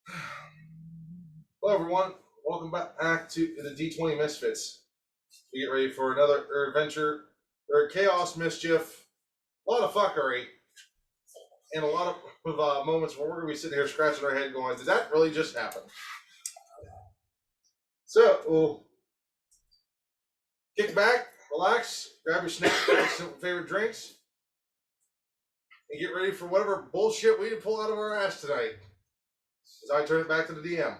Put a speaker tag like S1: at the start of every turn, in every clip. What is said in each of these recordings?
S1: Hello, everyone. Welcome back to the D20 Misfits. We get ready for another adventure, or chaos, mischief, a lot of fuckery, and a lot of moments where we're going to be sitting here scratching our head going, did that really just happen? So, we'll kick back, relax, grab your snack, grab some favorite drinks, and get ready for whatever bullshit we can pull out of our ass tonight. As I turn it back to the DM.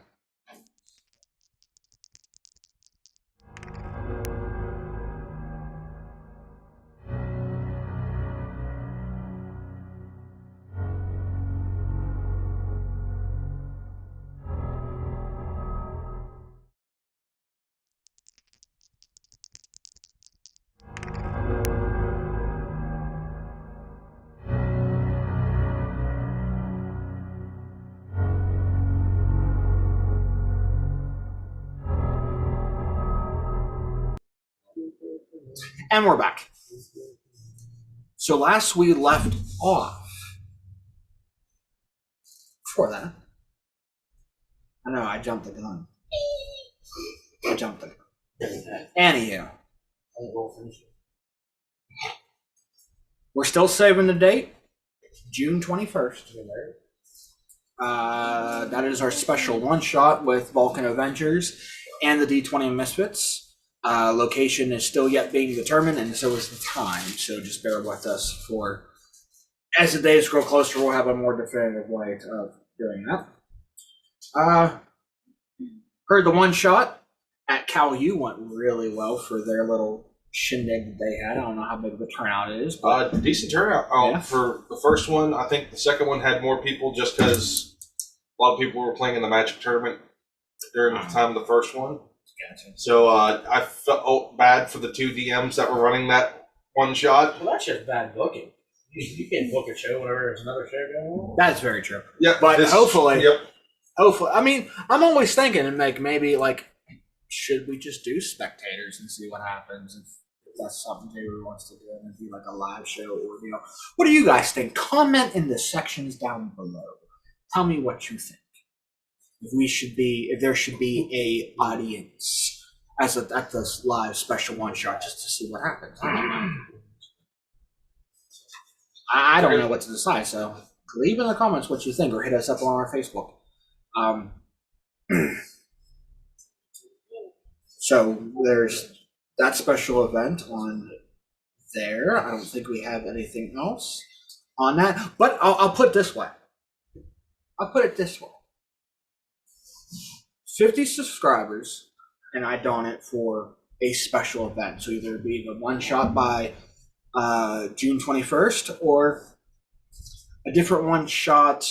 S2: And we're back. So last we left off. Before that, I know I jumped the gun. Anyhow, we're still saving the date, June 21st. That is our special one-shot with Vulcan Avengers and the D20 Misfits. Location is still yet being determined, and so is the time. So just bear with us for as the days grow closer. We'll have a more definitive way of doing that. Heard the one shot at Cal U went really well for their little shindig that they had. I don't know how big of a turnout it is, but
S1: decent turnout for the first one. I think the second one had more people just because a lot of people were playing in the Magic tournament during the time of the first one.
S2: Gotcha.
S1: So I felt bad for the two DMs that were running that one shot.
S3: Well, that's just bad booking. You can't book a show whenever there's another show going on.
S2: That's very true.
S1: Yeah,
S2: but hopefully,
S1: yep.
S2: I mean, I'm always thinking, and maybe should we just do spectators and see what happens if that's something Taylor wants to do, and be like a live show, or what do you guys think? Comment in the sections down below. Tell me what you think. If there should be a audience at this live special one shot just to see what happens. I don't know what to decide, so leave in the comments what you think, or hit us up on our Facebook. So there's that special event on there. I don't think we have anything else on that, but I'll put it this way. 50 subscribers, and I don it for a special event. So either be the one shot by June 21st, or a different one shot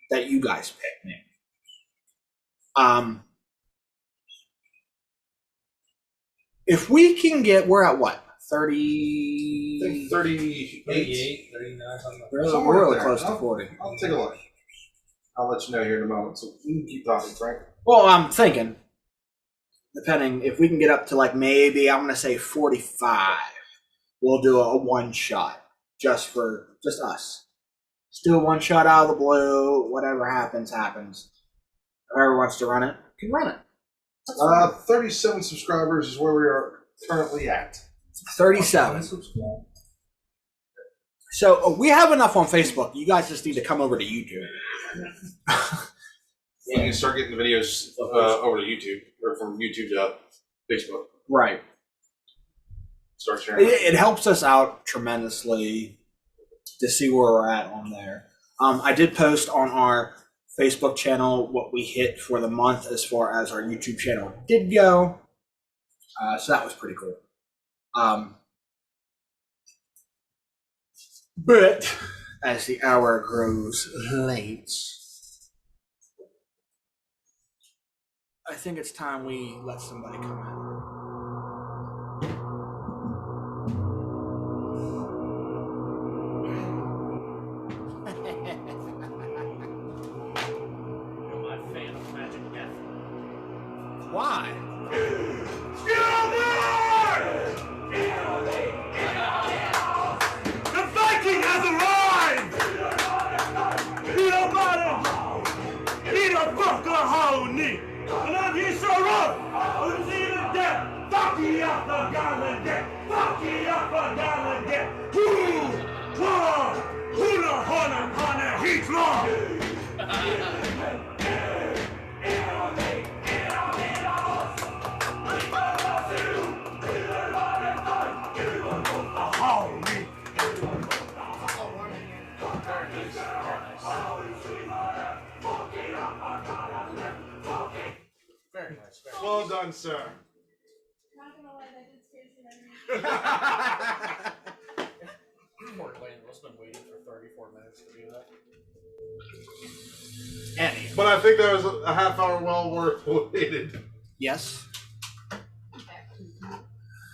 S2: that you guys pick. If we can get, we're at what?
S1: 30. I think 38.
S3: 39, something like
S2: that. We're really close to 40.
S1: I'll take a look. I'll let you know here in a moment. So you can keep talking, Frank.
S2: Well, I'm thinking, depending, if we can get up to maybe, I'm going to say 45, we'll do a one shot just us. Just do a one shot out of the blue. Whatever happens. Whoever wants to run it can run it.
S1: 37 subscribers is where we are currently at.
S2: 37. So we have enough on Facebook. You guys just need to come over to YouTube.
S1: You can start getting the videos over to YouTube, or from YouTube to Facebook.
S2: Right.
S1: Start sharing.
S2: It helps us out tremendously to see where we're at on there. I did post on our Facebook channel what we hit for the month as far as our YouTube channel did go. So that was pretty cool. But as the hour grows late, I think it's time we let somebody come in. Why?
S4: The Viking has arrived! Fuck you up a gallon dick! Fuck you up a gallon dick! Who? Klar! Hula honom han är Hitler!
S3: Very nice. Very
S1: Well done, sir.
S5: Not gonna lie, that did scare the enemy.
S3: Poor Landless been waiting for 34 minutes to do that.
S2: Anyway,
S1: But I think that was a half hour well worth waited.
S2: yes.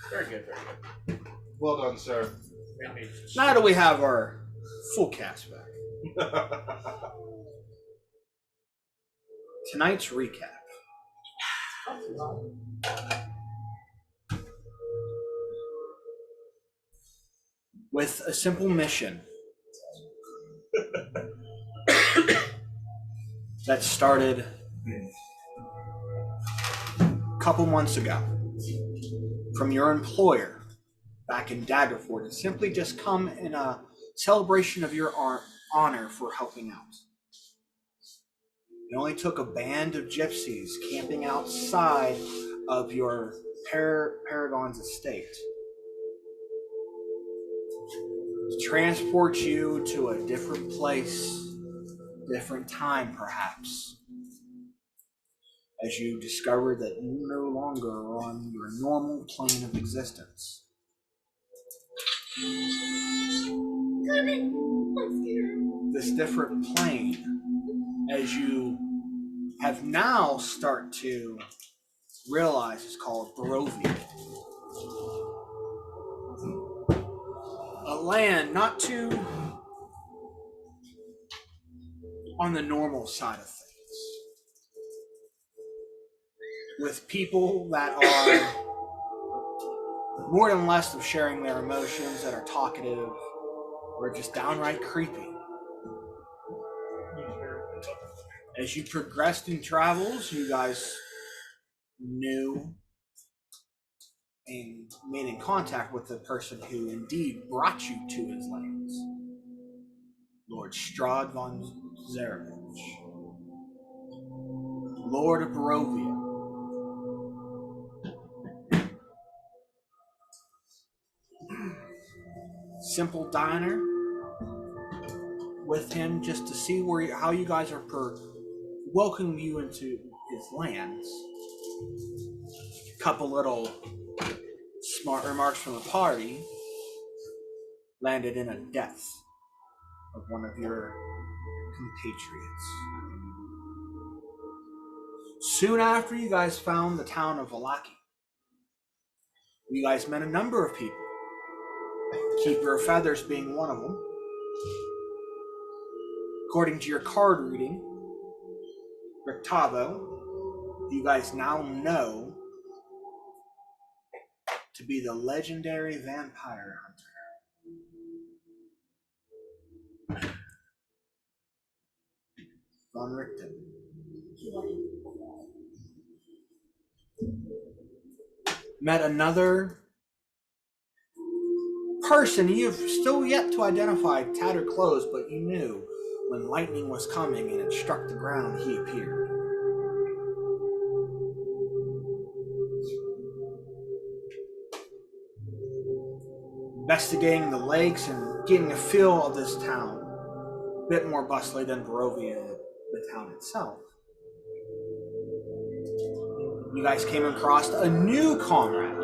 S3: Very good, very good.
S1: Well done, sir.
S3: Made me
S2: Now that we have our full cast back, tonight's recap. With a simple mission that started a couple months ago from your employer back in Daggerford, to simply just come in a celebration of your honor for helping out. It only took a band of gypsies camping outside of your Paragon's estate to transport you to a different place, different time perhaps, as you discovered that you no longer are on your normal plane of existence. This different plane, as you have now start to realize, is called Barovia. A land not too on the normal side of things, with people that are more than less of sharing their emotions, that are talkative, or just downright creepy. As you progressed in travels, you guys knew and made in contact with the person who indeed brought you to his lands, Lord Strahd von Zarevich, Lord of Barovia. Simple diner with him just to see how you guys are welcoming you into his lands. Couple little smart remarks from the party landed in a death of one of your compatriots. Soon after, you guys found the town of Valaki. You guys met a number of people, Keeper of Feathers being one of them. According to your card reading, Rictavo, you guys now know to be the legendary vampire hunter, Von Richten. Met another person you've still yet to identify, tattered clothes, but you knew when lightning was coming and it struck the ground, he appeared. Investigating the lakes and getting a feel of this town, a bit more bustly than Barovia, the town itself. You guys came across a new comrade,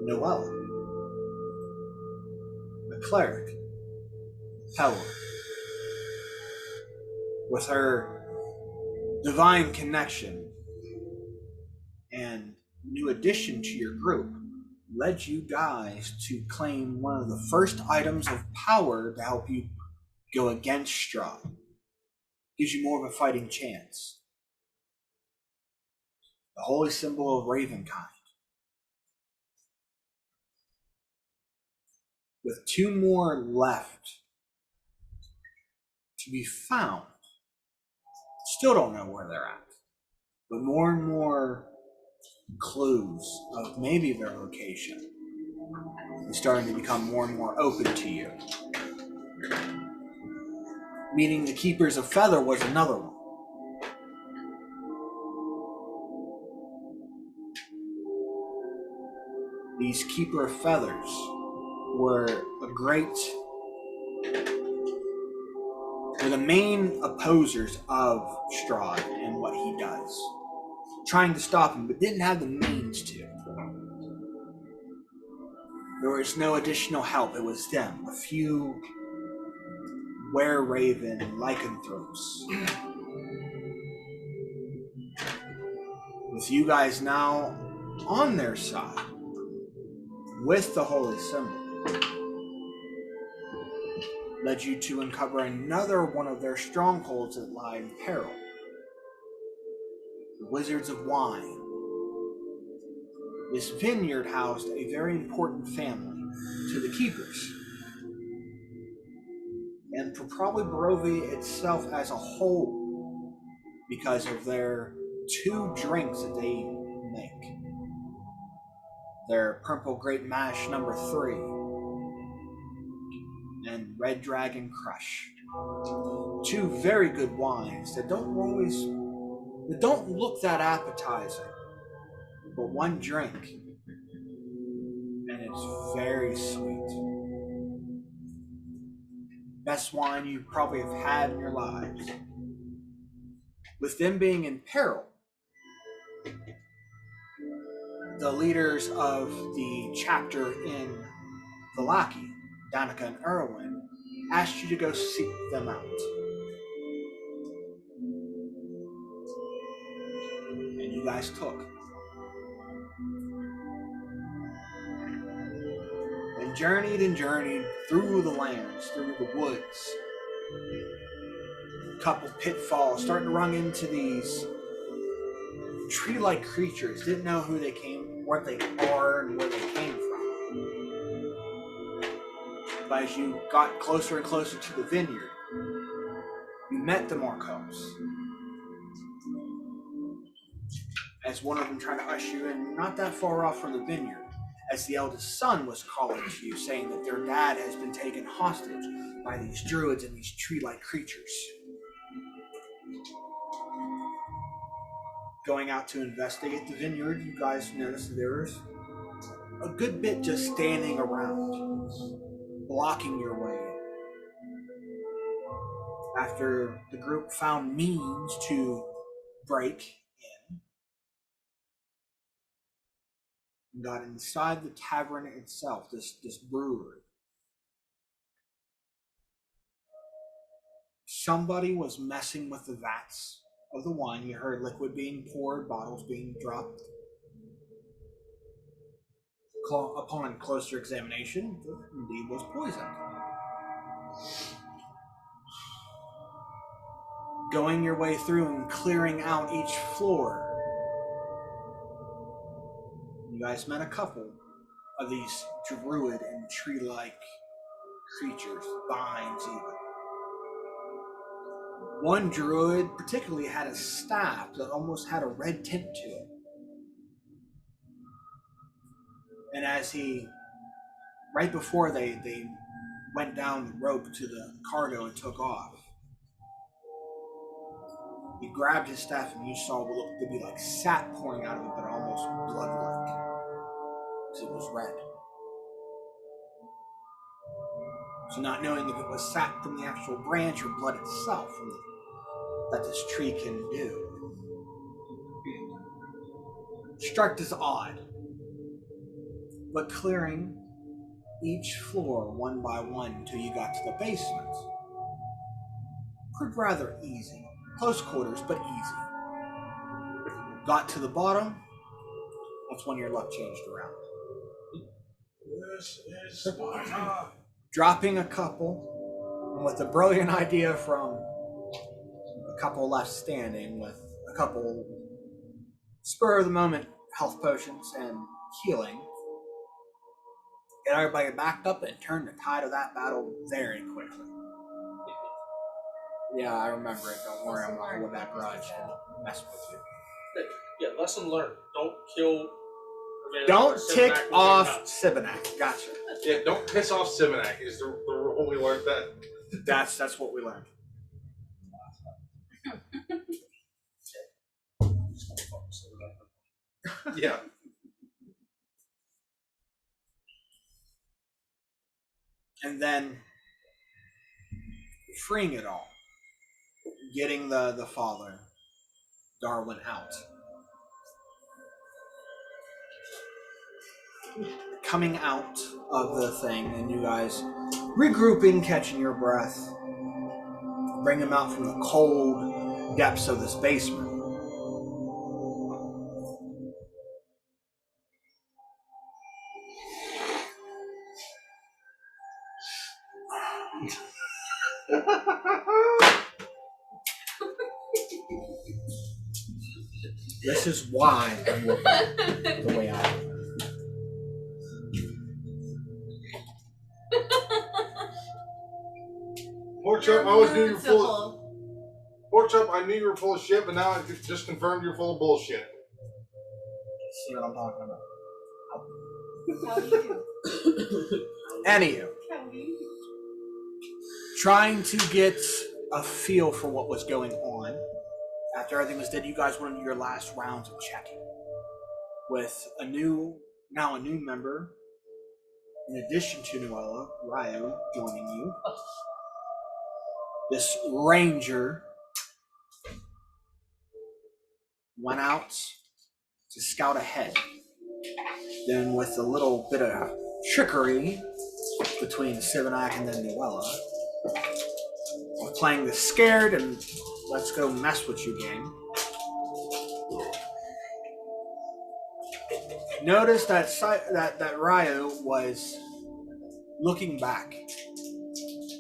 S2: Noella, the cleric, Helen, with her divine connection and new addition to your group, led you guys to claim one of the first items of power to help you go against Strahd. Gives you more of a fighting chance. The holy symbol of Ravenkind. With two more left to be found. Still don't know where they're at. But more and more clues of maybe their location is starting to become more and more open to you. Meeting the Keepers of Feather was another one. These Keeper of Feathers were the main opposers of Strahd and what he does. Trying to stop him, but didn't have the means to. There was no additional help. It was them. A few were-raven lycanthropes. With you guys now on their side, with the holy symbol, led you to uncover another one of their strongholds that lie in peril. The Wizards of Wine. This vineyard housed a very important family to the Keepers. And for probably Barovia itself as a whole, because of their two drinks that they make. Their Purple Great Mash number 3 and Red Dragon Crush. Two very good wines that don't look that appetizing, but one drink and it's very sweet. Best wine you probably have had in your lives. With them being in peril, the leaders of the chapter in Vallaki, Danica and Erwin, asked you to go seek them out. And you guys took. And journeyed through the lands, through the woods. A couple pitfalls, starting to run into these tree-like creatures. Didn't know who they came, what they are, and where they came from. But as you got closer and closer to the vineyard, you met the Marcos. As one of them tried to usher you in, not that far off from the vineyard, as the eldest son was calling to you, saying that their dad has been taken hostage by these druids and these tree-like creatures. Going out to investigate the vineyard, you guys noticed that there was a good bit just standing around, blocking your way in. After the group found means to break in, and got inside the tavern itself, this brewery. Somebody was messing with the vats of the wine. You heard liquid being poured, bottles being dropped. Upon closer examination, it indeed was poison. Going your way through and clearing out each floor, you guys met a couple of these druid and tree-like creatures, vines even. One druid particularly had a staff that almost had a red tint to it. And as right before they went down the rope to the cargo and took off, he grabbed his staff and you saw what looked to be like sap pouring out of it, but almost blood-like, because it was red. So not knowing if it was sap from the actual branch or blood itself that this tree can do, struck as odd. But clearing each floor one by one until you got to the basement proved rather easy. Close quarters, but easy. Got to the bottom, that's when your luck changed around.
S4: This is Sparta.
S2: Dropping a couple, and with a brilliant idea from a couple left standing with a couple spur of the moment health potions and healing, get everybody backed up and turn the tide of that battle very quickly. Yeah, I remember it. Don't worry, I'm not holding that grudge and mess with you.
S3: Yeah, lesson learned. Don't kill.
S2: Don't tick
S3: Sivanac with
S2: off
S3: their nuts.
S2: Sibanac. Gotcha.
S1: Yeah, don't piss off Simonac is the rule we learned that.
S2: That's what we learned.
S1: Yeah.
S2: And then freeing it all, getting the father, Darwin, out, coming out of the thing, and you guys regrouping, catching your breath, bring him out from the cold depths of this basement. This is why I'm looking the way I am.
S1: Pork chop, I always knew you were full. Pork chop, I knew you were full of shit, but now I just confirmed you're full of bullshit.
S2: See what I'm talking about?
S5: How do you?
S2: Anywho,
S5: How do you?
S2: trying to get a feel for what was going on. After everything was done, you guys went into your last rounds of checking. With a new member, in addition to Noella, Ryo joining you. This ranger went out to scout ahead. Then with a little bit of trickery between Sivanac and then Noella, playing the scared and let's go mess with you game. Notice that Ryo was looking back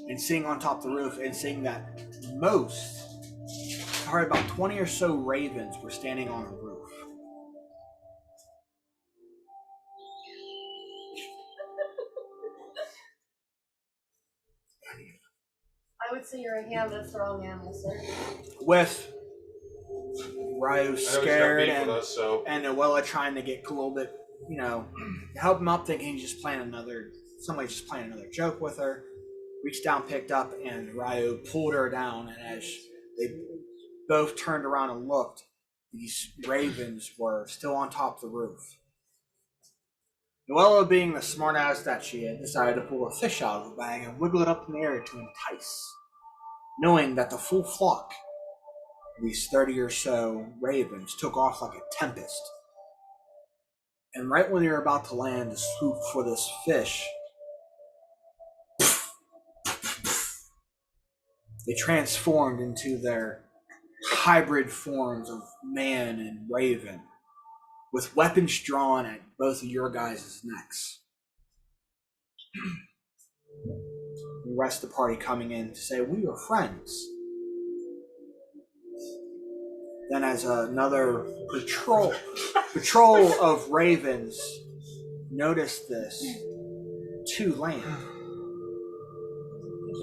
S2: and seeing on top of the roof and seeing that probably about 20 or so ravens were standing on a roof.
S5: I would say you're a ham of throwing animals, sir.
S2: With Ryo scared and
S1: us, so.
S2: Noella trying to get a little bit, help him up, thinking he's just playing somebody just playing another joke with her. Reached down, picked up, and Ryo pulled her down. And as they both turned around and looked, these ravens were still on top of the roof. Noella, being the smartass that she is, decided to pull a fish out of the bag and wiggle it up in the air to entice, knowing that the full flock, these 30 or so ravens, took off like a tempest. And right when they were about to land to swoop for this fish, they transformed into their hybrid forms of man and raven, with weapons drawn at both of your guys' necks. The rest of the party coming in to say, we are friends. Then as another patrol of ravens noticed this to land.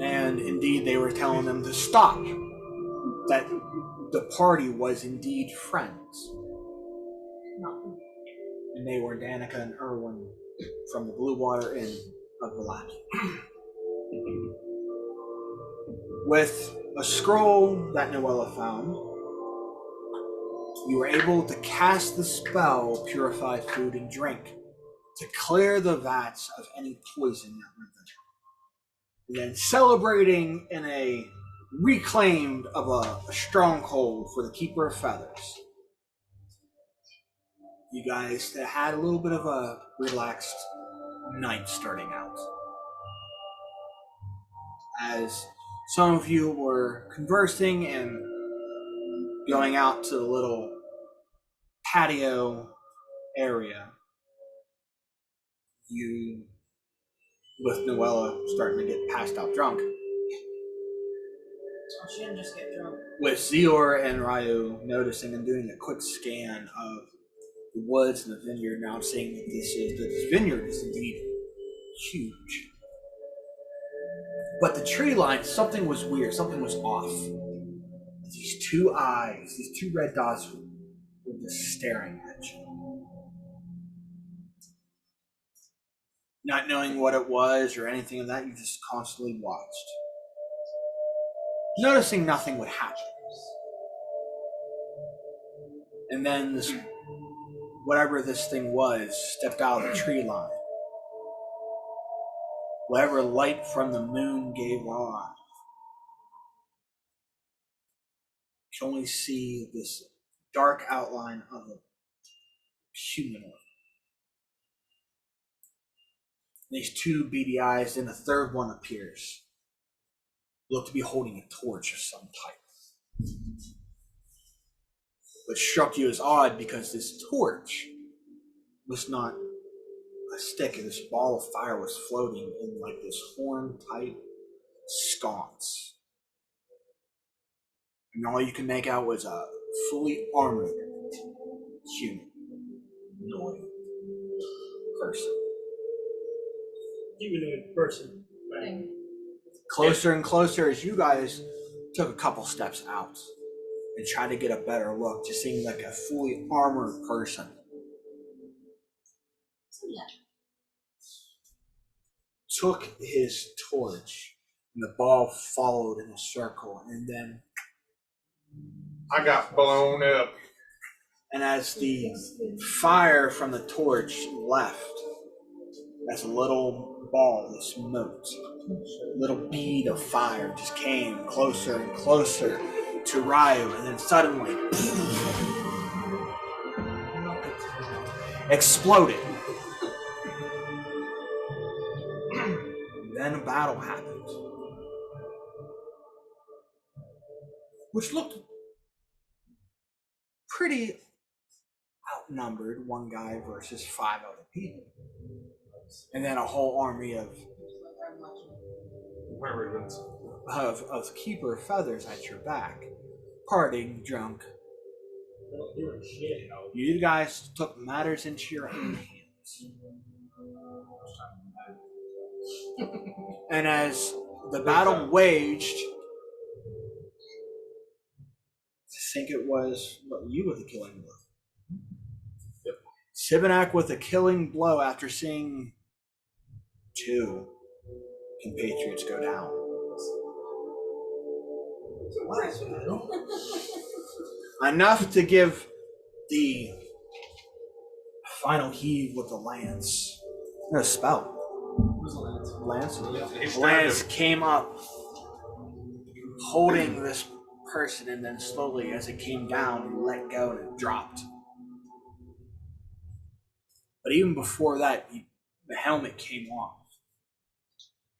S2: And indeed they were telling them to stop. That the party was indeed friends. And they were Danica and Erwin from the Blue Water Inn of Valaki. With a scroll that Noella found, you were able to cast the spell Purify Food and Drink to clear the vats of any poison that were there. And then celebrating in a reclaimed of a stronghold for the Keeper of Feathers. You guys had a little bit of a relaxed night starting out. As some of you were conversing and going out to the little patio area, you, with Noella starting to get passed out drunk.
S5: Oh, she didn't just get drunk.
S2: With Zior and Ryo noticing and doing a quick scan of the woods and the vineyard, now seeing that this vineyard is indeed huge. But the tree line, something was weird, something was off. These two eyes, these two red dots were just staring at you. Not knowing what it was or anything of that, you just constantly watched. Noticing nothing would happen. And then this, whatever this thing was, stepped out of the tree line. Whatever light from the moon gave off, you can only see this dark outline of a humanoid. These two beady eyes, and a third one appears. Looked to be holding a torch of some type. What struck you as odd because this torch was not a stick, and this ball of fire was floating in like this horn-type sconce. And all you can make out was a fully armored humanoid person.
S3: Humanoid person. Right.
S2: Closer and closer as you guys took a couple steps out and tried to get a better look, just seemed like a fully armored person. Took his torch, and the ball followed in a circle, and then
S1: I got blown up.
S2: and as the fire from the torch left, as a little ball of smoke, a little bead of fire just came closer and closer to Ryu, and then suddenly exploded. Then a battle happened, which looked pretty outnumbered, one guy versus 5 other people. And then a whole army of keeper feathers at your back, partying, drunk. You guys took matters into your own hands. And as the battle waged, I think it was you with the killing blow. Yep. Sibinak with a killing blow after seeing 2 compatriots go down. Enough to give the final heave with the lance. No spell. Lance came up holding this person, and then slowly as it came down, he let go and it dropped. But even before that, the helmet came off.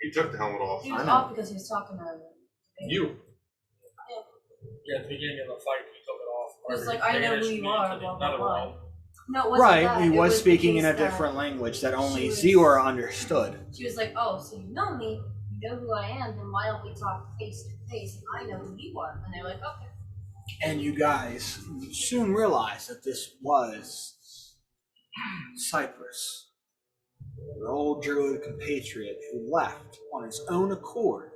S1: He took the helmet off.
S5: He was off because he was talking to
S1: You.
S3: Yeah, at the beginning of the fight, he took it off.
S5: He was like, I know who you are, blah, blah, blah. No, it wasn't
S2: Right,
S5: that.
S2: he
S5: It
S2: was
S5: the
S2: speaking in
S5: case
S2: a
S5: that
S2: different language that only Zior understood.
S5: She was like, oh, so you know me, you know who I am, then why don't we talk face to face and I know who you are? And they're like, okay.
S2: And you guys soon realized that this was Cyprus, your old druid compatriot who left on his own accord.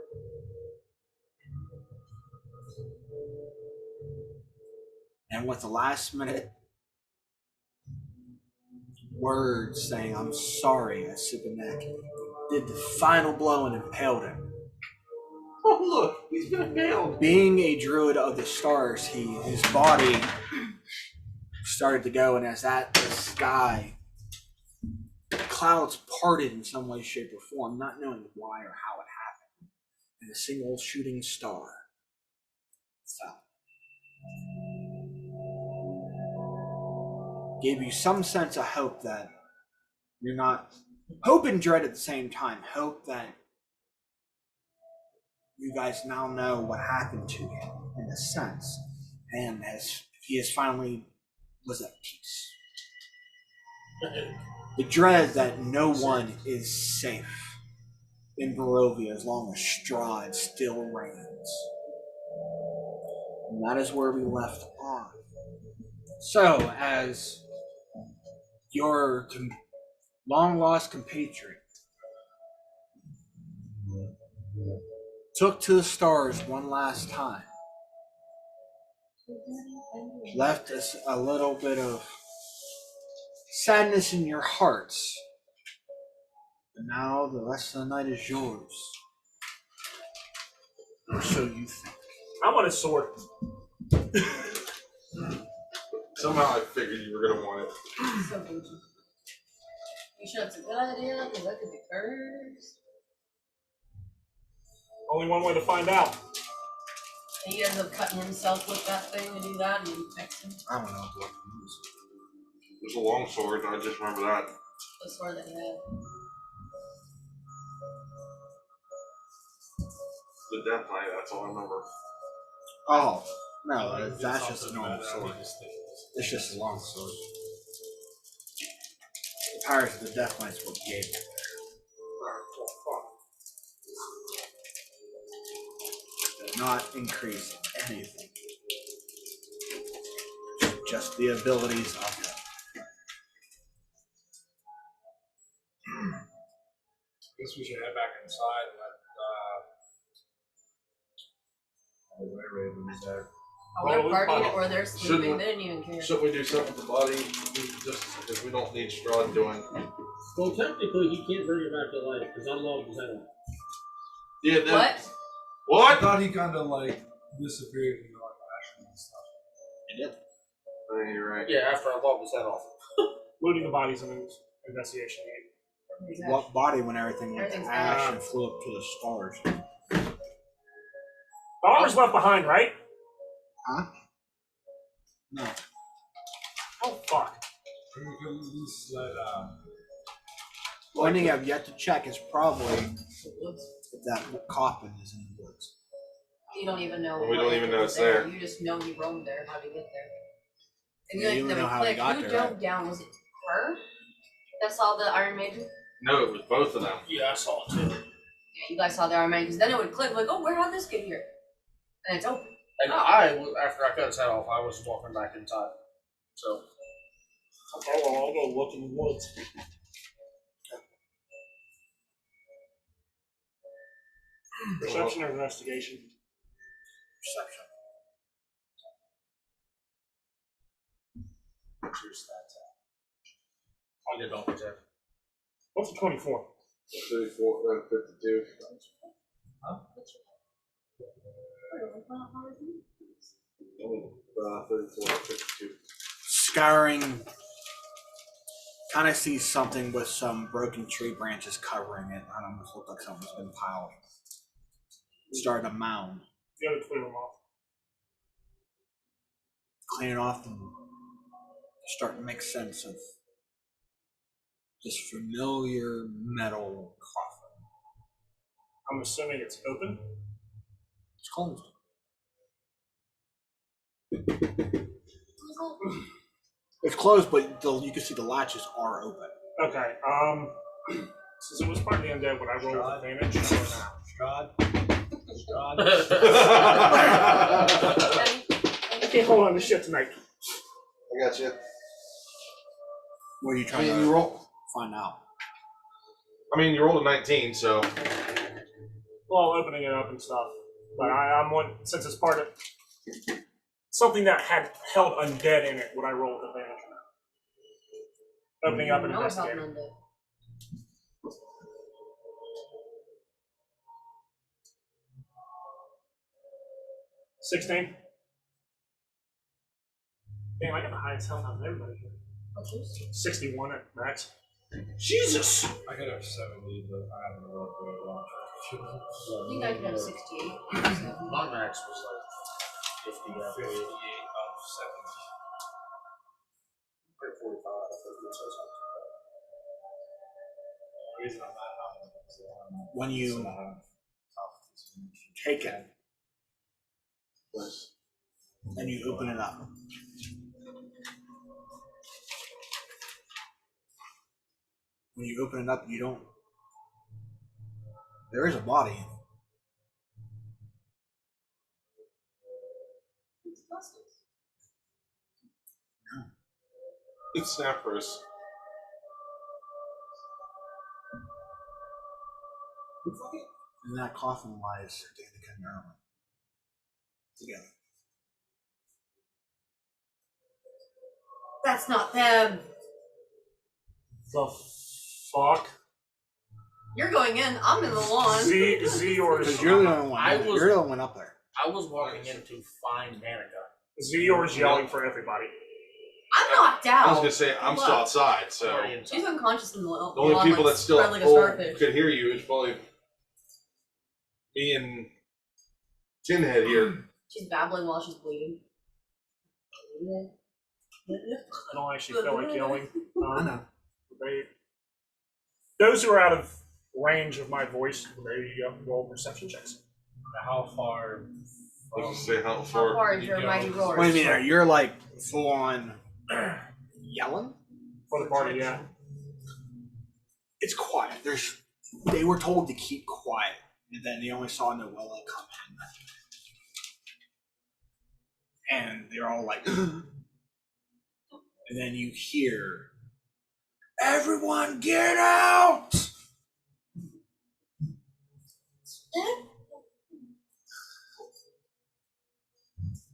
S2: And with the last minute words saying, I'm sorry, as Sibinek did the final blow and impaled him.
S1: Oh, look, he's been impaled.
S2: Being a druid of the stars, his body started to go, and as the sky, clouds parted in some way, shape, or form, not knowing why or how it happened, and a single shooting star fell. Gave you some sense of hope that you're not, hope and dread at the same time, hope that you guys now know what happened to him in a sense, and as he has finally was at peace. The dread that no one is safe in Barovia as long as Strahd still reigns. And that is where we left off. So, as your long-lost compatriot took to the stars one last time, left us a little bit of sadness in your hearts. But now the rest of the night is yours. Or so you think.
S3: I want a sword.
S1: Somehow I figured you were gonna want it.
S5: So bougie. You sure it's a good idea? Because that could be cursed.
S3: Only one way to find out.
S5: And he ends up cutting himself with that thing to do that and he infects him.
S2: I don't know what to use.
S1: It's a long sword. I just remember that.
S5: The sword that he had.
S1: The Death Knight. That's all I remember.
S2: Oh, no, that's just a normal sword. It's just a long sword. The Pirates of the Death Knight's what gave it. Did not increase anything. Just the abilities of it.
S3: Guess we should head back inside and let
S5: Oh,
S3: Well,
S5: they're
S3: we
S5: partying
S3: probably-
S5: or they're
S1: Shouldn't
S5: sleeping.
S1: we-
S5: They didn't even care.
S1: Shouldn't we do something with the body? Just because we don't need Strahd doing.
S6: Well, technically, he can't bring it back to life because I'm logged as hell.
S1: Yeah. Then,
S5: What?
S7: I
S1: What?
S7: thought he kind of like disappeared into like action and stuff.
S2: It did.
S1: Oh, you're right.
S6: Yeah, after I logged his head off.
S3: looting the bodies in an investigation.
S2: What body when everything went to
S5: Everything's
S2: ash
S3: gone.
S2: and flew up to the stars?
S3: The armor's left behind, right?
S2: Huh? No.
S3: Oh, fuck.
S7: Maybe we could at least let
S2: One thing I've yet to check is probably if that coffin is in the woods.
S5: You don't even know.
S1: Well, we
S5: what
S1: don't even know
S5: was
S1: it's there.
S5: You just know he roamed there. How to get there? And
S2: Yeah, you
S5: then
S2: know how he
S5: click,
S2: got
S5: who
S2: there,
S5: dove
S2: right?
S5: down? Was it her that saw the Iron Maiden?
S1: No, it was both of them.
S6: Yeah, I saw it too.
S5: Yeah, you guys saw the Iron Maiden because then it would click like, oh, where how'd this get here? And it's open.
S6: And after I cut his head off, I was walking back inside. So.
S3: Okay, well, I'll go look in the woods. Perception or investigation?
S2: Perception.
S6: I'll get off his head.
S3: What's a 24?
S1: 34, 52. Only 34, 52.
S2: Scouring, kind of sees something with some broken tree branches covering it. I don't know, it looks like something's been piled. Starting a mound.
S3: You gotta clear them off.
S2: Clean it off and start to make sense of this familiar metal coffin.
S3: I'm assuming it's open.
S2: It's closed. It's closed, but you can see the latches are open.
S3: Okay, since it was part of the undead, would I roll with advantage?
S7: Strahd.
S3: I can't hold on to shit tonight.
S1: I got you.
S2: What are you
S1: I
S2: trying
S1: mean,
S2: to
S1: you roll.
S2: find out?
S1: I mean, you rolled a 19, so.
S3: Well, opening it up and stuff. But I'm one, since it's part of something that had held undead in it, would I roll with advantage? Opening up and
S5: No, it's not
S3: investigating.
S5: undead. Damn, I got the highest health out of everybody here. What's yours?
S3: 61 at max. Jesus!
S7: I could have 70, but I don't know what the long
S5: I think I could have 68.
S6: My max was like 50 after
S7: 58
S6: it.
S7: of 70.
S6: Or 45, I think it says something.
S7: The reason I'm not high is that I'm
S2: When you
S7: not have
S2: take it and you open it up. When you open it up, you don't. There is a body in it.
S5: It's busted.
S1: It's snappers.
S2: In that coffin lies Danica and Erwin. Together.
S5: That's not them.
S3: The fuck?
S5: You're going in. I'm in the lawn.
S3: Z or
S2: Because you're the only one.
S6: I was-
S2: You're the only one up there.
S6: I was walking in to find Danica.
S3: Yor's yelling for everybody.
S5: I'm knocked out.
S1: I was gonna say I'm still outside, so
S6: Already inside.
S5: She's unconscious in the lawn.
S1: the only people that still
S5: spread like a starfish.
S1: could hear you is probably me and Tinhead here.
S5: She's babbling while she's bleeding.
S3: I don't actually feel like yelling.
S2: I know.
S3: Those who are out of range of my voice, they roll perception checks.
S6: How far?
S1: I was gonna say how
S5: How
S1: far.
S5: far is your mighty roar?
S2: What do you mean? You're like full on yelling?
S3: For the party, yeah.
S2: It's quiet. They were told to keep quiet, and then they only saw Noella come in, and they're all like, and then you hear, "Everyone, get out!"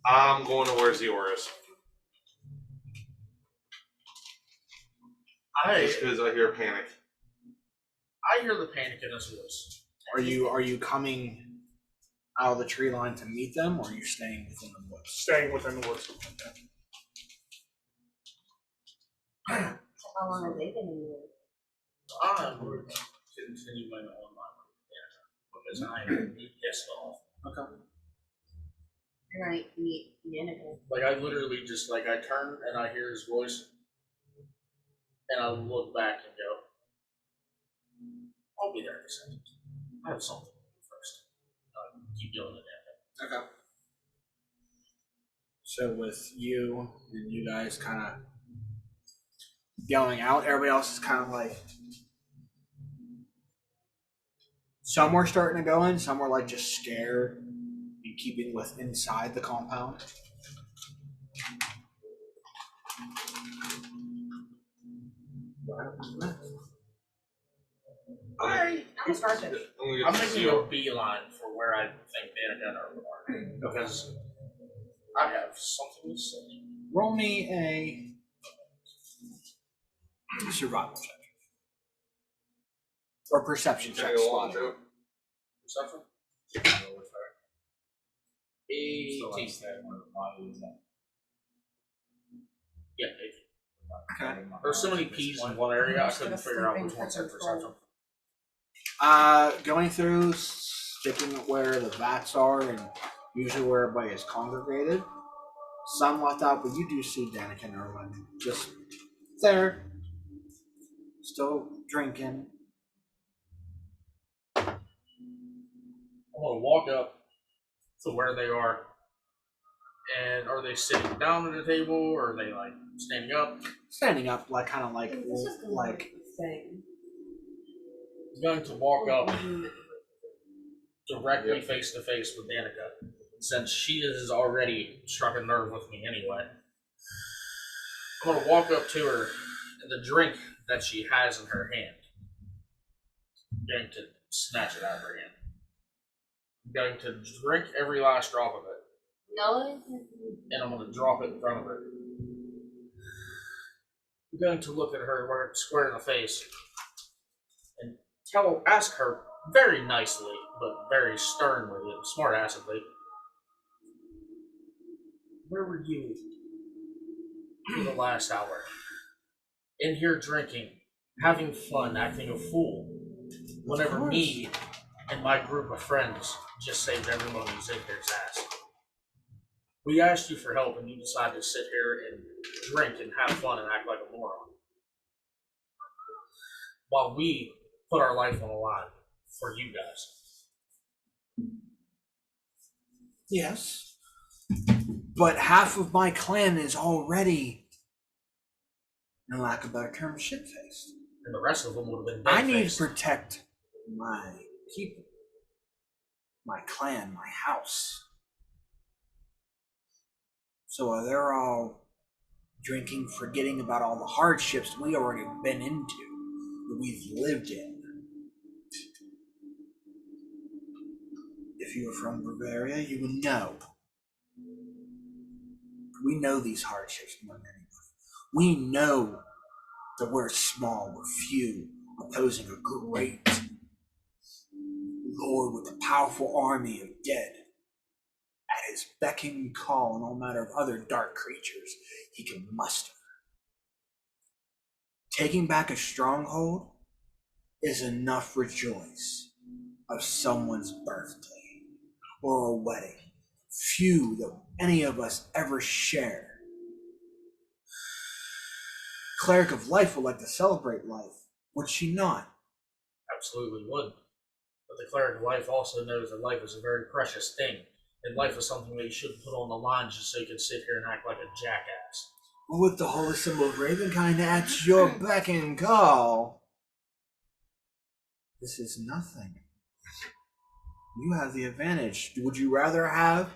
S1: I'm going to where Zior is. Just because I hear panic.
S6: I hear the panic in his voice.
S2: Are you coming out of the tree line to meet them, or are you staying within the woods?
S3: Staying within the woods.
S5: How long have they been in the woods?
S6: I would continue my own life because I am pissed off.
S2: Okay.
S5: You're gonna meet Nineveh.
S6: Like I literally just I turn and I hear his voice, and I look back and go, "I'll be there in a second. I have something to do first. Keep doing the damn thing."
S2: Okay. So with you and you guys kind of going out, everybody else is kind of like, some were starting to go in, some were like just scared and keeping with inside the compound.
S6: I'm
S5: I'm a starfish.
S6: I'm making a beeline for where I think Danica are because I have something to say.
S2: Roll me a survival check. Or perception check.
S1: along too.
S6: Perception? 18. Yeah, 18.
S2: Okay.
S6: There's so many P's in one area, I couldn't figure out which one said perception.
S2: Going through, sticking where the vats are and usually where everybody is congregated. Some left out, but you do see Danica and Erwin just there, still drinking.
S6: I'm gonna walk up to where they are, and are they sitting down at a table, or are they standing up?
S2: Standing up, kind of like
S5: Thing.
S6: I'm going to walk up directly face to face with Danica, since she has already struck a nerve with me anyway. I'm going to walk up to her, and the drink that she has in her hand, I'm going to snatch it out of her hand. I'm going to drink every last drop of it,
S5: No.
S6: and I'm going to drop it in front of her. I'm going to look at her square in the face and ask her very nicely, but very sternly and smart-assedly, where were you for the last hour? In here drinking, having fun, acting a fool, whenever me and my group of friends just saved everyone who's in here's ass. We asked you for help and you decided to sit here and drink and have fun and act like a moron. While we put our life on the line for you guys.
S2: yes, but half of my clan is already, in lack of a better term, shit-faced.
S6: And the rest of them would have been
S2: I
S6: dead
S2: need
S6: faced.
S2: to protect my people, my clan, my house. So while they're all drinking, forgetting about all the hardships we already been into, that we've lived in. If you were from Bavaria, you would know. We know these hardships more than anybody. We know that we're small, we're few, opposing a great Lord with a powerful army of dead. At his beck and call, no matter of other dark creatures he can muster. Taking back a stronghold is enough rejoice of someone's birthday or a wedding. Few that any of us ever share. Cleric of Life would like to celebrate life, would she not?
S6: Absolutely would. But the cleric of life also knows that life is a very precious thing. And life is something that you shouldn't put on the line just so you can sit here and act like a jackass.
S2: With the holy symbol of Ravenkind at your beck and call, this is nothing. You have the advantage. Would you rather have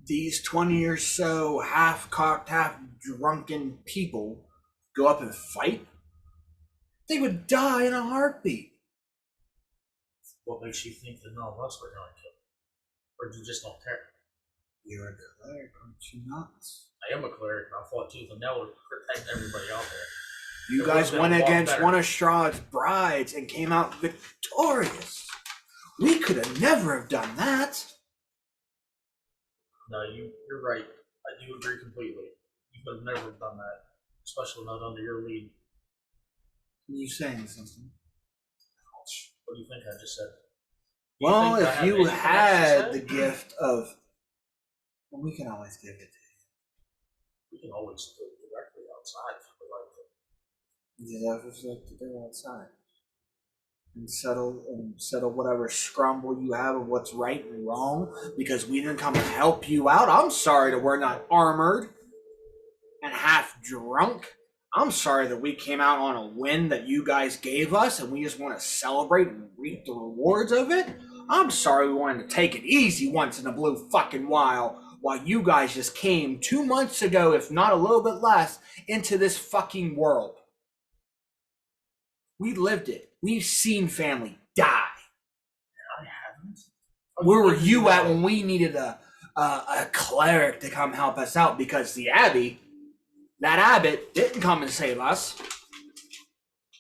S2: these 20 or so half-cocked, half-drunken people go up and fight? They would die in a heartbeat.
S6: What makes you think that none of us were going to kill? Or you just don't care?
S2: You're a cleric, aren't you not?
S6: I am a cleric, and I fought tooth and nail to protect everybody out there.
S2: You guys went against one of Strahd's brides and came out victorious. We could have never have done that.
S6: No, you're right. I do agree completely. You could have never done that, especially not under your lead.
S2: Are you saying something?
S6: What do you think I just said?
S2: Well, if you had the gift of, well, we can always give it to you.
S6: We can always do it directly outside if we like to.
S2: You have to do outside and settle whatever scramble you have of what's right and wrong, because we didn't come to help you out. I'm sorry that we're not armored and half drunk. I'm sorry that we came out on a win that you guys gave us and we just want to celebrate and reap the rewards of it. I'm sorry we wanted to take it easy once in a blue fucking while you guys just came 2 months ago, if not a little bit less, into this fucking world. We lived it. We've seen family die.
S6: I haven't.
S2: Where were you at when we needed a cleric to come help us out? Because the abbey, that abbot, didn't come and save us.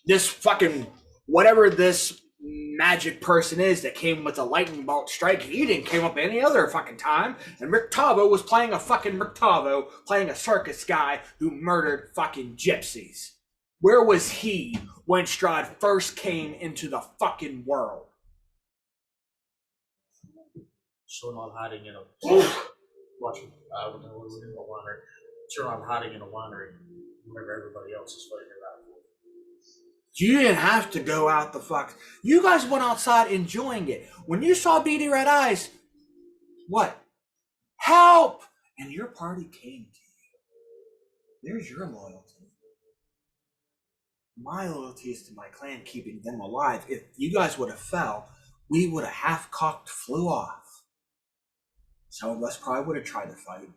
S2: This fucking, whatever this magic person is that came with a lightning bolt strike, he didn't came up any other fucking time. And Rick Tavo was playing a fucking Rick Tavo, playing a circus guy who murdered fucking gypsies. Where was he when Strahd first came into the fucking world?
S6: Sure not hiding in a watch. What the hell is it in a winery? Sure not hiding in a winery whenever everybody else is fighting it out.
S2: You didn't have to go out the fuck. You guys went outside enjoying it. When you saw beady red eyes, what? Help! And your party came to you. There's your loyalty. My loyalty is to my clan, keeping them alive. If you guys would have fell, we would have half-cocked flew off. Some of us probably would have tried to fight,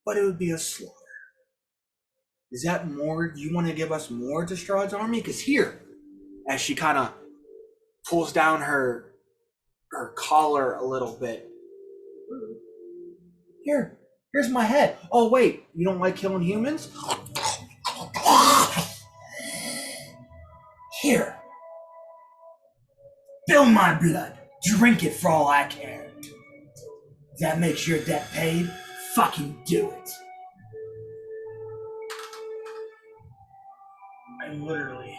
S2: but it would be a slaughter. Is that more? Do you want to give us more to Strahd's army? Because here, as she kind of pulls down her collar a little bit. Here's my head. Oh wait, you don't like killing humans? Here. Fill my blood. Drink it for all I care. If that makes your debt paid, fucking do it.
S6: I literally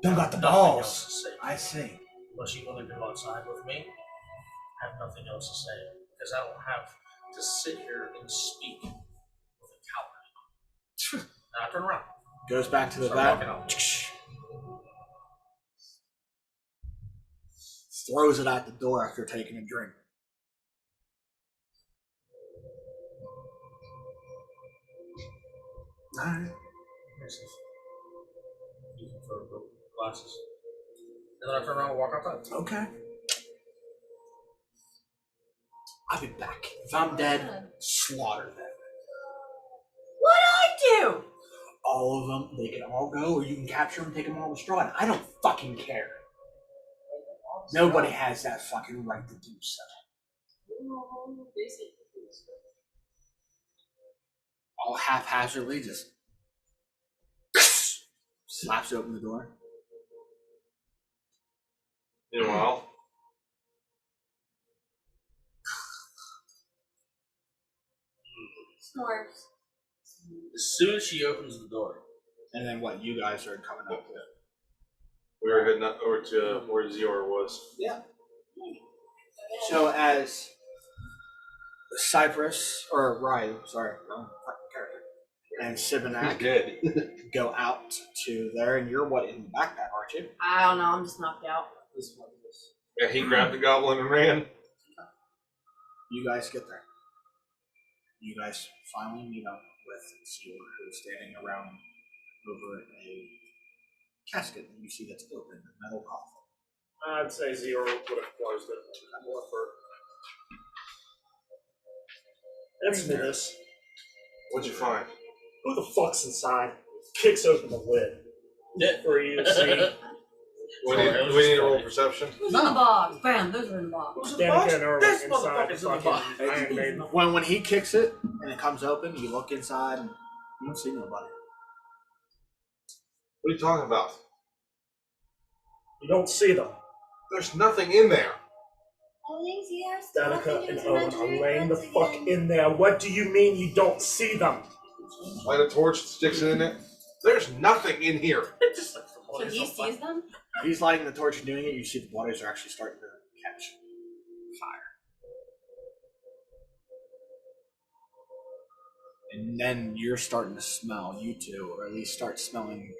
S2: Don't got the
S6: nothing
S2: balls.
S6: else to say.
S2: I see.
S6: Unless you want to go outside with me, I have nothing else to say. Because I don't have to sit here and speak with a coward. Now turn around.
S2: Goes back to the
S6: Start
S2: back.
S6: walking out.
S2: Throws it out the door after taking a drink. Alright.
S6: Using for glasses. And then I turn around and walk outside.
S2: Okay. I'll be back. If I'm dead, slaughter them.
S8: What'd I do?
S2: All of them. They can all go, or you can capture them, take them all to Strahd. I don't fucking care. Nobody has that fucking right to do so. All haphazardly, just Slaps open the door.
S1: Meanwhile,
S5: Snores.
S6: As soon as she opens the door,
S2: And then what? You guys are coming up with.
S1: we were heading up over to where Zior was.
S2: Yeah. So as Cypress or Ryan, sorry, wrong fucking character, and Sibinak
S1: Dead.
S2: go out to there, and you're what in the backpack, aren't you?
S5: I don't know. I'm just knocked out.
S2: This one is.
S1: Yeah, he grabbed the goblin and ran.
S2: You guys get there. You guys finally meet up with Zior, who's standing around over a casket that you see that's open, a metal coffin.
S3: I'd say Zero would have closed it. More for. Answer me this.
S1: What'd you find?
S3: Who the fuck's inside? Kicks open the lid.
S6: Yeah.
S3: For you to see.
S1: Do we need to roll perception?
S5: Who's in the box? Bam, those are in the box.
S3: Danica and Irwin
S6: This
S3: inside the
S6: motherfucker's in the
S3: fucking
S6: box.
S3: Iron Maiden.
S2: When he kicks it and it comes open, you look inside and you don't see nobody.
S1: What are you talking about?
S3: You don't see them.
S1: There's nothing in there.
S3: Danica and Owen are laying the fuck in there. What do you mean you don't see them?
S1: Light a torch, sticks it in it. There's nothing in here.
S6: Just like the
S5: So
S6: body's
S5: he
S6: on fire.
S5: sees them?
S2: He's lighting the torch and doing it. You see the bodies are actually starting to catch fire. And then you're starting to smell, you two, or at least start smelling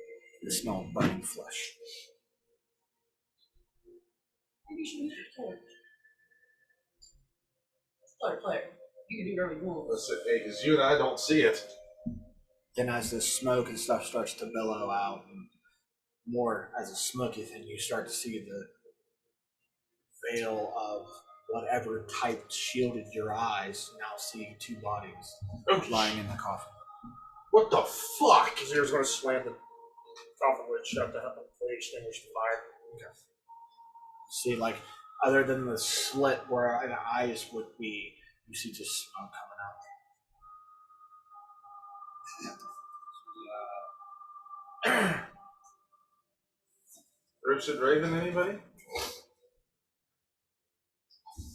S2: the smell of burning flesh.
S5: Maybe you should use your torch. Start player. You can do whatever you want.
S1: Listen, hey, because you and I don't see it.
S2: Then as the smoke and stuff starts to billow out, and more as a smoky thing, you start to see the veil of whatever type shielded your eyes, now seeing two bodies lying in the coffin.
S1: What the fuck?
S3: Zero's going to slam the coffin lid shut to help them extinguish the fire.
S2: See, like, other than the slit where the eyes would be, you see just smoke coming out.
S1: Richard Raven, anybody?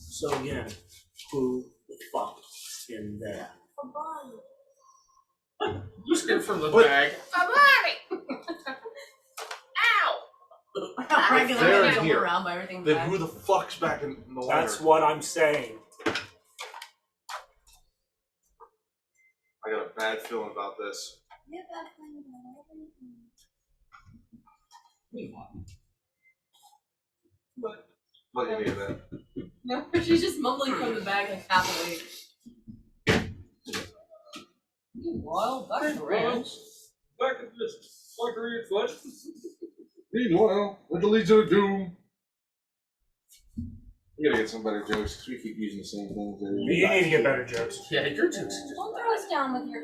S6: So again, who the fuck is in there? You scared from the
S1: What?
S6: bag.
S5: I'm
S1: They're
S5: gonna
S1: in
S5: jump
S1: here.
S5: around by everything
S1: Then
S5: back.
S1: who the fuck's back in the water?
S3: That's what I'm saying.
S1: I got a bad feeling about this. What do you mean that?
S5: No, she's just mumbling from the bag like half awake. Meanwhile, back to the ranch.
S7: Back at this fuckery and flesh.
S1: Meanwhile, what leads to doom? We gotta get some better jokes because we keep using the same things.
S3: You need to get better jokes.
S6: Yeah, you're too.
S5: Don't throw us down with your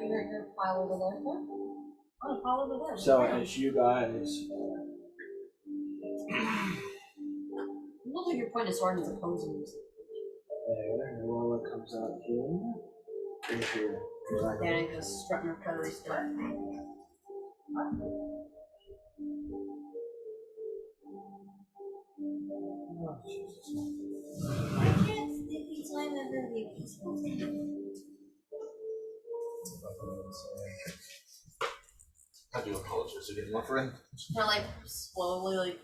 S5: pile over there. What a pile over there.
S2: So, as you guys.
S5: You look like you're pointing a sword into opposers.
S2: There, Lola comes out here. Into your
S5: Danica strutting her feathery stuff. I can't sleep each time ever be peaceful.
S1: I do apologize again, my friend.
S5: Kind of like slowly, like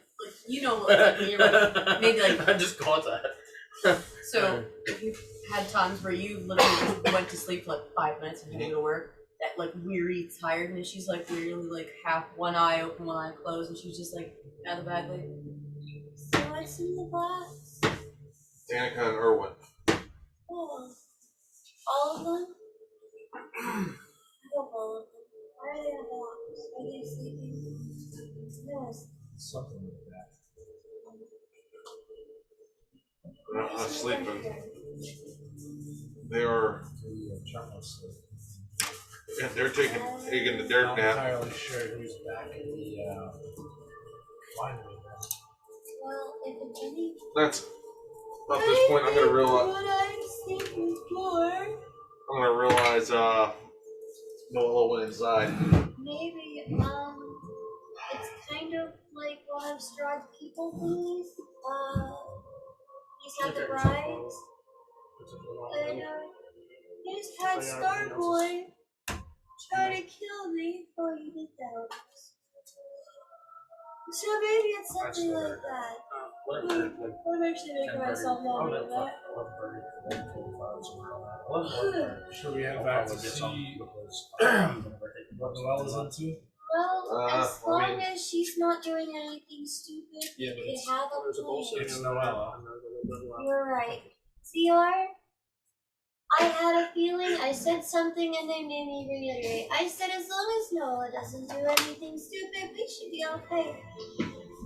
S5: you know, like when you're like, maybe like
S6: I just caught that.
S5: so. If you've had times where you literally just went to sleep for like 5 minutes and you go to work, that like weary tiredness. She's like weirdly like half one eye open, one eye closed, and she's just like out of the bag like. So I see the glass.
S1: Danica and Irwin.
S5: Oh, all of them. I hope all of them. Why are they in a box? Are they sleeping? Yes.
S7: Something like that.
S1: They're not sleeping. They are. Yeah, they're taking the dirt
S7: Not
S1: nap.
S7: entirely sure who's back in the winery now.
S5: Well, if it's any
S1: That's about this point. I'm gonna realize.
S5: what I'm sleeping for,
S1: I'm gonna realize. Noah went inside.
S5: maybe it's
S8: we'll have straw people, please. He's had the brides. And, he's had Starboy try to kill me before he did that. So maybe it's something like that. I'm actually making myself not do that.
S7: Should we head back to see what Noelle is into?
S8: Well, as long as she's not doing anything stupid,
S7: Yeah, but
S8: they have a
S3: There's a
S8: plan.
S3: bullshit.
S7: It's Noella.
S8: You're right. CR, I had a feeling I said something and they made me reiterate. I said as long as Noah doesn't do anything stupid, we should be okay.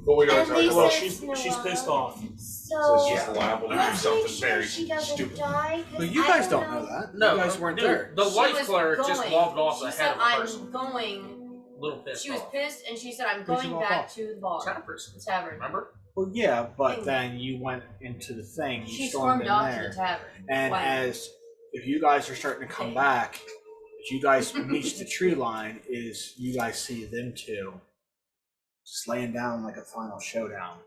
S1: But we guys
S8: And they
S1: are
S3: Well,
S8: said
S3: she's
S8: it's
S3: pissed
S8: Noah.
S3: off.
S8: So
S1: she's liable to do
S8: let's make
S1: something
S8: sure
S1: very
S8: she doesn't
S1: stupid.
S8: die. 'Cause
S2: But you
S8: I
S2: guys don't know that.
S6: No,
S2: You guys weren't
S6: dude,
S2: there.
S6: The
S5: She
S6: wife
S5: was
S6: clerk just
S5: going.
S6: lobbed off
S5: She
S6: the
S5: said,
S6: head of a
S5: I'm
S6: person.
S5: going.
S6: Little pissed
S5: She was
S6: off.
S5: pissed, and she said, I'm
S2: Where'd she
S5: going
S2: walk
S5: back
S2: off?
S5: to the bar.
S6: Tappers.
S5: The tavern.
S6: Remember?
S2: Well, yeah, but
S5: Thing.
S2: then you went into the thing. You
S5: She
S2: stormed
S5: stormed
S2: in
S5: off to
S2: there.
S5: the tavern.
S2: And
S5: Why?
S2: as if you guys are starting to come back, as you guys reach the tree line, is you guys see them two just laying down like a final showdown.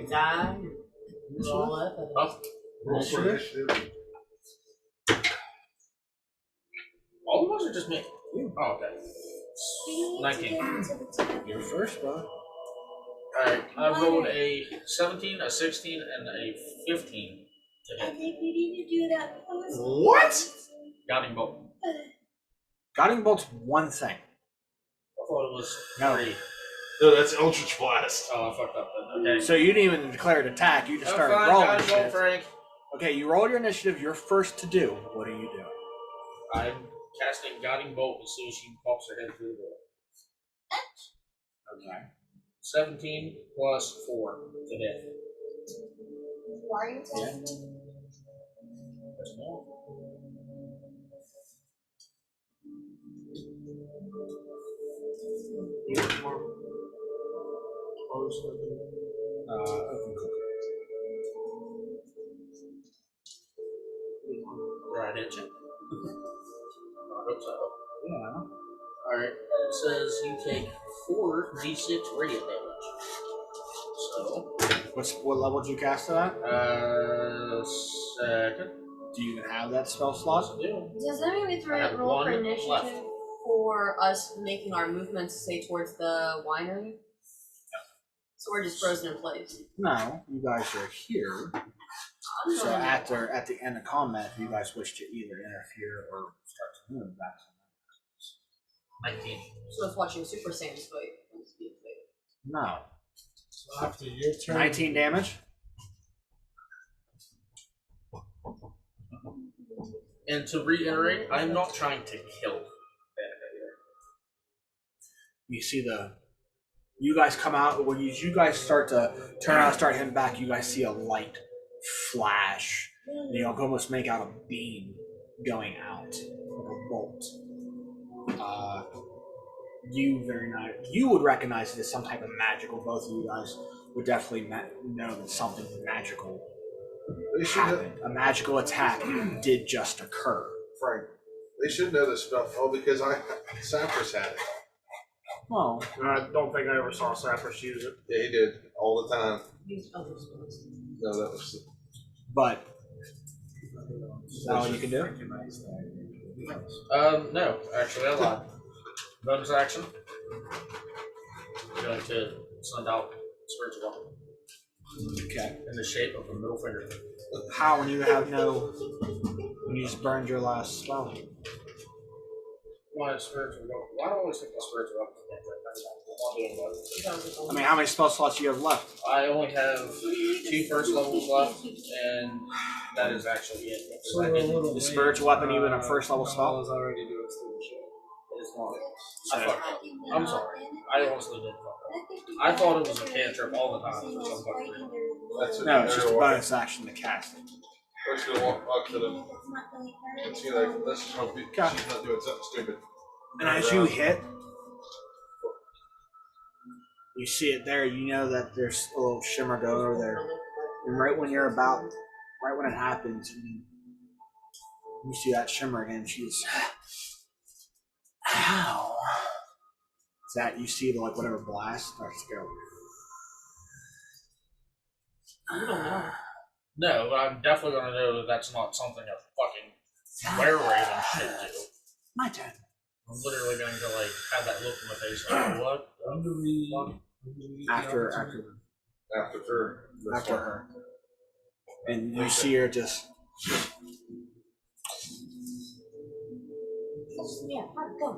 S5: Die. Roll up.
S6: Oh,
S1: Roll for initiative.
S6: all of us are just me. Oh, okay.
S8: We need to
S6: 19.
S8: get into the tavern.
S2: You're first, bro.
S6: Alright, I rolled a 17, a 16, and a 15 to
S8: I
S6: hit.
S8: think we need to do that pose.
S1: What?
S6: Guiding bolt.
S2: Guiding bolt's one thing.
S6: I thought it was
S2: No.
S6: 3.
S1: No, that's Eldritch Blast.
S6: Oh, I fucked up then. Okay.
S2: So you didn't even declare an attack. You just
S6: Oh,
S2: started
S6: fine,
S2: rolling
S6: guiding bolt,
S2: shit.
S6: Frank.
S2: Okay, you rolled your initiative. You're first to do. What are you doing?
S6: I'm casting guiding bolt as soon as she pops her head through the door.
S2: Okay.
S6: 17 plus 4 to hit.
S8: Why are you testing?
S6: That's more.
S2: Open click.
S6: Right, hit you. I hope so.
S2: Yeah.
S6: Alright, it says you take 4d6 radiant damage. So,
S2: What level did you cast it at?
S6: second.
S2: Do you even have that spell slot?
S6: Do.
S5: Does that mean we
S6: I
S5: throw
S6: have
S5: roll for
S6: one
S5: initiative
S6: left.
S5: for us making our movements, say, towards the winery? So we're just frozen in place.
S2: No, you guys are here.
S5: I'm
S2: So
S5: going
S2: at the end of combat, if you guys wish to either interfere or start to move back.
S6: 19.
S5: So it's watching Super Saiyans fight.
S2: No.
S7: So after your turn,
S2: 19 damage.
S6: And to reiterate, I'm not trying to kill Danica here.
S2: You see you guys come out, when you guys start to turn out, start heading back, you guys see a light flash. And you can almost make out a beam going out, like a bolt. You would recognize it as some type of magical. Both of you guys would definitely know that something magical
S1: They should know,
S2: happened. A magical attack did just occur.
S1: Frank. They should know this stuff all because Cypress had it.
S2: Well,
S3: I don't think I ever saw Sapphires use it.
S1: Yeah, he did all the time.
S5: Use other spells.
S1: No, that was
S2: but is that all you can do?
S6: No, actually, I lied. Bonus action. I'm going to send out spiritual weapon
S2: Okay.
S6: in the shape of a middle finger.
S2: How when you just burned your last spell?
S6: My spiritual weapon. Why do I always think my spiritual weapon?
S2: I mean, how many spell slots do you have left?
S6: I only have 2 first levels left, and that is actually it.
S7: so we're a little
S2: The
S7: late.
S2: spiritual weapon, even a first level spell?
S7: Noelle's already doing stupid shit.
S6: It's not.
S2: So-
S6: I fucked up. I'm sorry. I honestly did fuck up. I thought it was a cantrip all the time for some fucking reason.
S1: That's
S2: No, it's just a bonus action to cast it.
S1: We're just gonna walk up to them and see like let's just hope she's not doing something stupid.
S2: And as you hit, you see it there, you know that there's a little shimmer going over there. And right when it happens, you see that shimmer again, she's, ow. that you see the like whatever blast starts to go.
S5: You don't know.
S6: No, but I'm definitely gonna know that that's not something a fucking were-raven should do.
S2: My turn.
S6: I'm literally going to like have that look in my face like, what?
S7: When do we
S2: After
S1: After her.
S2: her, and you see her just
S8: Yeah, go.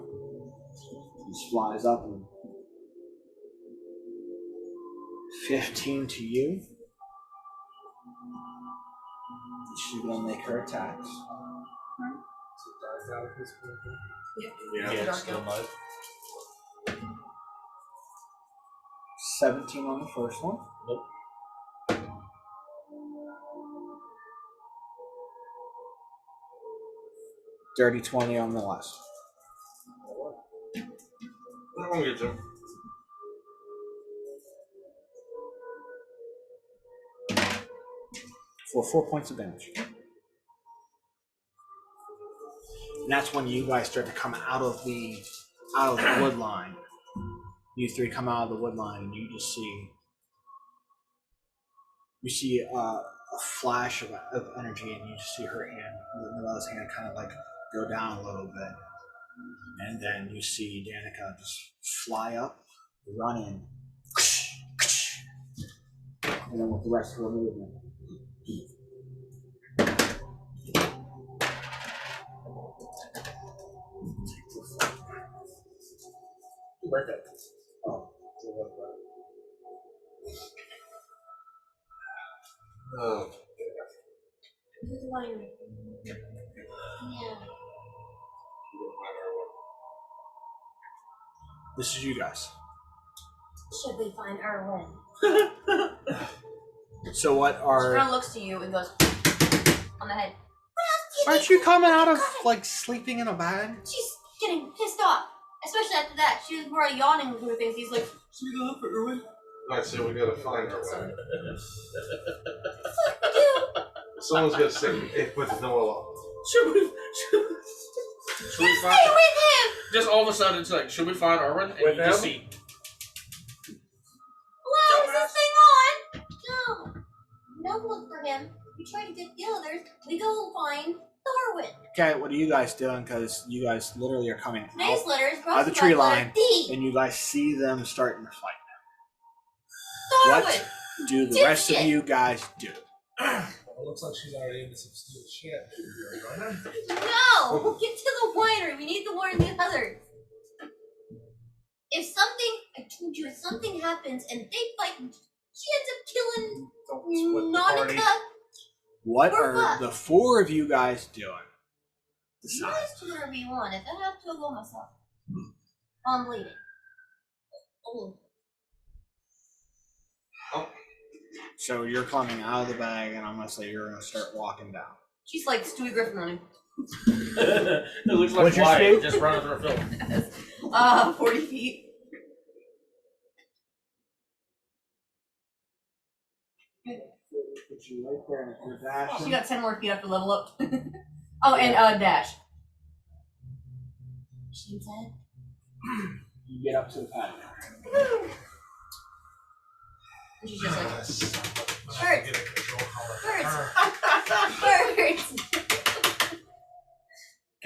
S2: flies up and 15 to you. She's gonna make her attacks.
S7: dies out at this point?
S6: Yeah,
S5: Dark
S6: it's still
S5: elf.
S6: mud.
S2: 17 on the first one.
S6: Nope.
S2: Dirty 20 on the last.
S1: I won't get to him.
S2: For 4 points of damage. And that's when you guys start to come out of the wood line. You three come out of the wood line, and you just see a flash of energy, and you just see her hand, Noella's hand, kind of like go down a little bit, and then you see Danica just fly up, run in, and then with the rest of her movement.
S6: Birthday.
S2: Oh.
S1: Oh.
S8: Who's lying? Yeah.
S2: This is you guys.
S8: Should we find Erwin?
S2: So what
S5: She
S2: are?
S5: kind of looks to you and goes on the head.
S2: Aren't you coming out of like sleeping in a bag?
S8: She's getting pissed off. Especially after that. She was more yawning through things. He's like, should we go look for Erwin?
S1: I say we gotta find her.
S8: Dude,
S1: Someone's gonna say, with Noella.
S6: Should we
S8: stay
S6: find?
S8: with him!
S6: Just all of a sudden, it's like, should we find Arwen? And
S3: With
S6: you just
S3: him?
S6: see.
S8: Wow, is this thing on? No. No look for him. We try to get the others. We go find Darwin.
S2: Okay, what are you guys doing? Because you guys literally are coming
S8: Nice
S2: out
S8: letters.
S2: of the tree line, and you guys see them starting to fight.
S8: Darwin.
S2: What do the rest of you guys do?
S7: Well, it looks like she's already into some stupid shit.
S8: No, we'll get to the winery. We need to warn the others. If something, I told you, if something happens and they fight, she ends up killing
S3: Don't split the party.
S8: Monica.
S2: What
S8: We're
S2: are
S8: fucked.
S2: the four of you guys doing?
S8: You
S2: Decide.
S8: guys do whatever you want. If I have to, I'll go myself. I'm bleeding. Oh.
S2: So you're climbing out of the bag, and I'm gonna say you're gonna start walking down.
S5: She's like Stewie Griffin running.
S6: It looks like
S2: What's your
S6: Wyatt
S2: speed?
S6: just running through a field.
S5: 40 feet.
S2: Put you right there, and if you're dashing,
S5: She got 10 more feet after level up. Oh, and dash.
S8: She said.
S2: you get up to the patio.
S5: And she's just like,
S8: Birds. Birds.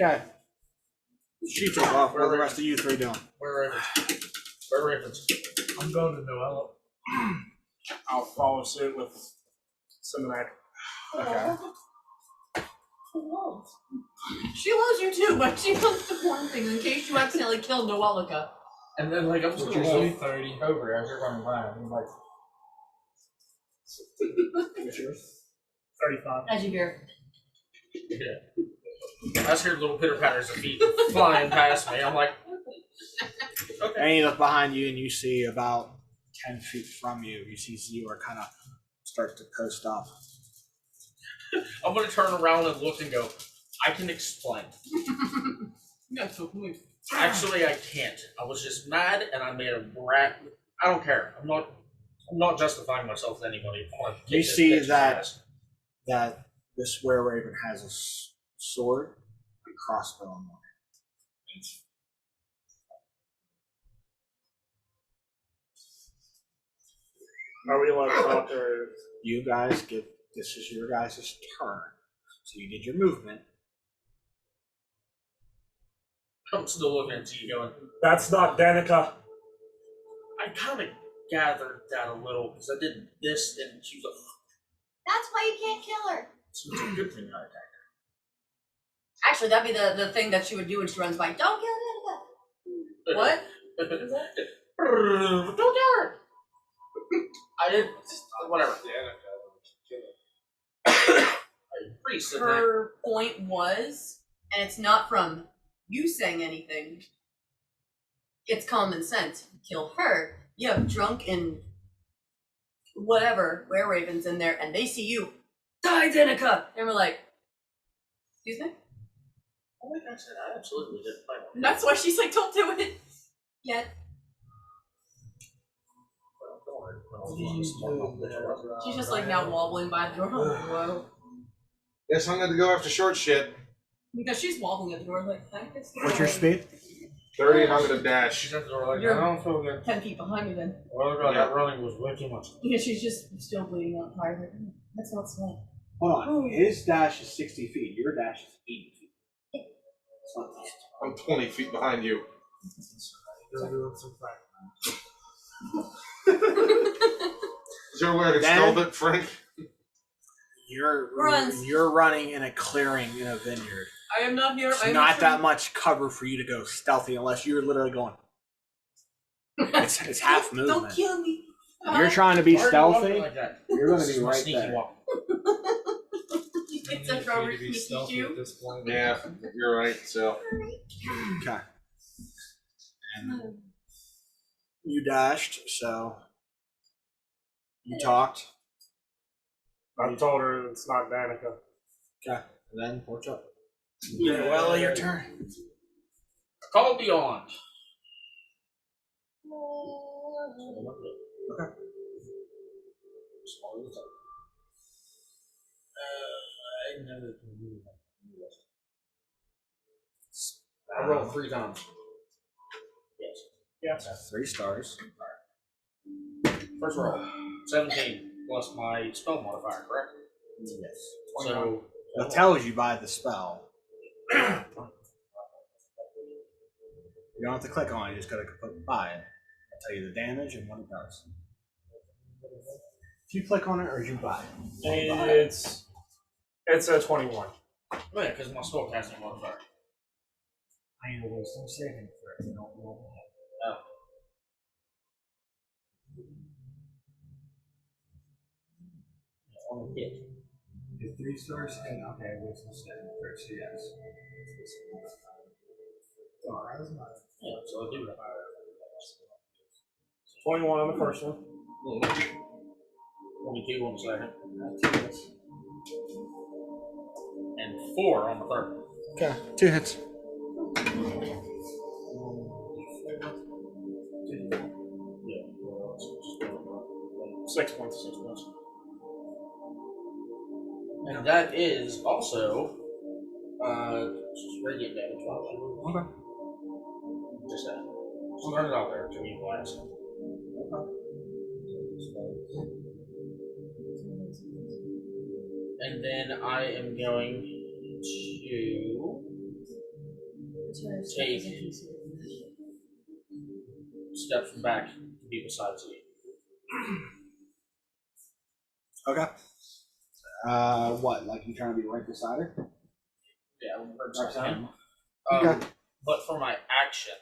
S2: Okay. She took off. What are the rest of you three doing?
S6: Where ravens? Where ravens?
S7: I'm going to Noella.
S3: I'll follow suit with some of that.
S2: Okay.
S5: she loves you too, but she wants to warn things in case you accidentally kill Noelica.
S6: And then like I'm just
S7: Which
S6: gonna
S7: is
S6: walk
S7: 3:30.
S6: over as you're running by. I'm like,
S2: What's yours?
S3: 35.
S5: As you hear.
S6: yeah. I just hear little pitter patters of feet flying past me. I'm like, okay.
S2: And you look behind you, and you see about 10 feet from you. You see Zior kind of start to post up.
S6: I'm gonna turn around and look and go, I can explain.
S5: Yeah, so move.
S6: Actually, I can't. I was just mad and I made a brat. I don't care. I'm not justifying myself to anybody. I wanna kick
S2: You
S6: this
S2: see
S6: bitch's
S2: that-
S6: ass.
S2: That this were raven has a sword and crossbow on one.
S3: Are we allowed to talk or?
S2: You guys get, this is your guys' turn. So you did your movement.
S6: I'm still looking at you going,
S3: That's not Danica.
S6: I kind of gathered that a little because I did this and she was like,
S8: That's why you can't kill her.
S6: so it's a good thing I attacked
S5: Actually, that'd be the thing that she would do when she runs by. Don't kill Danica.
S6: her.
S5: What?
S6: Don't kill her! I did, whatever. I agree, so that
S5: Her point was, and it's not from you saying anything, it's common sense. Kill her. You have drunk and whatever, were ravens in there, and they see you. Die, Danica! And we're like, excuse me?
S6: like I said, I absolutely didn't play one.
S5: And that's why she's like, don't do it. Yet. She's just like now wobbling by the door. Oh, whoa.
S1: Guess I'm gonna go after short shit.
S5: Because she's wobbling at the door like, thank you.
S2: What's your speed?
S1: 30, I'm gonna dash.
S7: She's at the door like,
S5: You're-
S7: I don't feel good.
S5: 10 feet behind me then.
S7: Oh god,
S1: Yeah.
S7: that running was way too much.
S5: Yeah, she's just still bleeding out tired. Like, that's not smart.
S2: Hold on. His dash is 60 feet. Your dash is 80 feet. It's not that.
S1: I'm 20 feet behind you. Is there a way I can
S2: Then-
S1: stealth it, Frank?
S5: Runs.
S2: You're running in a clearing in a vineyard.
S5: I am not here.
S2: It's
S5: I am
S2: not that much cover for you to go stealthy unless you're literally going. It's half
S5: Don't
S2: movement.
S5: kill me.
S2: You're trying to be
S6: Why are you walking
S2: stealthy.
S6: like that?
S2: You're going to
S6: This
S2: be
S6: is my
S2: right
S6: sneaky
S2: there.
S6: walk.
S5: It's a Robert sneaky
S7: at
S5: Jew.
S7: this point.
S1: Yeah, you're right. So
S2: Okay. And you dashed, so you talked.
S3: I told her it's not Danica.
S2: Okay. And then porch up. Yeah, well, your turn.
S6: Call beyond.
S2: Okay.
S6: I never can move that. I rolled 3 times. Yes.
S3: Yes.
S2: 3 stars.
S6: First roll, 17 plus my spell modifier, correct?
S2: Yes.
S6: So
S2: It tells you by the spell. You don't have to click on it, you just gotta click by it. I'll tell you the damage and what it does. If you click on it or you buy it?
S3: It's a 21.
S6: oh yeah, because my spell casting modifier.
S7: I need a wisdom saving throw. You don't roll
S6: Oh. On a hit.
S7: If 3 stars hit, okay, wisdom saving throw, so yes. Oh, that was my.
S6: Yeah, so I do have
S3: 21 on the first one.
S6: 22 on the second. And 4 on the third.
S2: Okay, 2 hits.
S6: Yeah.
S3: 6 points. 6 points.
S6: And that is also radiant damage.
S2: Okay.
S6: Just that. Just learn it out there to me last. And then I am going to take steps back to be beside you.
S2: Okay. What? Like you trying to be right beside her?
S6: Yeah, I'm
S2: Right
S6: beside
S2: beside
S6: him.
S2: Okay.
S6: But for my action,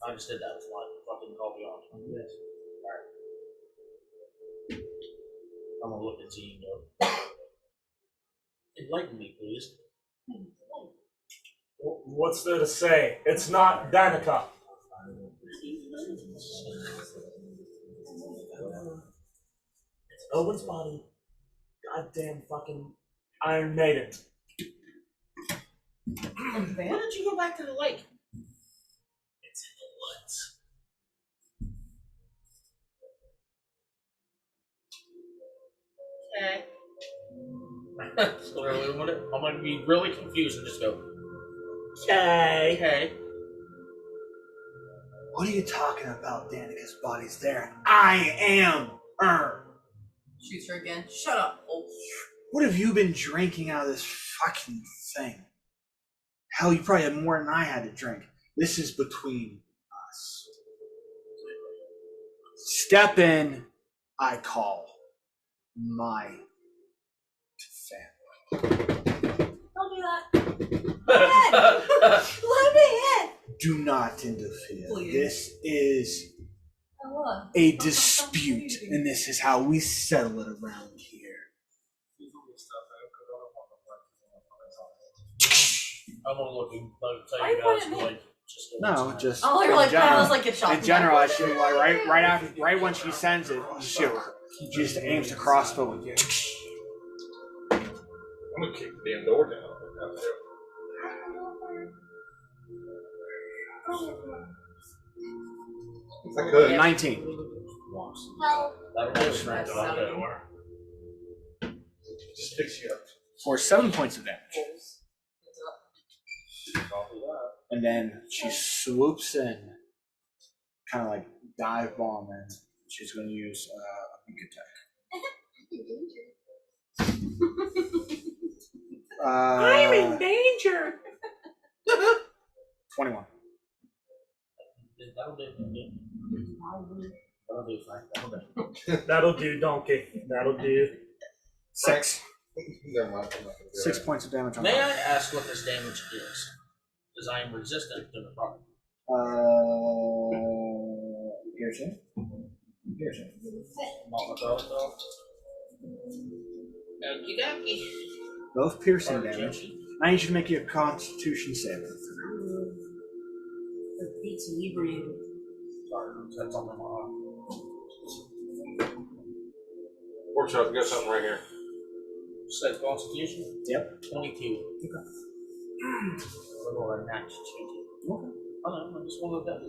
S6: I just did that with my fucking call beyond. Yes. Alright. I'm gonna look at you and go. Enlighten me, please.
S3: What's there to say? It's not Danica. It's Owen's body. Goddamn fucking Iron Maiden.
S6: Why don't you go back to the lake?
S3: It's in the woods.
S8: Okay.
S6: That's literally what I'm gonna be really confused and just go,
S3: Okay.
S6: okay.
S2: What are you talking about? Danica's body's there. I am her.
S5: Shoots her again. Shut up. Oh.
S2: What have you been drinking out of this fucking thing? Hell, you probably had more than I had to drink. This is between us. Step in, I call my family.
S8: Don't do that. Let me in.
S2: Do not interfere.
S5: Please.
S2: This is
S8: Oh,
S2: a dispute, and this is how we settle it around here.
S6: I'm gonna look and tell
S5: Why
S6: you
S5: you
S6: guys
S5: putting
S6: to
S5: it
S6: like just go
S2: No,
S6: inside.
S2: just
S5: Oh, you're
S2: in
S5: like,
S2: general.
S5: that was like a shot.
S2: In general, she like right when she sends it, she just aims to crossbow and
S1: I'm gonna kick the damn door down. I could.
S2: 19.
S8: Hell,
S6: That'll do it.
S5: That's
S6: That'll do it.
S3: Door.
S1: Just fix you up.
S2: For 7 points of damage.
S6: Copy that.
S2: And then she swoops in, kind of like dive bomb, and she's going to use a big attack.
S3: I'm in danger.
S2: 21.
S6: That'll do. That'll do fine. That'll do.
S3: That'll do, donkey. That'll do.
S2: 6.
S1: Never mind. I'm not gonna do
S2: 6
S1: that.
S2: points of damage on
S6: May I
S2: that.
S6: ask what this damage is? Because I am resistant to the product.
S2: Piercing. Piercing.
S6: Okie dokie.
S2: Both piercing damage. I need you to make you a Constitution saving.
S5: The beats inebriated.
S6: Sorry, that's on my mind.
S1: Workshop, we got something right here.
S6: Said Constitution?
S2: Yep.
S6: 22. Okay. Or a nat 20.
S2: Okay.
S6: Oh no, I just want to look at it.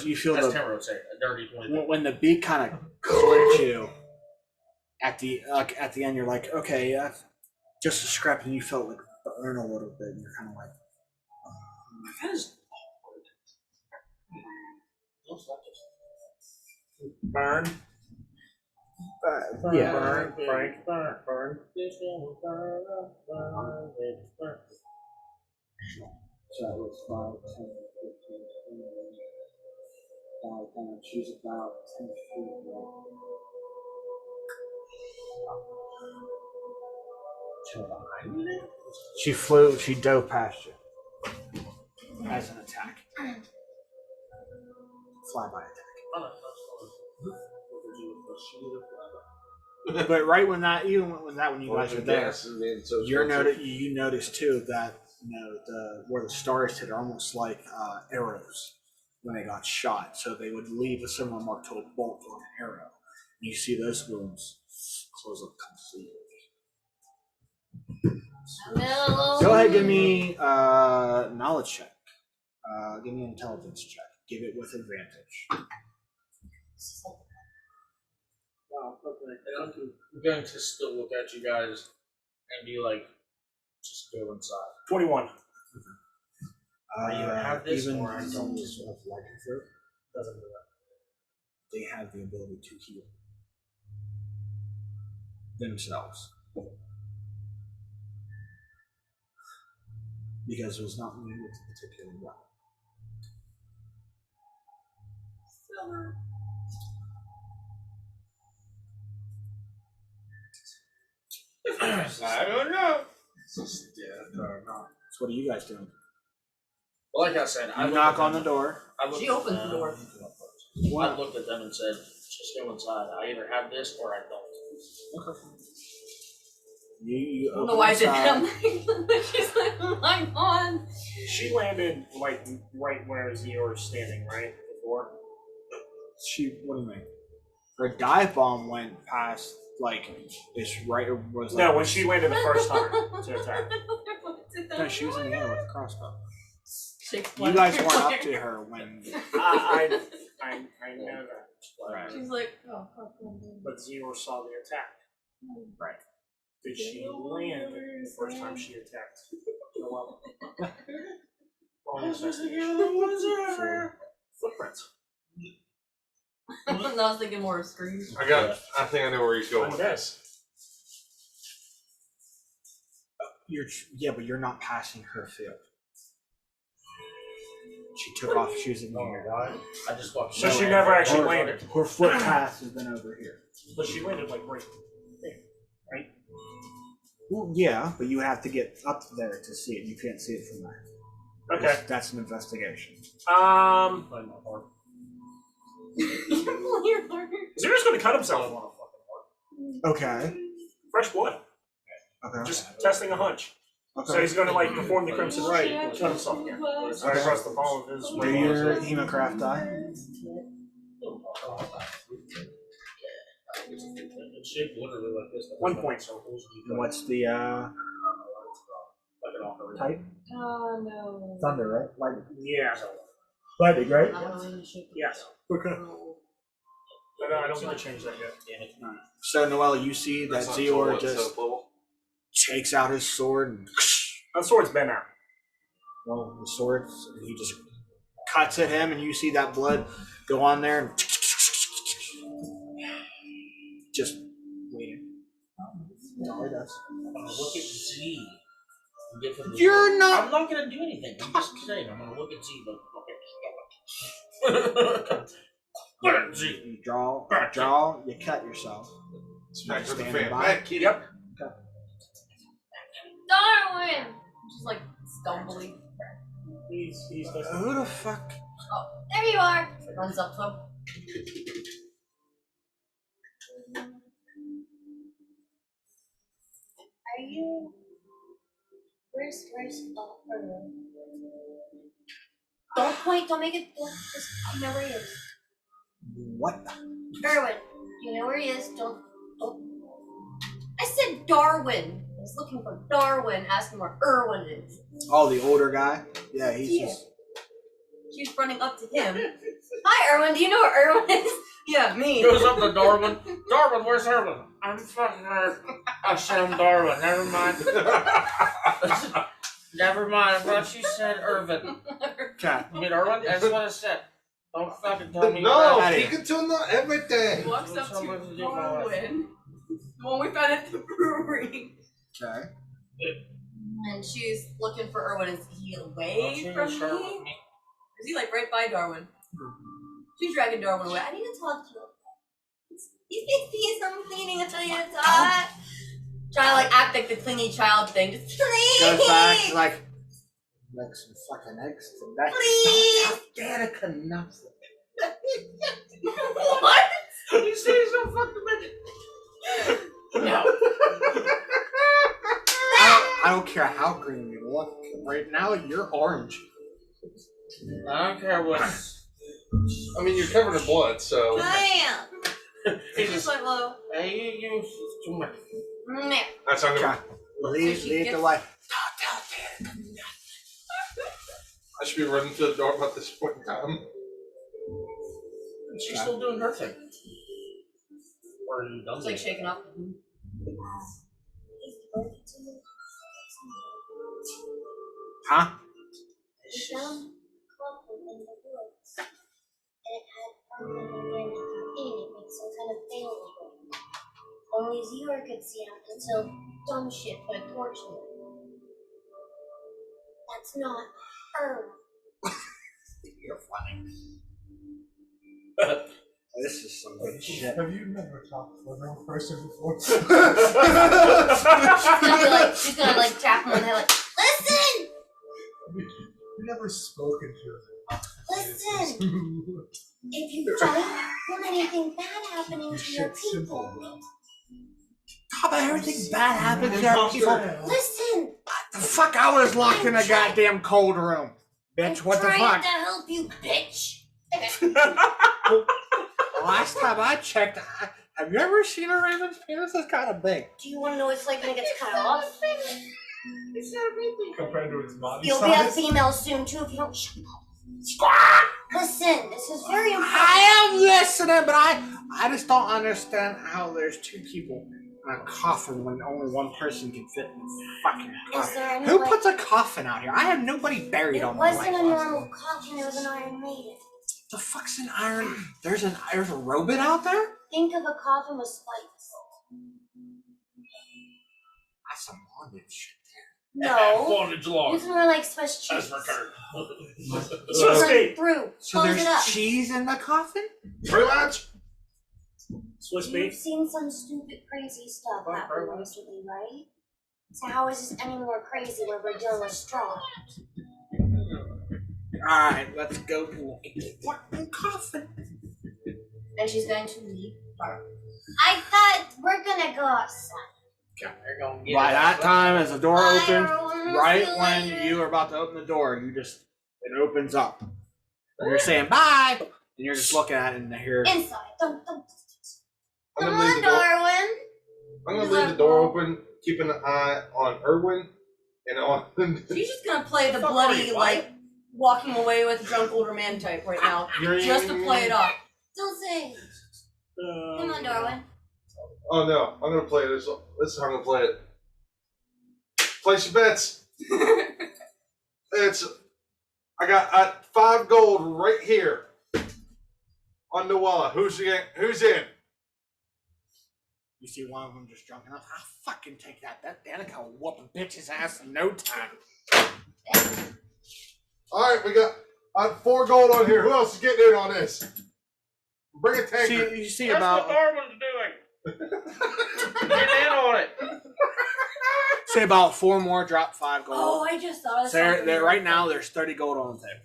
S2: You feel
S6: That's
S2: the
S6: 10 would say a dirty 20.
S2: when the beak kind of clipped you at the end. You're like, okay, just a scrap, and you felt like burn a little bit. And you're kind of like,
S6: That is awkward. Looks like it.
S3: Burn.
S2: yeah.
S3: Burn. Frank. Burn. Burn.
S2: So that was 5, 10, 15, 20. Down, she's about 10 feet away. She flew, she dove past you as an attack. Flyby attack. But right when that, even when you guys were there, you notice too that where the stars hit are almost like arrows when they got shot. So they would leave a similar mark to a bolt or an arrow. And you see those wounds close up completely.
S8: no.
S2: Go ahead, give me knowledge check. Give me an intelligence check. Give it with advantage.
S6: Wow, okay. I'm going to still look at you guys and be like, just go inside.
S3: 21.
S6: I either have this
S2: even
S6: or I don't.
S2: those of lycanthrope,
S3: Doesn't do that.
S2: they have the ability to heal themselves. Because it was not made with a particular weapon.
S6: I don't know.
S2: So what are you guys doing?
S6: Like I said,
S2: You knock on the door.
S5: She opens the door.
S6: I looked at them and said, just go inside. I either have this or I don't.
S2: Okay. You
S5: I don't
S2: open
S5: know why I did
S2: inside.
S5: that. She's like, oh my god.
S3: She landed like right where Zior's standing, right? Before.
S2: What do you mean? Her dive bomb went past, like, this right, or was
S3: No,
S2: like,
S3: when she landed the first time to attack.
S2: no, she was in the air with a crossbow. You
S5: You
S2: guys weren't up to her when.
S3: I know that.
S2: Right.
S5: She's like, oh, fuck.
S3: But Zior saw the attack.
S2: Right.
S3: Did she land the first time she attacked? Well, On investigation. Footprints.
S5: I was thinking more of screams.
S1: I think I know where he's going with
S3: Undead.
S1: this.
S2: But you're not passing her field. She took off. She was in the air.
S6: I just walked.
S3: So she never actually landed.
S2: Her footpath has been over here.
S3: But she landed like right there, right?
S2: Well, yeah, but you have to get up there to see it. You can't see it from there.
S3: Okay.
S2: That's an investigation.
S3: Zero's gonna cut himself.
S2: Okay.
S3: Fresh blood.
S2: Okay.
S3: Just testing a hunch.
S2: Okay.
S3: So he's gonna like perform the Crimson Rite and cut himself again. Right across the palm of his
S2: Do your hemocraft die.
S6: It's shaped literally like this.
S3: 1 point.
S2: And what's the type?
S5: No.
S2: Thunder, right? Lightning.
S3: Yeah.
S2: Lightning, right?
S3: Yes. Okay. But I don't get to change that yet.
S2: So Noelle, you see that
S1: That's not
S2: Zior
S1: what,
S2: just
S1: level?
S2: takes out his sword and
S3: That sword's been out.
S2: well, the sword, he just cuts at him, and you see that blood go on there and just waiting. That's all he does.
S6: Look at Z.
S2: You're not.
S6: I'm not gonna do anything. I'm just saying. I'm gonna look at Z. Look at Z.
S2: You draw, you cut yourself.
S1: Back to the
S2: Standing
S1: fan.
S2: by.
S1: Back, kitty.
S3: Yep.
S8: Darwin!
S5: Just like stumbling.
S3: He's
S2: Who the fuck?
S8: There you are!
S5: Runs up to him.
S8: Are you... Where's don't point, don't make it, just, I know where he is.
S2: What?
S8: Darwin, you know where he is, don't. I said Darwin! I was looking for Darwin, asking where Irwin is.
S2: Oh, the older guy? Yeah, he's just.
S5: She's running up to him. Hi, Irwin, do you know where Irwin is? Yeah, me.
S6: Goes up to Darwin. Darwin, where's Irwin? I'm fucking her. I said I'm Darwin. Never mind. Never mind. I thought you said Irvin.
S2: Okay.
S6: You mean Irwin? That's what I said. Don't fucking tell me.
S1: No,
S2: Outta
S1: he
S2: here.
S1: can tune the everything.
S5: He walks up
S6: Something to
S5: to
S6: do with my life.
S5: Darwin, the one we found at the brewery.
S2: Okay.
S5: And she's looking for Irwin. Is he
S6: Don't
S5: away
S6: you
S5: from
S6: share
S5: me?
S6: with me.
S5: Is he like right by Darwin? She's dragging Darwin away. I need to talk to you. He's 15, so I'm cleaning until you talk. Trying to like act like the clingy child thing. Just
S2: Goes back,
S5: please,
S2: like some fucking eggs. That's
S5: please.
S2: Danica nuts.
S5: What?
S6: You say so fucking bitch.
S5: No.
S2: I don't care how green you look. Right now, you're orange.
S6: I don't care what.
S1: I mean, you're covered in blood, so.
S5: I am.
S6: He's
S5: She's
S6: just
S5: like, well,
S6: hey, you too much.
S5: meh.
S1: That's not
S2: Okay.
S1: gonna.
S2: Leave
S5: she
S2: the
S5: gets-
S2: light.
S1: I should be running to the door at this point in time.
S6: She's still doing her thing. Or are you done?
S5: It's like shaking off.
S2: Huh?
S8: We found coffin in the woods. And it had permanent organic in it with some kind of family ring. Only Zior could see out until dumb shit put a torch in it. That's not her.
S2: You're funny. This is some good shit.
S7: Have you never talked to a real person before?
S8: She's gonna like tap him on the head like, listen!
S7: You never spoken to her.
S8: Listen! If you don't want anything bad happening to your people,
S2: How about everything bad happens to our people?
S8: listen!
S2: The fuck, I was locked in a goddamn cold room. Bitch, what the
S8: I'm
S2: fuck?
S8: trying to help you, bitch!
S2: Last time I checked, have you ever seen a raven's penis? It's kind of big.
S8: Do you want to know what it's like when it gets cut off?
S7: Compared to its body
S8: You'll be a
S7: size.
S8: female soon too if you don't shut up. Listen, this is very important.
S2: I am listening, but I just don't understand how there's two people in a coffin when only one person can fit in the fucking
S8: Is
S2: coffin?
S8: there any
S2: Who
S8: way-
S2: puts a coffin out here? I have nobody buried
S8: It
S2: on my
S8: wasn't a
S2: life.
S8: normal coffin, it was an Iron Maiden.
S2: The fuck's an iron? There's a robot out there?
S8: Think of a coffin with spikes.
S2: That's some bondage shit.
S8: No.
S6: Bondage log.
S8: These were like Swiss
S6: As
S8: cheese.
S6: returned.
S8: It's
S3: Swiss
S8: run
S3: beef.
S8: through.
S2: So
S8: Close
S2: there's
S8: it up.
S2: cheese in the coffin?
S1: Pretty much.
S3: Swiss
S8: You've
S3: beef.
S8: seen some stupid, crazy stuff
S6: Well,
S8: happen
S6: very
S8: recently, right? So how is this any more crazy when we're dealing with straw?
S2: Alright, let's go look at the fucking coffin.
S5: And she's going to leave.
S8: I thought we're gonna go outside.
S6: They're gonna get
S2: By
S6: it.
S2: that time, as the door
S8: Bye,
S2: opened,
S8: everyone.
S2: right
S8: See you
S2: when
S8: later.
S2: you are about to open the door, it opens up. And you're saying bye, and you're just looking at it and here.
S8: Inside. Don't.
S1: I'm
S8: Come
S1: gonna leave
S8: on,
S1: the door.
S8: Darwin.
S1: I'm gonna leave the door open, keeping an eye on Erwin and on.
S5: She's just gonna play the
S6: Fuck are
S5: bloody,
S6: you,
S5: like, walking away with a drunk older man type right now. Just to play it off.
S8: Don't say. Come on, Darwin.
S1: Oh no, I'm gonna play this. This is how I'm gonna play it. Place your bets. I got 5 gold right here on Noella. Who's in?
S2: You see one of them just drunk enough. I'll fucking take that. That Danica will whoop a bitch's ass in no time.
S1: All right, we got 4 gold on here. Who else is getting in on this? Bring a tanker.
S2: You see
S6: That's
S2: about
S6: what Darwin's doing. Get in on it.
S2: say about 4 more drop 5 gold.
S5: Oh, I just thought of
S2: So
S5: something.
S2: right now there's 30 gold on the table.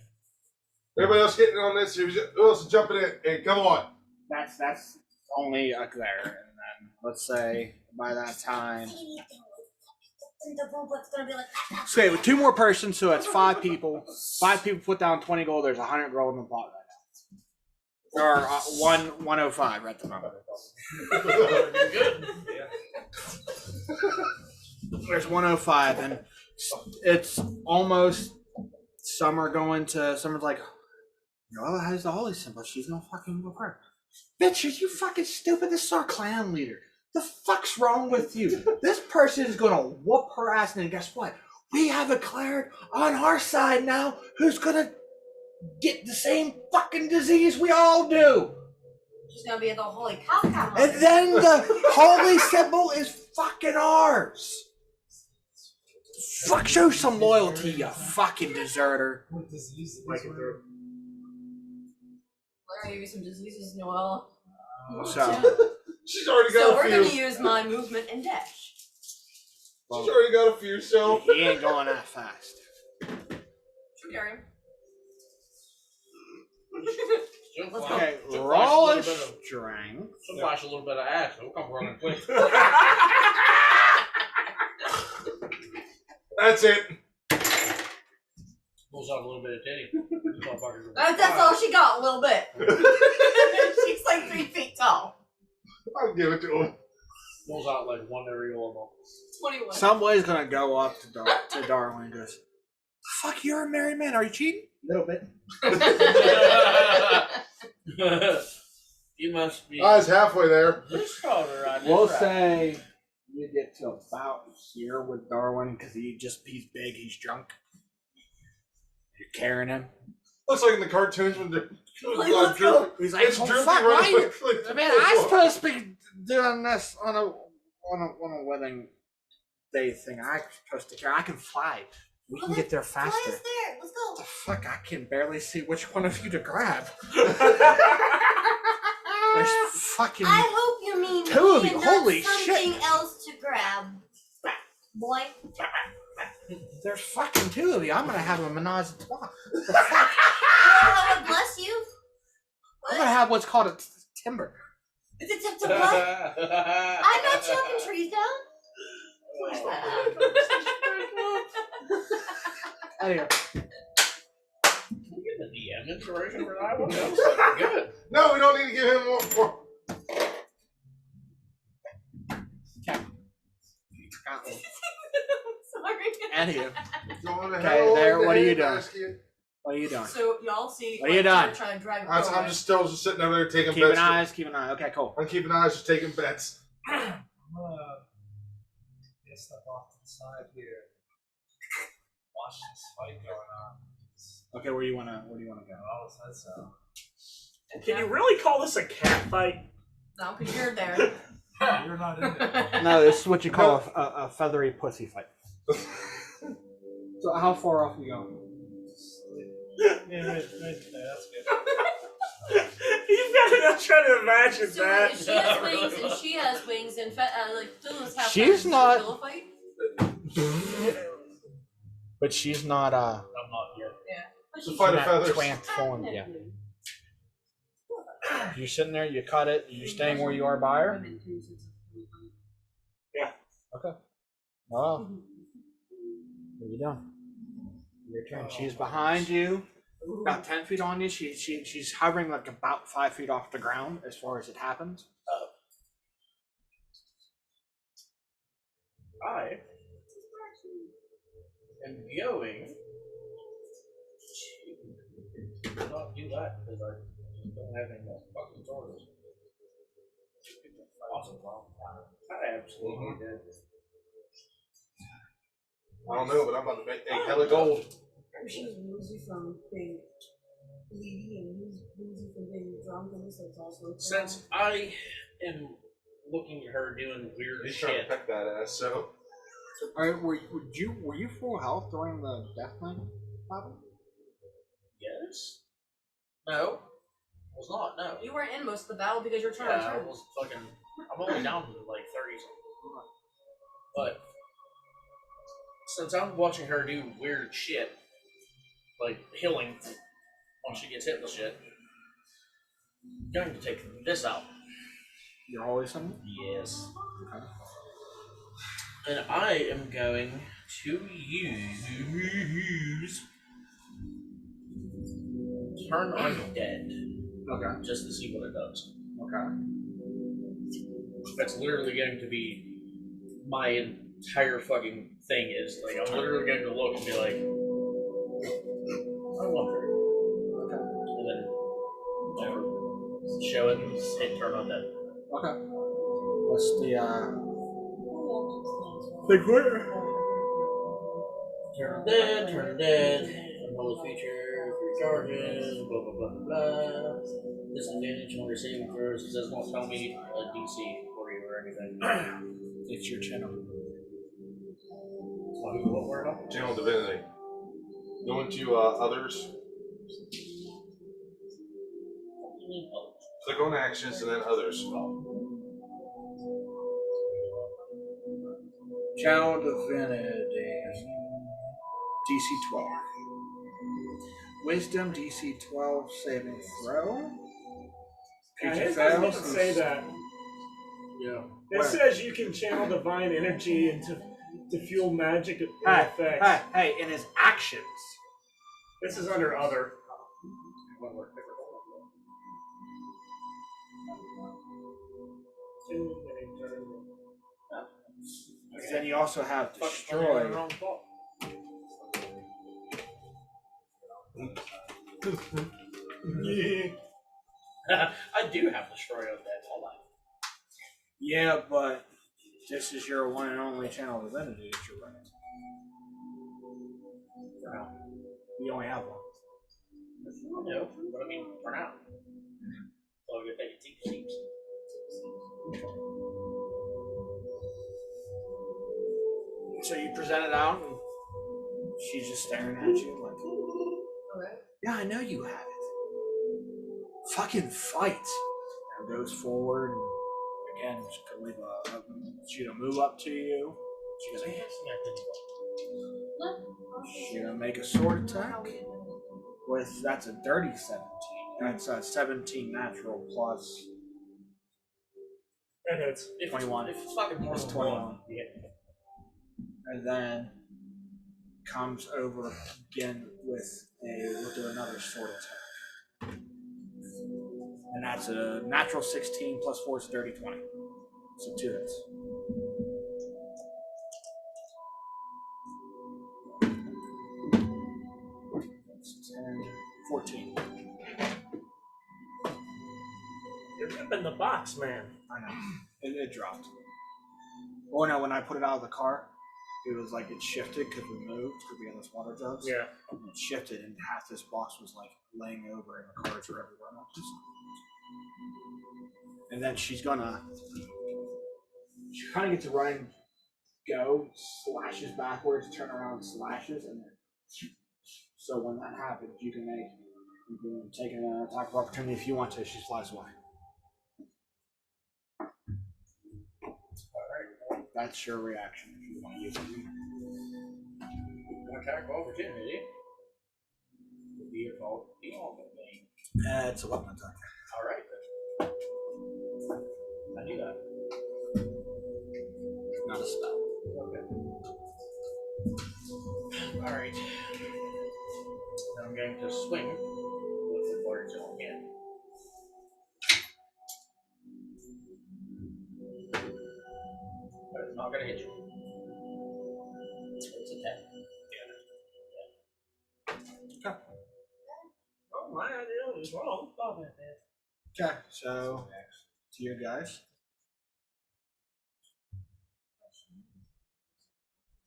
S1: Everybody else getting in on this? Who else is jumping in? Hey, come on.
S2: That's only up there, and then let's say by that time.
S8: The robot's gonna be like.
S2: So okay, with 2 more persons, so it's 5 people. 5 people put down 20 gold. There's 100 gold in the pot right now, or 105 at the moment.
S6: Good.
S2: There's 105, and it's almost summer going to summer's like, Noella has the holy symbol. She's no fucking with her. Bitch, are you fucking stupid? This is our clan leader. The fuck's wrong with you? This person is gonna whoop her ass, and then guess what? We have a cleric on our side now who's gonna get the same fucking disease we all do.
S5: She's gonna be at the holy cow cow.
S2: And then the holy symbol is fucking ours. Fuck, show some loyalty, you fucking deserter.
S7: What disease?
S3: Like it through.
S5: I'll give you some diseases, Noel.
S2: So,
S1: She's already
S5: So
S1: got
S5: we're
S1: a
S5: gonna
S1: few.
S5: use my movement and dash.
S1: She's already got a few, so.
S2: he ain't going that fast.
S5: Gary.
S6: She'll
S5: Let's
S6: flash-
S2: Okay,
S6: she'll
S2: roll
S6: flash
S2: a
S6: a little bit of-
S2: strength.
S6: she'll flash a little bit of ass. We'll come running quick.
S1: That's it.
S6: Pulls out a little bit of titty. This motherfucker's gonna be
S5: That's
S6: fine.
S5: all she got, a little bit. She's like 3 feet tall.
S1: I'll give it to him.
S6: Pulls out like one areola.
S5: 21.
S2: Somebody's gonna go up to Darwin and goes, "Fuck, you're a married man. Are you cheating?" A little bit.
S6: You must be.
S1: I was halfway there.
S6: This color on this
S2: We'll
S6: ride.
S2: say you get to about here with Darwin because he's big, he's drunk. You're carrying him.
S1: Looks like in the cartoons when they're.
S5: Like, let's go.
S2: He's like,
S1: It's
S2: "Oh,
S1: droopy
S2: fuck,
S1: right
S2: why
S1: away.
S2: man, I'm supposed to be doing this on a wedding day thing. I'm supposed to carry. I can fly. We can get there
S8: Fly
S2: faster.
S8: us there. Let's go.
S2: The fuck, I can barely see which one of you to grab. There's fucking.
S8: I hope you mean
S2: Two of
S8: me
S2: you,
S8: and not
S2: holy
S8: something
S2: shit.
S8: else to grab. Boy.
S2: There's fucking 2 of you. I'm gonna have a menage a trois.
S8: Oh, bless you.
S2: I'm gonna have what's called a timber.
S8: Is it tip to what? I'm not chopping trees down. Push that
S2: Anyway,
S6: We get the DM inspiration for that one. That was fucking good.
S1: No, we don't need to give him more.
S5: Sorry.
S2: anywho,
S1: Going to
S2: Okay,
S1: hell
S2: there,
S1: in
S2: what
S1: the
S2: are you
S1: head
S2: doing?
S1: basket.
S2: what are you doing?
S5: So y'all see.
S2: What are you
S5: like,
S2: doing?
S5: Trying to drive it
S1: I'm
S5: away.
S1: just still just sitting over there taking
S2: Keep an
S1: bets.
S2: eye. Keep an eye. Okay, cool.
S1: I'm keeping eyes, just taking bets.
S7: I'm gonna step off to the side here. Watch this fight going on.
S2: Okay, where do you wanna go?
S7: Oh, that's so.
S3: Can you really call this a cat fight?
S5: No, because you're there.
S7: You're not in there.
S2: No, this is what you call a feathery pussy fight. So how far off you going?
S7: Yeah, right there. That's good.
S3: You've got to try to imagine
S5: So
S3: that.
S5: if she has wings and she has wings and like Phyllis has
S2: She's
S5: feathers,
S2: not-
S5: pillow fight?
S2: But she's not
S6: I'm not yet.
S5: But
S1: It's a
S5: she
S1: fight of
S5: should.
S1: feathers.
S2: transformed yet. You're sitting there, you cut it, you're staying where you are by her?
S3: Yeah.
S2: Okay. Well, what are you doing? Your turn. She's behind you, about 10 feet on you. She's hovering like about 5 feet off the ground as far as it happens.
S6: I am going to not do that because I don't have any more fucking orders. Awesome. I absolutely did.
S1: I don't know, but I'm about to make hella gold.
S5: She was woozy from being bleedy and woozy from being drunk, and so it's also.
S6: Since I am looking at her doing weird
S1: He's trying to
S6: shit,
S1: peck that ass, so.
S2: Alright, were you full health during the death thing, Bobby?
S6: yes? No, I was not. No.
S5: You weren't in most of the battle because you were trying
S6: Yeah,
S5: to
S6: I
S5: return.
S6: was fucking. I'm only down to like 30 something. But since I'm watching her do weird shit, like healing once she gets hit with shit, I'm going to take this out.
S2: You're always something?
S6: Yes.
S2: Okay.
S6: And I am going to use Turn Undead.
S2: Okay.
S6: Just to see what it does.
S2: Okay.
S6: That's literally going to be my entire fucking thing is like I'm literally going to look and be like, I wonder.
S2: Okay.
S6: And then show it and hit Turn Undead.
S2: Okay. What's the
S6: Turn dead. Control feature, recharges, blah blah blah blah blah. Disadvantage on receiving throws. It does not tell me a DC for you or anything.
S2: it's your channel.
S6: What word?
S1: Channel Divinity. Go into others. Click on actions and then others.
S2: Channel Divinity. DC 12. Wisdom DC 12 saving throw.
S3: Yeah,
S2: Creature
S3: it doesn't
S2: fails.
S3: even say that.
S6: Yeah.
S3: It
S2: Where?
S3: says you can channel divine energy into to fuel magic
S2: Hey,
S3: effects.
S2: hey, in his actions.
S3: This is under other.
S2: Then you also have destroy.
S3: Yeah.
S6: I do have Destroy Undead. Hold on.
S2: Yeah, but this is your one and only channel divinity that you're running. For now. You only have one.
S6: No, but I mean, for now. So you're taking two seats.
S2: So you present it out, and she's just staring at you like,
S5: Okay.
S2: yeah, I know you have it. Fucking fight. And goes forward, and again, she's gonna leave she's gonna move up to you. She's gonna, she's gonna make a sword attack. With that's a dirty 17. That's a 17 natural plus
S3: It hits.
S6: If
S2: 21.
S6: If it's fucking more
S2: It's
S6: than
S2: 21.
S6: one, yeah.
S2: And then comes over again we'll do another sword attack. And that's a natural 16 plus 4 is a dirty 20. So 2 hits. That's 10, 14.
S3: You're ripping the box, man.
S2: I know. It dropped. Oh no, when I put it out of the car, it was like it shifted because we moved because we had those water jugs.
S3: Yeah.
S2: And it shifted, and half this box was like laying over, and the cards were everywhere. And then she kind of gets to run and go, slashes backwards, turn around, slashes, and then. So when that happens, you can take an attack of opportunity if you want to. She flies away. Alright, that's your reaction if you want to use it.
S6: Attack of opportunity. Would be a call.
S2: It's a weapon attack.
S6: Alright then. I knew that.
S2: Not a spell.
S6: Okay. Alright. Now I'm going to swing with the fire tail again. But it's not going to hit you. It's a 10. Yeah. Oh, my idea was wrong. Thought about that.
S2: Okay, so to you guys.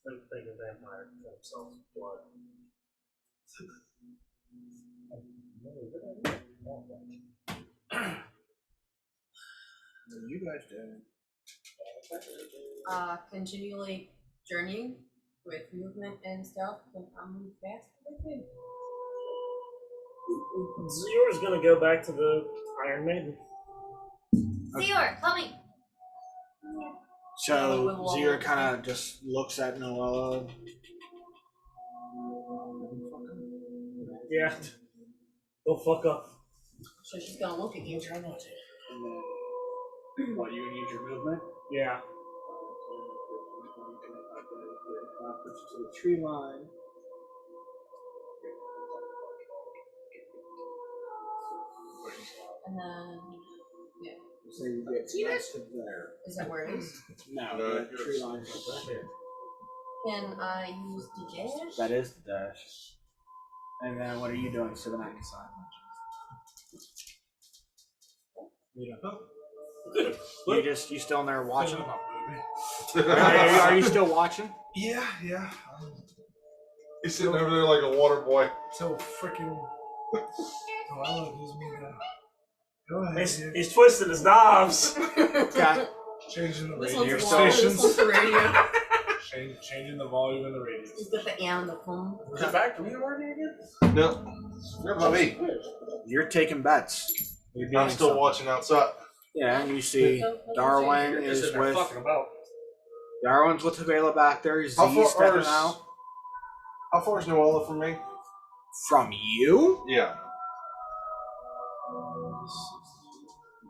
S3: Couldn't think of vampire themselves blood.
S2: What are you guys doing?
S5: Continually journeying with movement and stuff, and I'm fast as I can.
S3: Zior's gonna go back to the Iron Maiden.
S8: Theor, help me.
S2: So Zira kind of just looks at Noella.
S3: Yeah. Go fuck up.
S5: So she's gonna look at you.
S6: Try not to.
S2: What, you gonna use your movement?
S3: Yeah.
S2: Puts you to the tree line.
S5: And then, yeah.
S2: So you get next to there.
S5: Is that where it is?
S2: No,
S1: No,
S2: the
S1: yours.
S2: tree line's right there.
S5: Can I use the dash?
S2: That is the dash. And then what are you doing sitting at your side? You still in there watching? Are you still watching?
S7: Yeah.
S1: He's sitting over there like a water boy.
S7: So freaking. Noella gives me that. Go ahead. dude.
S3: He's twisting his knobs.
S2: Okay.
S7: Changing the
S5: This
S7: radio
S5: one's the wall, this
S7: stations.
S5: one's the radio.
S7: Changing the volume in the radio.
S5: He's got the and the phone.
S6: Is it back to me already again?
S1: No. You're about me.
S2: You're taking bets. You're doing
S1: I'm still
S2: something.
S1: watching outside.
S2: Yeah, and you see Darwin
S6: You're just
S2: is
S6: sitting there
S2: with
S6: fucking about.
S2: Darwin's with Vela back there. Z
S1: How far
S2: stepping
S1: is-
S2: out
S1: How far is Noella from me?
S2: from you.
S1: Yeah.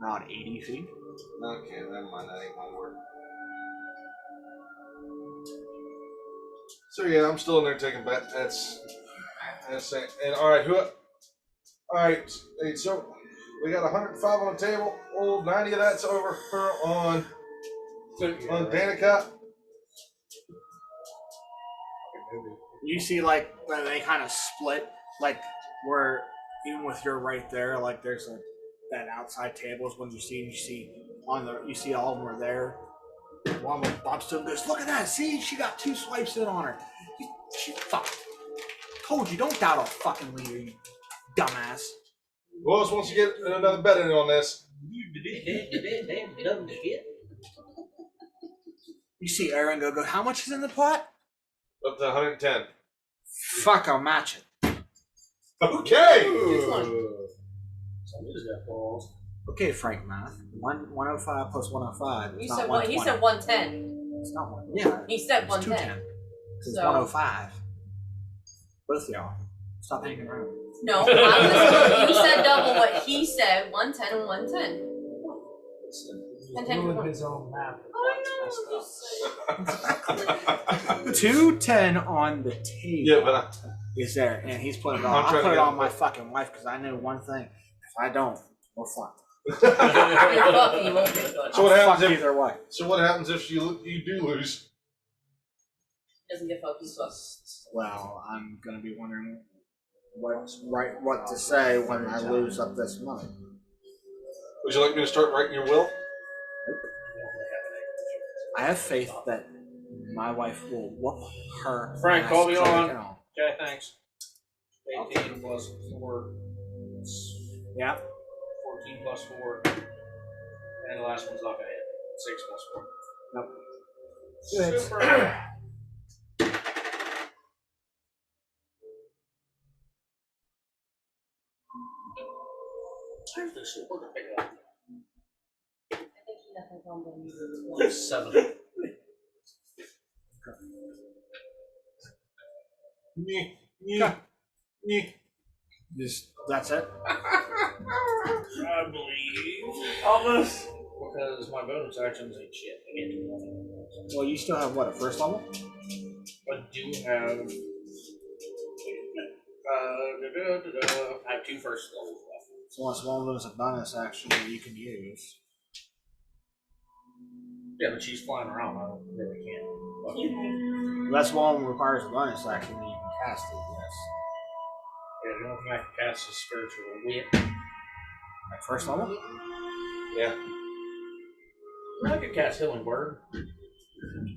S2: About 80 feet.
S1: Okay, never mind. That ain't gonna work. So yeah, I'm still in there taking bets. That's it. And all right, all right. Hey, so we got 105 on the table. Oh, 90 of that's over on Danica.
S2: You see, like, when they kind of split, like, where, even with your right there, like, there's that outside tables when you see all of them are there. One with bumps to him goes, look at that, see, she got 2 swipes in on her. She fucked. Told you, don't doubt our fucking leader, you dumbass.
S1: Who else wants to get another bet in on this?
S2: You see Aaron go, how much is in the pot?
S1: Up to 110.
S2: Fuck, I'll match it.
S1: Okay.
S6: Somebody's got balls.
S2: Okay, Frank math. 105 plus 105.
S5: You
S2: It's not
S5: said what? He
S2: 120.
S5: said 110.
S2: It's not one. Yeah.
S5: He said
S2: It's
S5: 110.
S2: 210. It's
S5: So-
S2: 105. Both of y'all. Stop hanging around.
S5: No, you said double what he said. 110 and 110. And 10
S7: Doing
S5: for
S7: his own map.
S5: I know.
S2: 210 on the table.
S1: Yeah, but
S2: is there, and he's putting it on.
S1: I'm
S2: I'll
S1: trying
S2: put
S1: to
S2: it
S1: get
S2: on
S1: it.
S2: my fucking wife because I know one thing. If I don't, we're fucked.
S5: You're fucking, you won't get good.
S1: So what
S2: I'm
S1: happens
S2: fucked
S1: if-
S2: either way?
S1: so what happens if you do lose?
S5: Doesn't get fucked, he's fucked.
S2: Well, I'm gonna be wondering what to say when I lose up this money.
S1: Would you like me to start writing your will?
S2: I have faith that my wife will whoop her.
S6: Frank,
S2: ass
S6: call me
S2: clear
S6: on.
S2: and all.
S6: Okay, thanks. 18 plus 4.
S2: Yeah.
S6: 14 plus 4. And the last one's not gonna hit. 6 plus 4.
S2: Nope. Good.
S6: Super. Where's the sword to pick it up?
S5: I think he definitely found one using it.
S6: 7.
S2: That's it.
S6: I believe. Almost. Because my bonus actions ain't shit. I can't do nothing.
S2: Well, you still have what, a first level?
S6: I do have. I have 2 first levels left.
S2: So unless one of them is a bonus action that you can use.
S6: Yeah, but she's flying around. I don't really can't.
S2: Unless one requires a bonus action, then you can cast it, yes.
S6: Yeah, the only thing I can cast is spiritual whip.
S2: At first level?
S1: Yeah.
S6: I could cast healing word.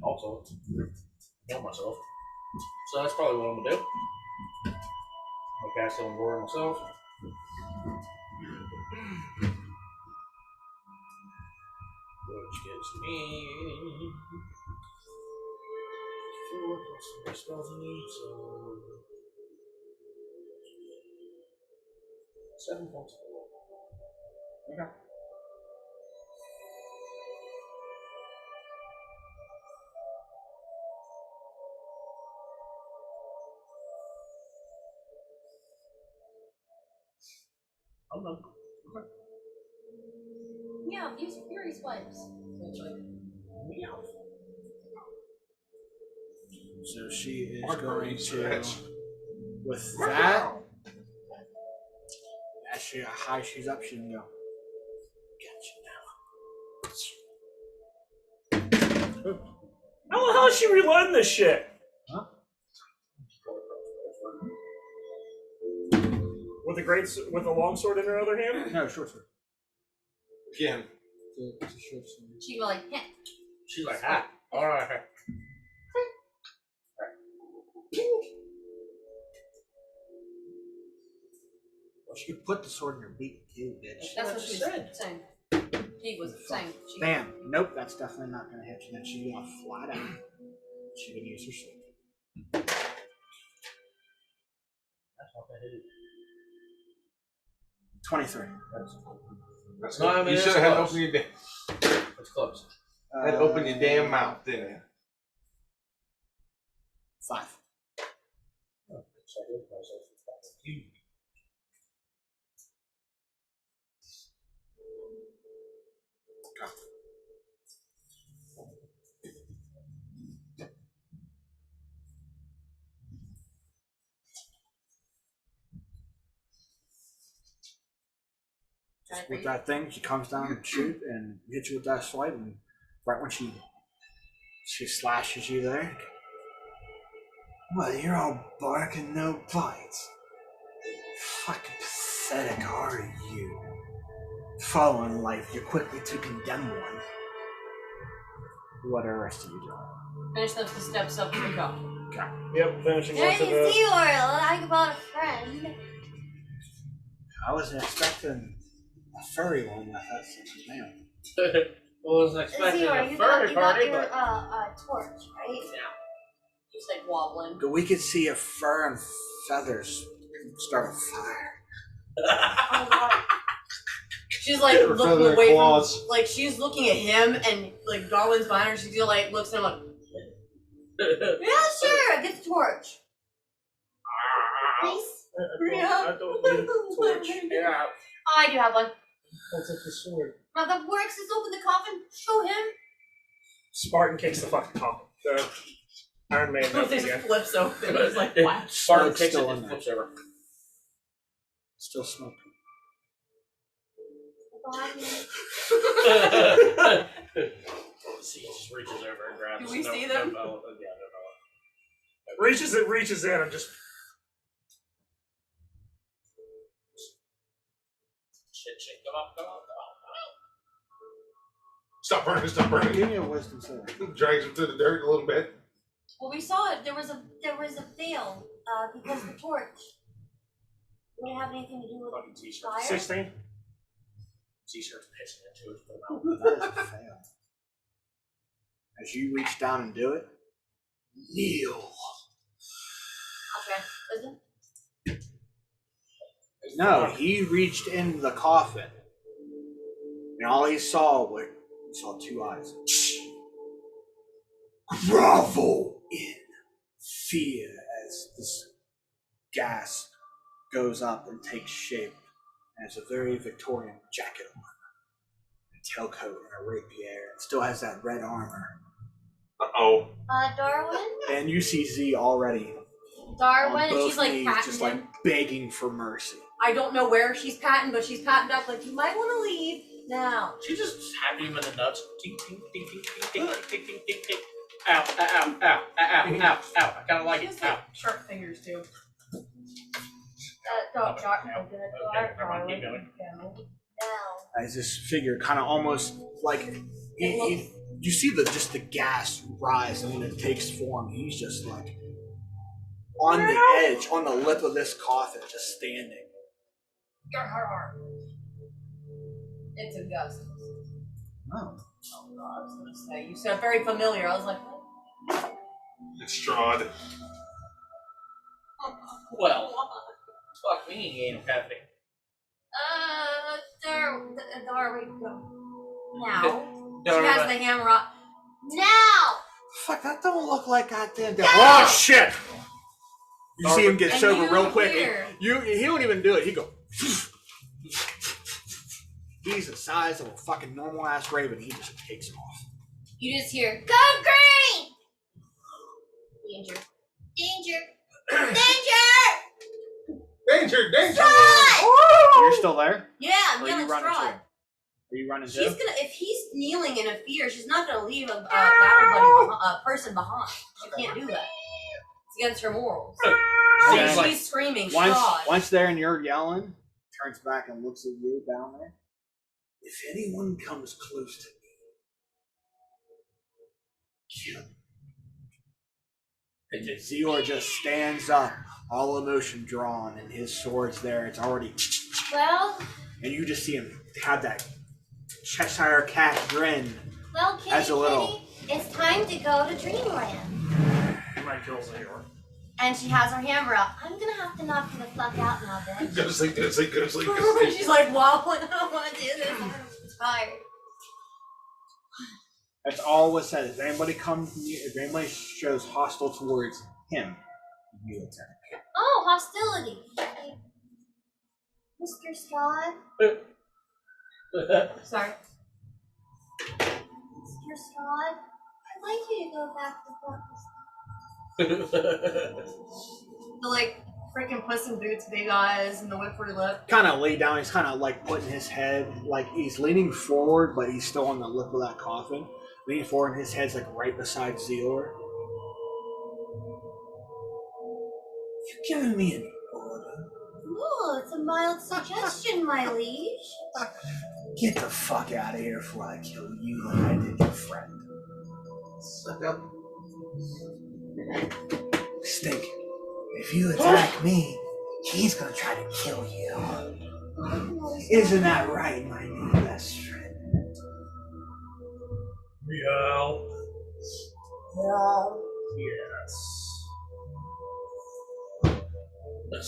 S6: Also, heal myself. So that's probably what I'm gonna do. I'll cast healing word myself. Which gives me 4 plus 4 spells I need, so 7 points. Okay. I'm done.
S8: Yeah, use your fury swipes.
S6: Meow.
S2: So she is
S1: Mark
S2: going
S1: already
S2: to,
S1: stretch.
S2: with that, as she how high she's up, she can go.
S3: How the hell is she reloading this shit?
S2: Huh?
S3: With with a long sword in her other hand?
S2: No, short sword.
S1: Again.
S2: It's a short sword.
S5: She go like, heh.
S6: She's like, ah, alright.
S2: Well, she could put the sword in her beak too, bitch.
S5: That's what she was
S6: Said.
S5: saying. He was saying. She
S2: Bam. Nope, that's definitely not going to hit you. Then she's going to fly down. She can use her sword.
S6: That's not that hit.
S2: 23.
S1: That's
S6: No, I mean,
S1: you
S6: it's
S1: should have had
S6: close.
S1: open your
S6: It's close.
S1: had to open your damn mouth, didn't you?
S2: 5. With that thing, she comes down and shoot and hits you with that swipe, and right when she slashes you there. Well, you're all bark and no bites. Fucking pathetic are you? Following life, you're quickly to condemn one. What are the rest of you doing?
S5: Finish the steps up to the top.
S3: Yep, finishing
S8: Johnny
S3: one to the.
S8: SeaWorld, I bought a friend.
S2: I wasn't expecting a furry one with us. Man.
S6: Well, I wasn't expecting
S8: SeaWorld,
S6: a
S8: you
S6: furry
S8: got
S6: party,
S8: your
S6: but
S8: torch, right?
S5: Just like wobbling.
S2: But we could see if fur and feathers start a fire.
S8: Oh, God.
S5: She's like
S1: Or
S5: looking
S1: feather
S5: away
S1: claws.
S5: from, like she's looking at him, and like Garland's behind her. She still like looks at him like, yeah, sure, get the torch.
S8: Please?
S3: I don't need a torch.
S6: yeah.
S5: I do have one.
S3: What's up the sword?
S5: Now that works. Let's open the coffin. Show him.
S3: Spartan kicks the fucking top. The Iron Man
S5: It
S3: knows
S5: just
S3: again.
S5: flips open. It's like, wow.
S6: Spartan
S2: It's
S6: takes it
S2: still
S6: and
S2: in
S6: flips over.
S2: Still smoking.
S8: Behind me.
S6: See, he just reaches over and grabs.
S5: Do we see them?
S6: No,
S3: Reaches in and just.
S6: Shit, come on.
S1: Stop burning, stop burning.
S2: Give me a wisdom save.
S1: Drags him through the dirt a little bit.
S8: Well, we saw it. There was a fail because of the torch. Would it have anything to do with
S6: Fucking t-shirt.
S8: fire?
S3: 16.
S6: T-shirt's pissing into it.
S2: That is a fail. As you reach down and do it, kneel.
S8: Okay. Wisdom?
S2: No, he reached in the coffin, and all he saw two eyes. Grovel in fear as this gas goes up and takes shape. And it's a very Victorian jacket on, a tailcoat and a rapier, and still has that red armor.
S1: Uh-oh.
S8: Darwin?
S2: And you see Z already
S8: Darwin,
S2: on
S8: and
S2: both
S8: she's like
S2: knees,
S8: patting
S2: just
S8: him.
S2: like begging for mercy.
S5: I don't know where she's patting, but she's patting back like, you might want to leave now.
S6: She just happy him in the nuts. Ding, ding, ding, ding, ding, ding, ding, ding, ding, ding. Ow, ow, ow, ow, ow, ow, ow. I kind of like
S5: She
S6: it.
S5: has
S6: Ow.
S5: like sharp fingers too.
S8: Darwin.
S6: Keep going.
S8: Now.
S2: As this figure kind of almost like you see just the gas rise and when it takes form, he's just like on the edge, on the lip of this coffin, just standing.
S5: It's a gust.
S2: Oh.
S5: Oh god, I was gonna say. You said very familiar. I was like,
S1: It's Strahd.
S6: Well, fuck me, he ain't happy.
S8: Darwin, go. Now.
S5: she has the hammer up.
S8: Now!
S2: Fuck, that don't look like goddamn death. Oh shit! You see him get
S5: And
S2: sober
S5: you
S2: real quick.
S5: hear-
S2: He don't even do it. He go. He's the size of a fucking normal ass raven. He just takes him off.
S8: You just hear, go green! Danger. Danger. Danger!
S1: Danger, danger!
S2: You're still there?
S5: Yeah, I'm
S2: Or are
S5: yelling
S2: you running
S5: Strahd.
S2: too? Are you running
S5: She's
S2: too?
S5: gonna, if he's kneeling in a fear, she's not gonna leave a battle buddy person behind. She can't do that. It's against her morals.
S2: Yeah.
S5: She's screaming,
S2: Once
S5: Strahd.
S2: there and you're yelling, turns back and looks at you down there. If anyone comes close to me, kill him. And Zior just stands up, all emotion drawn, and his sword's there. It's already.
S8: Well,
S2: And you just see him have that Cheshire cat grin.
S8: Kitty,
S2: As a little-
S8: Kitty, it's time to go to Dreamland.
S3: He might kill Zahor.
S8: And she has her hammer out. I'm gonna have to knock you the fuck out now, bitch.
S1: Go to sleep, go to sleep, go to sleep, go to sleep.
S5: She's like wobbling. I don't want to do this. I'm tired.
S2: That's all was said. If anybody comes near, if anybody shows hostile towards him, you attack.
S8: Oh, hostility. Mr. Strahd.
S5: Sorry.
S8: Mr. Strahd. I'd like you to go back to practice.
S5: The like freaking Puss in Boots big eyes and the whippery lip.
S2: Kind of lay down. He's kind of like putting his head, like he's leaning forward, but he's still on the lip of that coffin. Leaning forward, and his head's like right beside Zior. You're giving me an order.
S8: Ooh, it's a mild suggestion, my liege.
S2: Get the fuck out of here before I kill you like I did your friend.
S1: Suck up.
S2: Stink. If you attack me, he's gonna try to kill you. Isn't that right, my new best friend?
S3: Meow.
S6: Yes.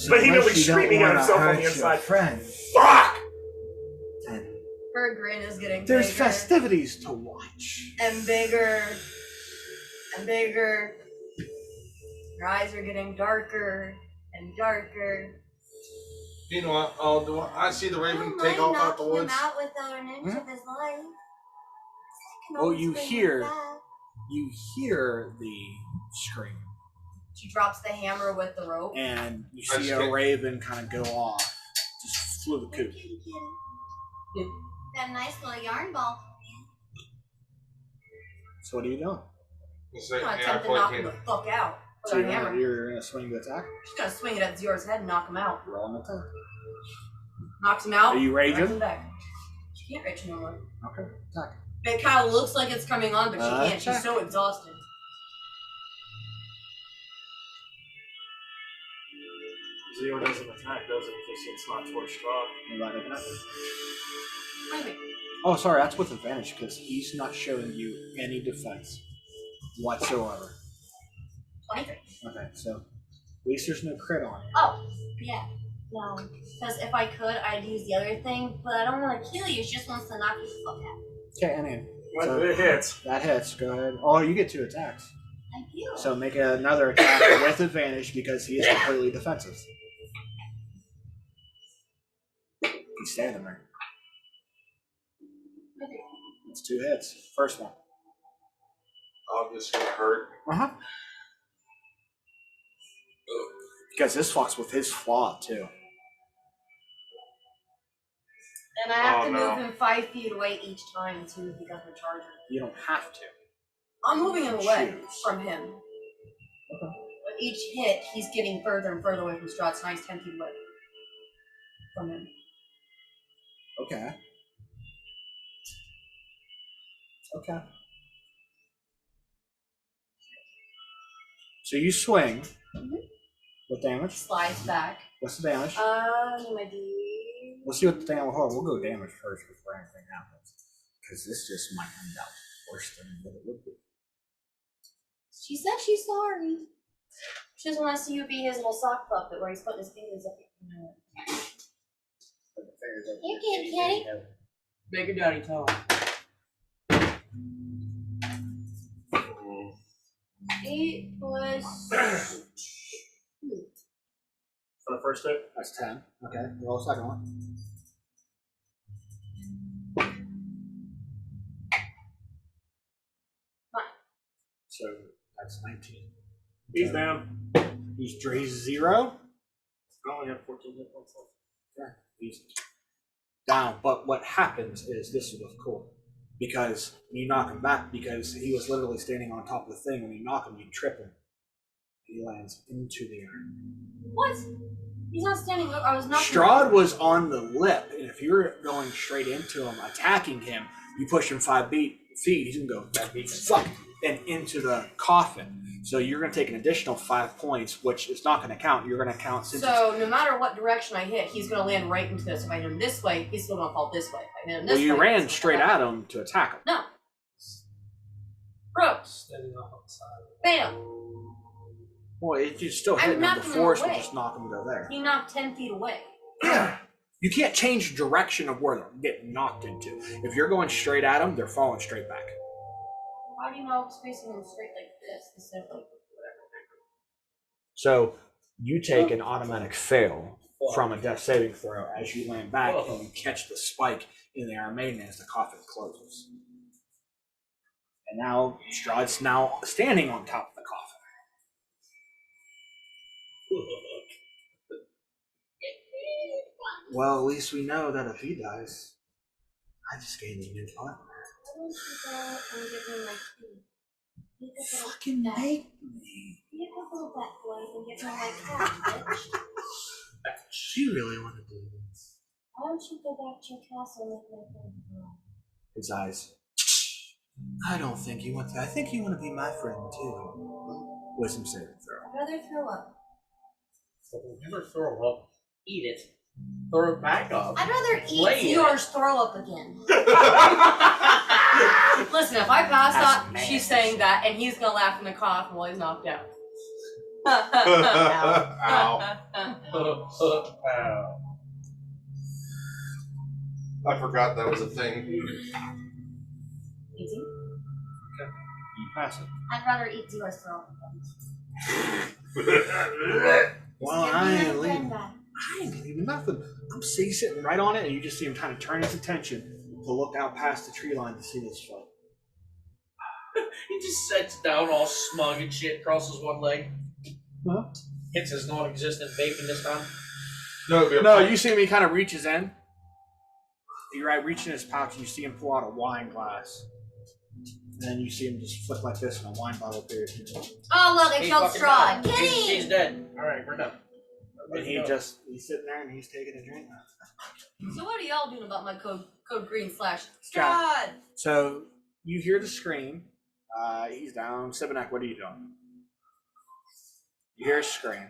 S3: Vehemently
S2: Unless you don't
S3: screaming at
S2: wanna
S3: himself on
S2: hurt
S3: the
S2: your
S3: inside.
S2: Friend,
S3: Fuck!
S2: then
S5: Her grin is getting
S2: there's
S5: bigger
S2: festivities to watch.
S5: and bigger and bigger. Her eyes are getting darker and darker.
S1: Meanwhile, I see the raven
S8: don't
S1: take
S8: mind
S1: off out the
S8: knocking him
S1: woods.
S8: out without an inch of his life. I can
S2: Oh,
S8: always
S2: you
S8: bring him
S2: hear-
S8: back.
S2: You hear the scream,
S5: She drops the hammer with the rope.
S2: and you
S1: I
S2: see
S1: just
S2: a
S1: get-
S2: raven kind of go off, just flew the coop.
S8: Kitty, kitty. Got a nice little yarn ball.
S2: So what are you doing?
S1: It's
S5: I'm
S1: like,
S5: gonna
S1: yeah, I
S5: attempt to knock him
S1: point
S5: the fuck out with
S2: So
S5: her
S2: you're
S5: hammer.
S2: gonna swing the attack?
S5: She's gonna swing it at Zior's head and knock him out.
S2: Roll an attack.
S5: Knocks him out.
S2: Are you
S5: Knocks
S2: raging?
S5: him back. She can't rage no more.
S2: Okay, attack.
S5: It kind of looks like it's coming on, but she can't.
S2: Check.
S5: She's so exhausted.
S3: Zero doesn't attack, does it? Because it's not towards Strahd.
S5: Maybe.
S2: Oh, sorry, that's with advantage because he's not showing you any defense whatsoever.
S5: 23.
S2: Okay, so at least there's no crit on it.
S8: Oh, yeah. No. Because if I could, I'd use the other thing, but I don't want to kill you. She just wants to knock you the fuck out.
S2: Okay, anyway.
S3: When
S2: So-
S3: it hits.
S2: That hits. Go ahead. Oh, you get 2 attacks.
S8: Thank you.
S2: So make another attack with advantage because he is completely defensive. He's standing there. It's 2 hits. First one.
S1: Obviously hurt.
S2: Uh-huh. Because this fucks with his flaw too.
S5: And I have
S1: Oh,
S5: to
S1: no.
S5: move him 5 feet away each time, too, because of the charger.
S2: You don't have to.
S5: I'm moving him away
S2: Choose.
S5: from him.
S2: Okay.
S5: But each hit, he's getting further and further away from Strahd, so now he's 10 feet away from him.
S2: Okay. Okay. So you swing. What damage?
S5: Slides back.
S2: What's the damage?
S5: Maybe.
S2: We'll see what the damage. Hold on, we'll go damage first before anything happens, because this just might end up worse than what it would be.
S8: She said she's sorry. She doesn't want to see you be his little sock puppet where he's putting his fingers up. You kid, kitty.
S6: Make a daddy talk.
S8: It was.
S3: For the first hit.
S2: That's 10. Okay, roll a second one. So that's 19.
S3: He's down.
S2: He's 0.
S3: I only have 14 hit points left.
S2: Yeah, he's down. But what happens is this is what's cool. Because when you knock him back, because he was literally standing on top of the thing, when you knock him, you trip him. He lands into the air.
S8: What? He's not standing up. I was not.
S2: Strahd was on the lip, and if you're going straight into him, attacking him, you push him 5 feet, he's gonna go fuck and into the coffin. So you're gonna take an additional 5 points, which is not gonna count. You're gonna count since.
S5: So no matter what direction I hit, he's gonna land right into this. If I hit him this way, he's still gonna fall this way. If I hit him this
S2: Well, you
S5: way,
S2: ran
S5: he's
S2: straight
S5: gonna fall
S2: at him to attack him.
S5: No. Bro,
S6: Standing off on the side.
S5: bam!
S2: Well, if you still
S5: I'm
S2: hit him, the
S5: knocking him
S2: force will
S5: away.
S2: just knock him to there.
S5: He knocked 10 feet away.
S2: Yeah. You can't change the direction of where they're getting knocked into. If you're going straight at them, they're falling straight back.
S5: How do you know it's facing him straight like this instead of like whatever?
S2: So you take an automatic fail from a death saving throw as you land back and you catch the spike in the Iron Maiden as the coffin closes. And now Strahd's now standing on top of the coffin. Well, at least we know that if he dies, I just gained a new partner.
S8: Why don't you go and give me my key? You just little
S2: Fucking
S8: bat.
S2: make me.
S8: You have little bat boys and give me my cat, bitch.
S2: Do you really want to do this?
S8: Why don't you go back to your castle with my friend?
S2: His eyes. I don't think you want to. I think you want to be my friend too. Wisdom saving throw.
S8: I'd rather throw up.
S6: Never throw up. Eat it. Throw it back up.
S8: I'd rather
S6: Lay
S8: eat
S6: it.
S8: yours throw up again.
S5: Listen, if I pass
S2: That's
S5: out,
S2: mad.
S5: she's saying that, and he's gonna laugh in the coffin while he's knocked out.
S1: Ow.
S6: Ow.
S1: I forgot that was a thing.
S5: Easy.
S2: You pass it.
S8: I'd rather eat yours throw up again.
S2: Well,
S8: Just
S2: I
S8: give me
S2: ain't
S8: my
S2: leaving.
S8: friend back.
S2: I ain't leaving nothing. I'm sitting right on it, and you just see him trying to turn his attention to look out past the tree line to see this fight.
S6: He just sits down all smug and shit, crosses one leg.
S2: Huh?
S6: Hits his non-existent vaping this time.
S1: No, it'd be a
S2: No,
S1: fight.
S2: you see him, he kind of reaches in. You're right, reaching in his pouch, and you see him pull out a wine glass. And then you see him just flip like this, and a wine bottle appears.
S8: Oh look, it
S6: He's
S8: killed
S6: fucking
S8: Strahd.
S6: dead.
S8: Kitty!
S6: He's dead. Alright, we're done.
S2: And he's sitting there, and he's taking a drink.
S5: So what are y'all doing about my code green /
S2: Okay.
S5: Strahd?
S2: So you hear the scream. He's down. Sibinek, what are you doing? You hear a scream.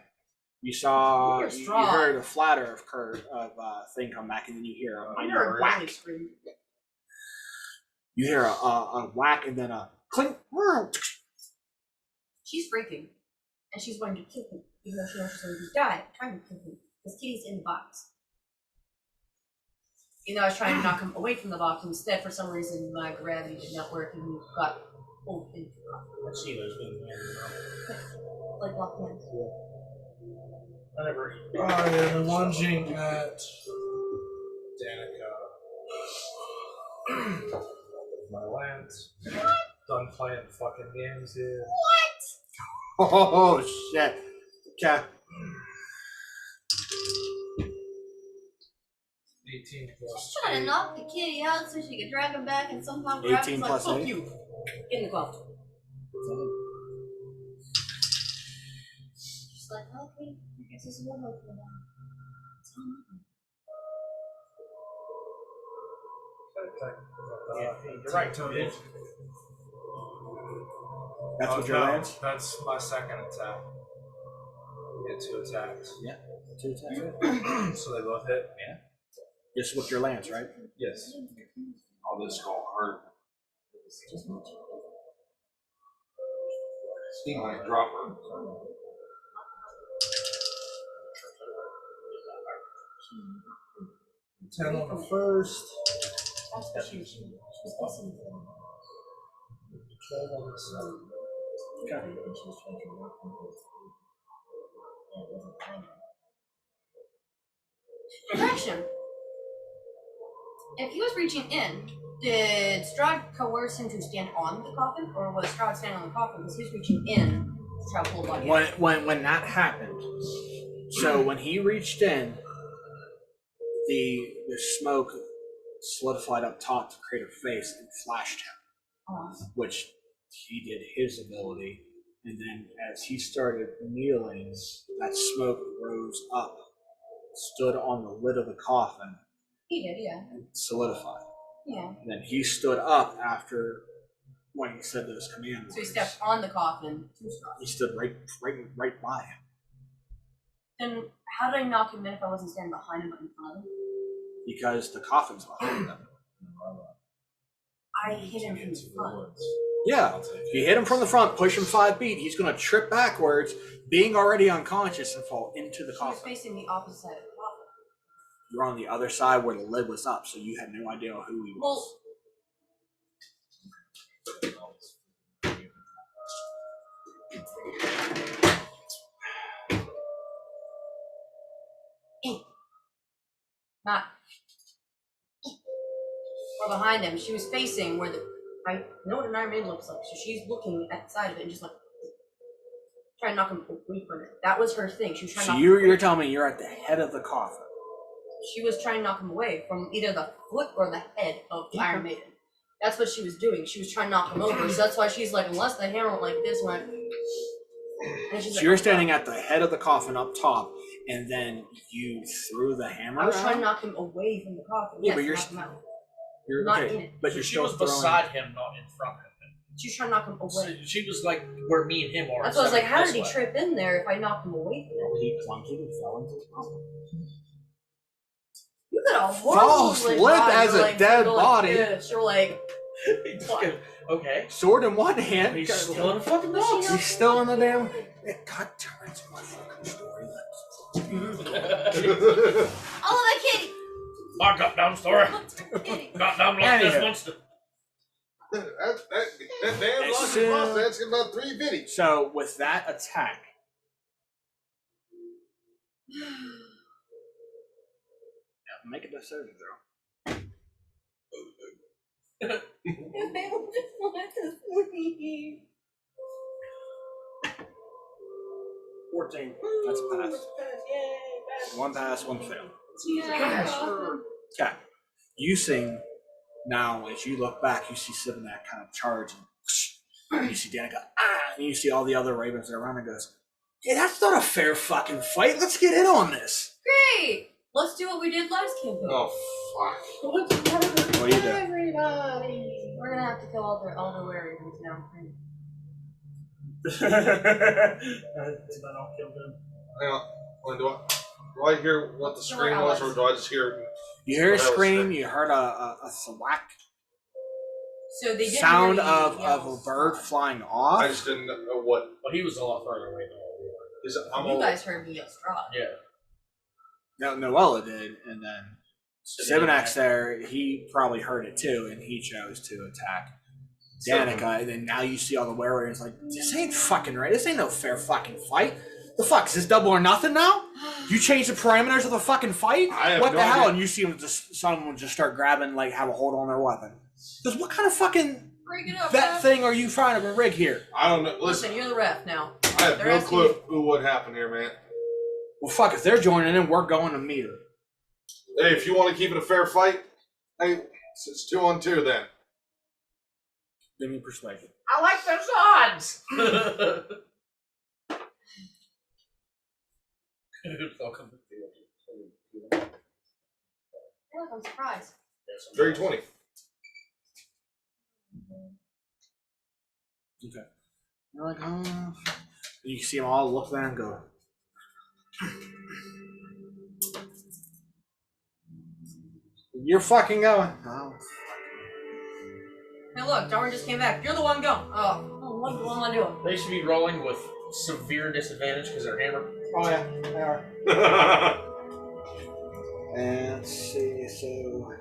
S2: You saw. You heard a flatter of thing come back, and then you hear a minor whack. You hear a whack, and then a clink.
S5: She's freaking, and she's going to kill him. Even though she knows she's going to die, trying to kill him. Because Kitty's in the box. Even though I was trying to knock him away from the box, instead, for some reason, my gravity did not work, and he got pulled into the box.
S6: Let's see those being hands
S5: Like locked hands.
S6: Whatever.
S7: I am lunging at Danica. My lance. Done playing fucking games here.
S2: Oh shit! Okay.
S7: 18 plus.
S8: She's trying to knock the kitty out so she can drag him back and somehow grab
S2: 18
S8: him like,
S2: plus
S8: fuck
S2: 8.
S8: you.
S5: In the glove.
S8: She's like, okay, I guess this is what I'm for now.
S6: You're right, Tony.
S2: That's what your
S7: no,
S2: lance?
S7: That's my second attack. We get 2 attacks.
S2: Yeah. 2 attacks.
S7: So they both hit?
S2: Yeah. Just with your lance, right?
S7: Yes.
S1: All this call hurt. He might drop her.
S7: 10 on the first.
S5: That's what she was doing. She was listening to them.
S7: 12 on the second.
S2: Okay.
S8: And she was trying to knock him out. And it wasn't kind of. Correction. If he was reaching in, did Strahd coerce him to stand on the coffin, or was Strahd standing on the coffin because he was reaching in to try to pull the body out?
S2: When that happened, so when he reached in, the smoke solidified up top to create a face and flashed him, which he did his ability, and then as he started kneeling, that smoke rose up, stood on the lid of the coffin,
S5: He did, yeah.
S2: and solidified.
S5: Yeah.
S2: And then he stood up after when he said those command
S5: So he
S2: words.
S5: stepped on the coffin to Strahd.
S2: He stood right by him.
S5: Then how did I knock him in if I wasn't standing behind him but in front of him?
S2: Because the coffin's behind them.
S5: I hit him from the front.
S2: Yeah, if you hit him from the front, push him 5 feet, he's going to trip backwards, being already unconscious, and fall into the
S5: He was
S2: coffin.
S5: facing the opposite side of the coffin.
S2: You're on the other side where the lid was up, so you had no idea who he was.
S5: Not. Or behind him, she was facing where I know what an Iron Maiden looks like, so she's looking at the side of it and just like trying to knock him away from it. That was her thing. She was trying to knock him
S2: You're telling me you're at the head of the coffin.
S5: She was trying to knock him away from either the foot or the head of the Iron Maiden. That's what she was doing. She was trying to knock him over. So that's why she's like, unless the hammer went like this, went. And she's
S2: So
S5: like,
S2: you're standing at the head of the coffin up top, and then you threw the hammer
S5: I was trying to
S2: out?
S5: knock him away from the coffin.
S2: Yeah,
S5: Yes,
S2: but you're
S5: knock him out.
S2: You're
S5: not in
S2: okay,
S5: it.
S2: but you're
S6: She
S2: still
S6: was
S2: throwing.
S6: beside him, not in front of him.
S5: She was trying to knock him
S6: So
S5: away.
S6: she was like where me and him are.
S5: That's why I was like, how did he
S6: this way.
S5: trip in there if I knocked him away from it?
S2: He plunged and fell into the coffin.
S5: You got a
S2: False
S5: horrible
S2: limp
S5: body.
S2: as
S5: You're
S2: a
S5: like,
S2: dead
S5: you're
S2: body.
S5: Like, this. You're like,
S6: Okay.
S2: Sword in one hand.
S6: He's still in a fucking box.
S2: He's still in the damn. God damn it, my fucking story.
S8: Oh, my kitty!
S6: My goddamn story.
S8: Kitty.
S6: Goddamn lost this
S2: Anywho.
S6: monster.
S1: that damn
S2: As
S1: lost
S2: soon-
S1: boss, that's about 3 bitties.
S2: So with that attack, make a dexterity throw.
S8: I just want to sleep.
S2: 14. That's a pass. One pass, one fail.
S8: Yeah.
S2: Okay. You sing now as you look back, you see Sibinek kind of charge and you see Danica, and you see all the other ravens that are around and goes, hey, that's not a fair fucking fight. Let's get in on this.
S5: great! Let's do what we did last campaign.
S1: Oh, fuck.
S2: What do you do?
S8: Everybody.
S5: We're gonna have to kill all the werewolves now.
S3: Then I'll kill them.
S1: Hang on. Do I hear what the scream was, or do I just hear?
S2: You hear a
S1: what I was
S2: scream.
S1: saying?
S2: You heard a thwack
S5: So they didn't
S2: sound
S5: really
S2: of
S5: yell
S2: a bird
S5: stop.
S2: flying off.
S1: I just didn't know what.
S6: Well, he was a lot further away than we were.
S1: I'm
S5: You guys heard me yell straw.
S6: Yeah.
S2: No, Noella did, and then Sibinex there, he probably heard it too, and he chose to attack Danica. And then now you see all the werewolves like, this ain't fucking right. This ain't no fair fucking fight. The fuck is this double or nothing now? You change the parameters of the fucking fight?
S1: I have
S2: What
S1: no
S2: the hell?
S1: idea.
S2: And you see them just someone just start grabbing, like have a hold on their weapon. Because what kind of fucking
S5: Break it up,
S2: that
S5: ref.
S2: thing are you trying to rig here?
S1: I don't know.
S5: Listen,
S1: Listen,
S5: you're the ref now.
S1: I have
S5: They're
S1: no
S5: asking
S1: clue who what happened here, man.
S2: Well, fuck, if they're joining in, we're going to meet them.
S1: Hey, if you want to keep it a fair fight, hey, it's 2-on-2 then.
S2: Give me persuasion.
S6: I like those odds. Welcome to
S5: Look, I'm surprised.
S1: Very 20.
S2: Okay. You're like, oh. You see them all look there and go. You're fucking going. Oh.
S5: Hey, look, Darwin just came back. You're the one going. Oh, what am I doing?
S6: They should be rolling with severe disadvantage because they're hammered.
S2: Oh yeah, they are. And let's see, so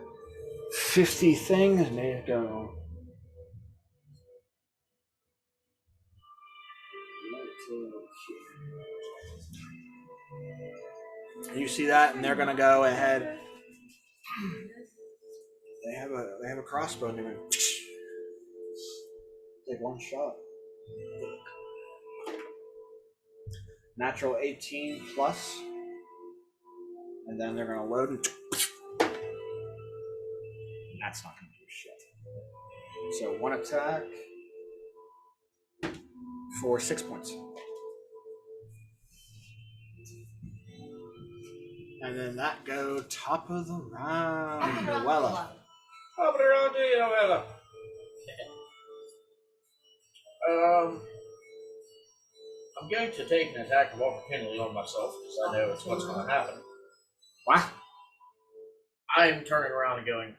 S2: 50 things may go. You see that, and they're gonna go ahead. They have a crossbow, and they're gonna take one shot. Natural 18 plus, and then they're gonna load and that's not gonna do shit. So one attack for 6 points. And then that go top of the round. Noella.
S6: Up and around to you, Noella. I'm going to take an attack of opportunity on myself because I know it's what's going to happen.
S2: What?
S6: I'm turning around and going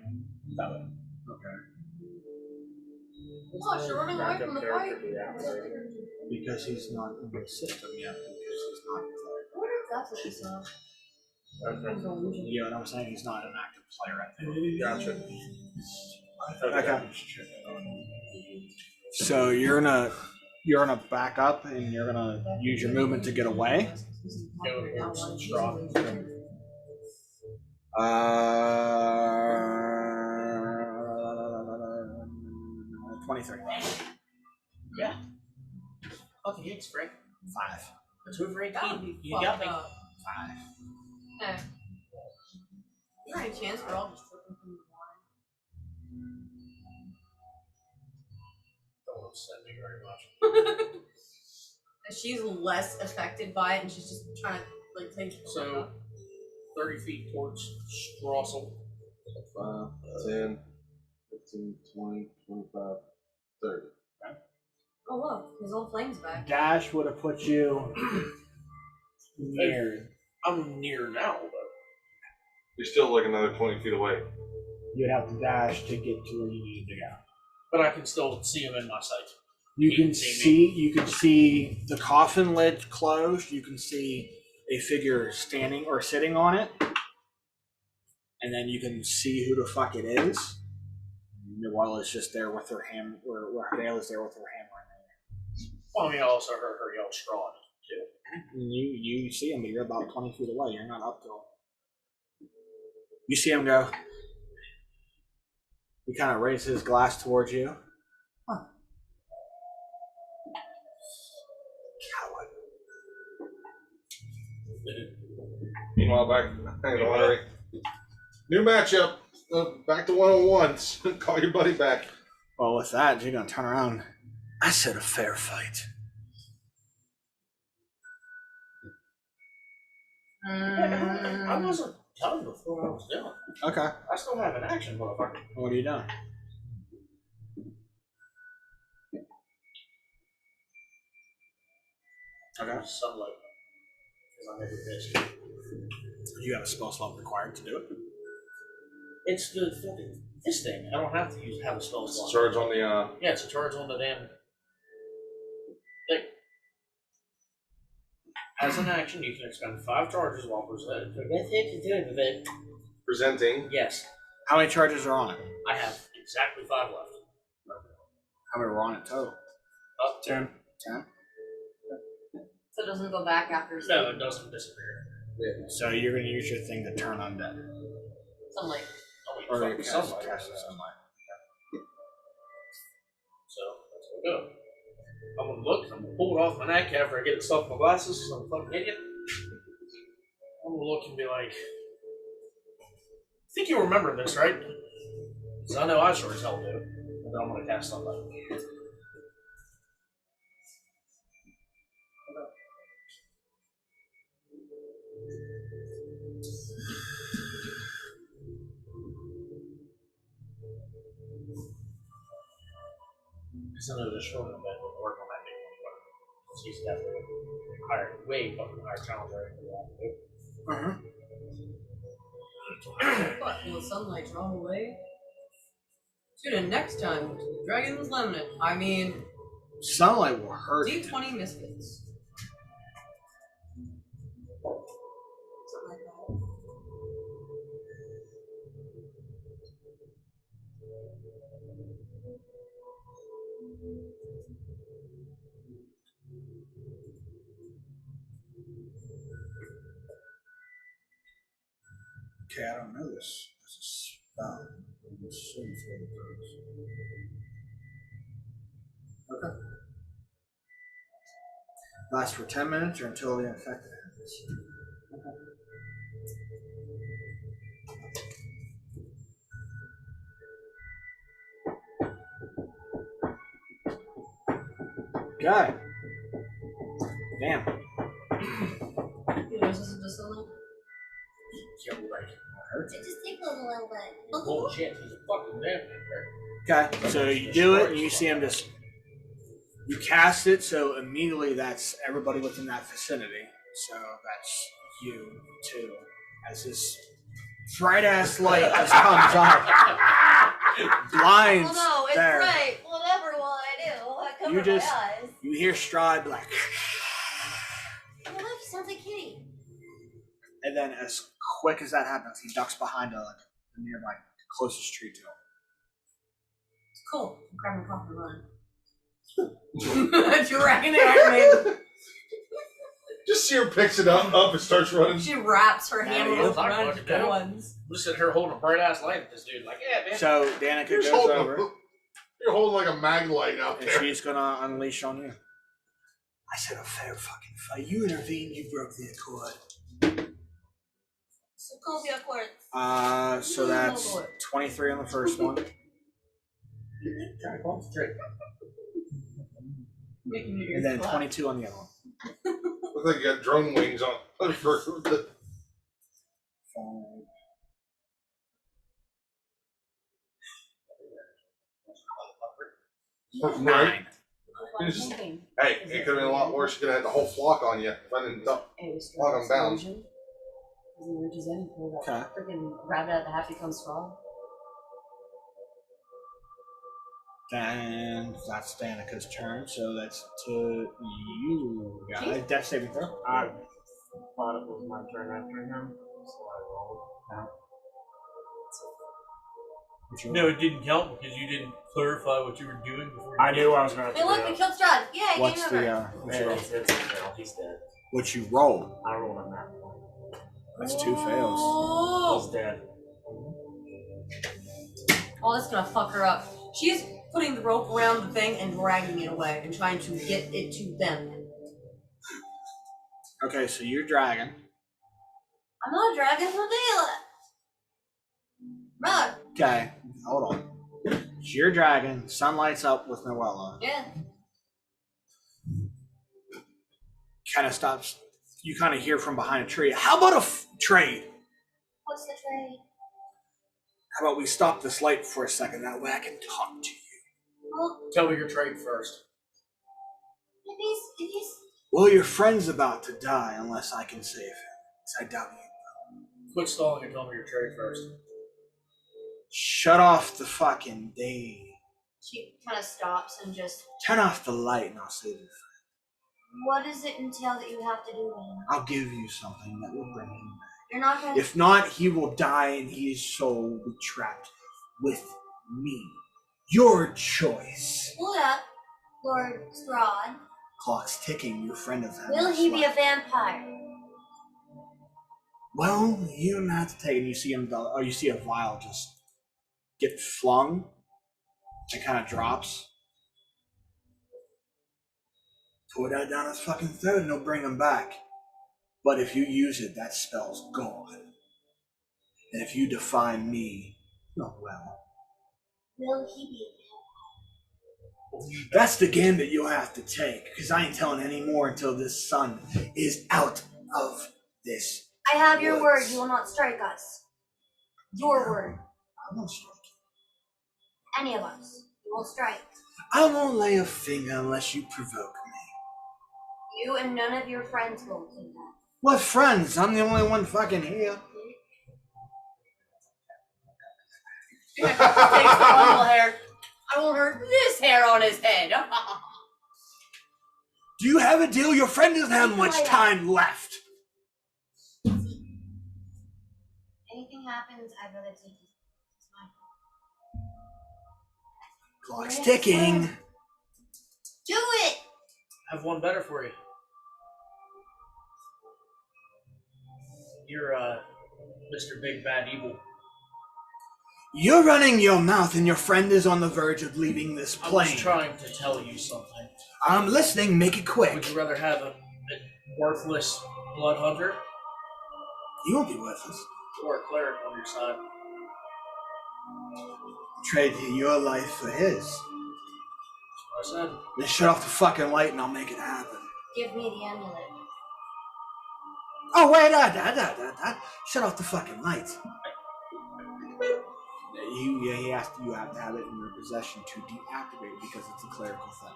S6: that way.
S2: Okay.
S5: Look, you're running away from the fight.
S2: Because he's not in the system yet. Because he's not.
S5: I wonder if that's what she saw.
S2: You know what I'm saying? He's not an active player at the moment.
S1: Gotcha.
S2: Okay. So you're gonna back up and you're gonna use your movement to get away.
S6: Go towards straw.
S2: 23.
S6: Yeah. Fucking hits, Frank.
S2: 5.
S6: A 2 for 18.
S5: That would be
S6: You got me.
S5: fucked up.
S2: 5.
S5: Hey. Is there any chance we're all just tripping from the
S6: Don't upset me very much.
S5: line? And she's less affected by it, and she's just trying to like take.
S6: So, 30 feet towards Strossel.
S1: 5, 10, 15, 20, 25, 30.
S5: Oh look, his old flame's back.
S2: Dash would have put you near.
S6: I'm near now, though.
S1: You're still like another 20 feet away.
S2: You'd have to dash to get to where you need to go.
S6: But I can still see him in my sight.
S2: You
S6: He
S2: can
S6: can see
S2: see. You can see the coffin lid closed. You can see a figure standing or sitting on it, and then you can see who the fuck it is. Noella's just there with her hammer, or Dale's there with her hammer.
S6: Well, I mean, I also heard her yell straw too.
S2: You see him, but you're about 20 feet away. You're not up to him. You see him go. He kind of raises his glass towards you. Huh. Coward.
S1: Meanwhile, back in the lottery. New matchup. Back to 1-on-ones. Call your buddy back.
S2: Well, with that, you're going to turn around. I said a fair fight.
S6: I wasn't done with what I was doing.
S2: Okay.
S6: I still have an action, motherfucker.
S2: What are you doing? Okay.
S6: Sunlight. Because I never missed.
S2: You have a spell slot required to do it.
S6: It's the fucking this thing. I don't have to have a spell slot.
S1: Charge on the
S6: Yeah, it's a charge on the damn thing. As an action, you can expend 5 charges while presenting.
S1: presenting.
S6: Yes,
S2: How many charges are on it?
S6: I have exactly 5 left.
S2: How many were on it total?
S6: Up 10.
S2: 10.
S5: So it doesn't go back after.
S6: No, it doesn't disappear.
S2: So you're going to use your thing to turn undead.
S5: Sunlight.
S2: Or
S6: Fucking
S2: cast
S6: sunlight.
S2: sunlight.
S6: So that's what I go. I'm gonna look. I'm gonna pull it off my neck after I get it stuck in my glasses. So I'm a fucking idiot. I'm gonna look and be like, I think you remember this, right? Because I know I sure as hell do. And then I'm gonna cast sunlight. Because I know the short of that will work on that big one. But she's definitely higher, way fucking higher challenge right now.
S5: But will sunlight draw away? Tune in next time to Dragon's Lemon. I mean,
S2: Sunlight will hurt.
S5: D20 Misfits. Something like that.
S2: Okay, I don't know this. This is spell. Okay. Lasts for 10 minutes or until the infected ends. Okay. Damn.
S5: You know, this is just sunlight.
S6: Yeah, right.
S8: It just tickles a little bit.
S6: Bullshit, he's a fucking damn
S2: Okay, so you do it and you see him just. You cast it, so immediately that's everybody within that vicinity. So that's you too. As this bright ass light just comes up, blinds
S8: Well, no, it's
S2: there.
S8: right. Whatever will I do? I cover
S2: You just-
S8: my eyes.
S2: You hear Strahd like,
S8: Oh, look, he sounds like Kitty.
S2: and then as quick as that happens, he ducks behind a nearby closest tree to him.
S5: Cool. Grab my coffee and run. Dragging it at me.
S1: Just see her picks it up and starts running.
S5: She wraps her hand
S2: Now you
S5: around
S6: talk
S5: the
S6: about it, dude.
S5: ones.
S6: I'm just sitting here holding a bright ass light at this dude, like, yeah, man.
S2: So Danica
S1: You're
S2: goes
S1: holding,
S2: over
S1: you're holding like a mag light out
S2: and
S1: there.
S2: she's gonna unleash on you. I said a fair fucking fight. You intervened. You broke the accord.
S8: So call the awkward.
S2: So that's 23 on the first one.
S6: Trying to concentrate.
S2: And then 22 on the other one.
S1: Looks like you got drone wings on. For the, right?
S2: 9.
S1: You just- Hey, it could have been a lot worse. You could have had the whole flock on you if I didn't dump. Lock 'em down.
S2: Okay.
S5: Freaking rabbit out of the hat becomes straw.
S2: Then that's Danica's turn, so that's to you guys. Death saving throw.
S3: I thought it was my turn after him, so I rolled.
S2: What's your
S6: No, it didn't count because you didn't clarify what you were doing before you
S3: I knew I was going to
S8: Hey, look, we killed Strahd. Yay,
S2: What's
S8: game
S2: the
S8: over.
S2: what's your roll?
S3: He's dead.
S2: What you roll?
S3: I rolled on that one.
S2: That's 2 fails.
S3: He's dead.
S5: Oh, that's gonna fuck her up. She's putting the rope around the thing and dragging it away and trying to get it to them.
S2: Okay, so you're dragon.
S8: I'm not a dragon, I'm a Vela. Brother.
S2: Okay, hold on. So you're dragon. Sun lights up with Noella.
S8: Yeah.
S2: Kind of stops. You kind of hear from behind a tree. How about a trade?
S8: What's the trade?
S2: How about we stop this light for a second? That way I can talk to you.
S8: Well,
S6: Tell me your trade first.
S8: if he's
S2: Well, your friend's about to die unless I can save him. I doubt you.
S6: Quit stalling and tell me your trade first.
S2: Shut off the fucking day.
S8: She kind of stops and just.
S2: Turn off the light and I'll save your friend.
S8: What does it entail that you have to do then?
S2: I'll give you something that will bring him back.
S8: You're not gonna.
S2: If not, he will die and his soul will be trapped with me. Your choice.
S8: Hold up, Lord Strahd.
S2: Clock's ticking. Your friend of him.
S8: Will he be a vampire?
S2: Well, you don't have to take it. You see him, or you see a vial just get flung. It kind of drops. Pour that down his fucking throat and he'll bring him back. But if you use it, that spell's gone. And if you defy me, oh well.
S8: Will he be a vampire?
S2: That's the gambit you'll have to take, because I ain't telling any more until this sun is out of this.
S8: I have your word.
S2: woods.
S8: You will not strike us. Your word.
S2: I won't strike
S8: Any of us. You won't strike.
S2: you. I won't lay a finger unless you provoke me.
S8: You and none of your friends will do that.
S2: What friends? I'm the only one fucking here.
S5: Takes the bundle hair. I won't hurt this hair on his head.
S2: Do you have a deal? Your friend doesn't have much time left.
S8: Anything happens, I'd rather take it. It's my fault.
S2: Clock's ticking.
S8: Do it!
S6: I have one better for you. You're, Mr. Big Bad Evil.
S2: You're running your mouth and your friend is on the verge of leaving this
S6: I
S2: plane.
S6: was trying to tell you something.
S2: I'm listening, make it
S6: Would
S2: quick.
S6: you rather have a worthless blood hunter
S2: You won't be worthless.
S6: or a cleric on your side?
S2: Trade your life for his.
S6: That's what I said.
S2: Then shut off the fucking light and I'll make it happen.
S8: Give me the amulet.
S2: Oh, wait, shut off the fucking light. You have to have it in your possession to deactivate it because it's a clerical thing.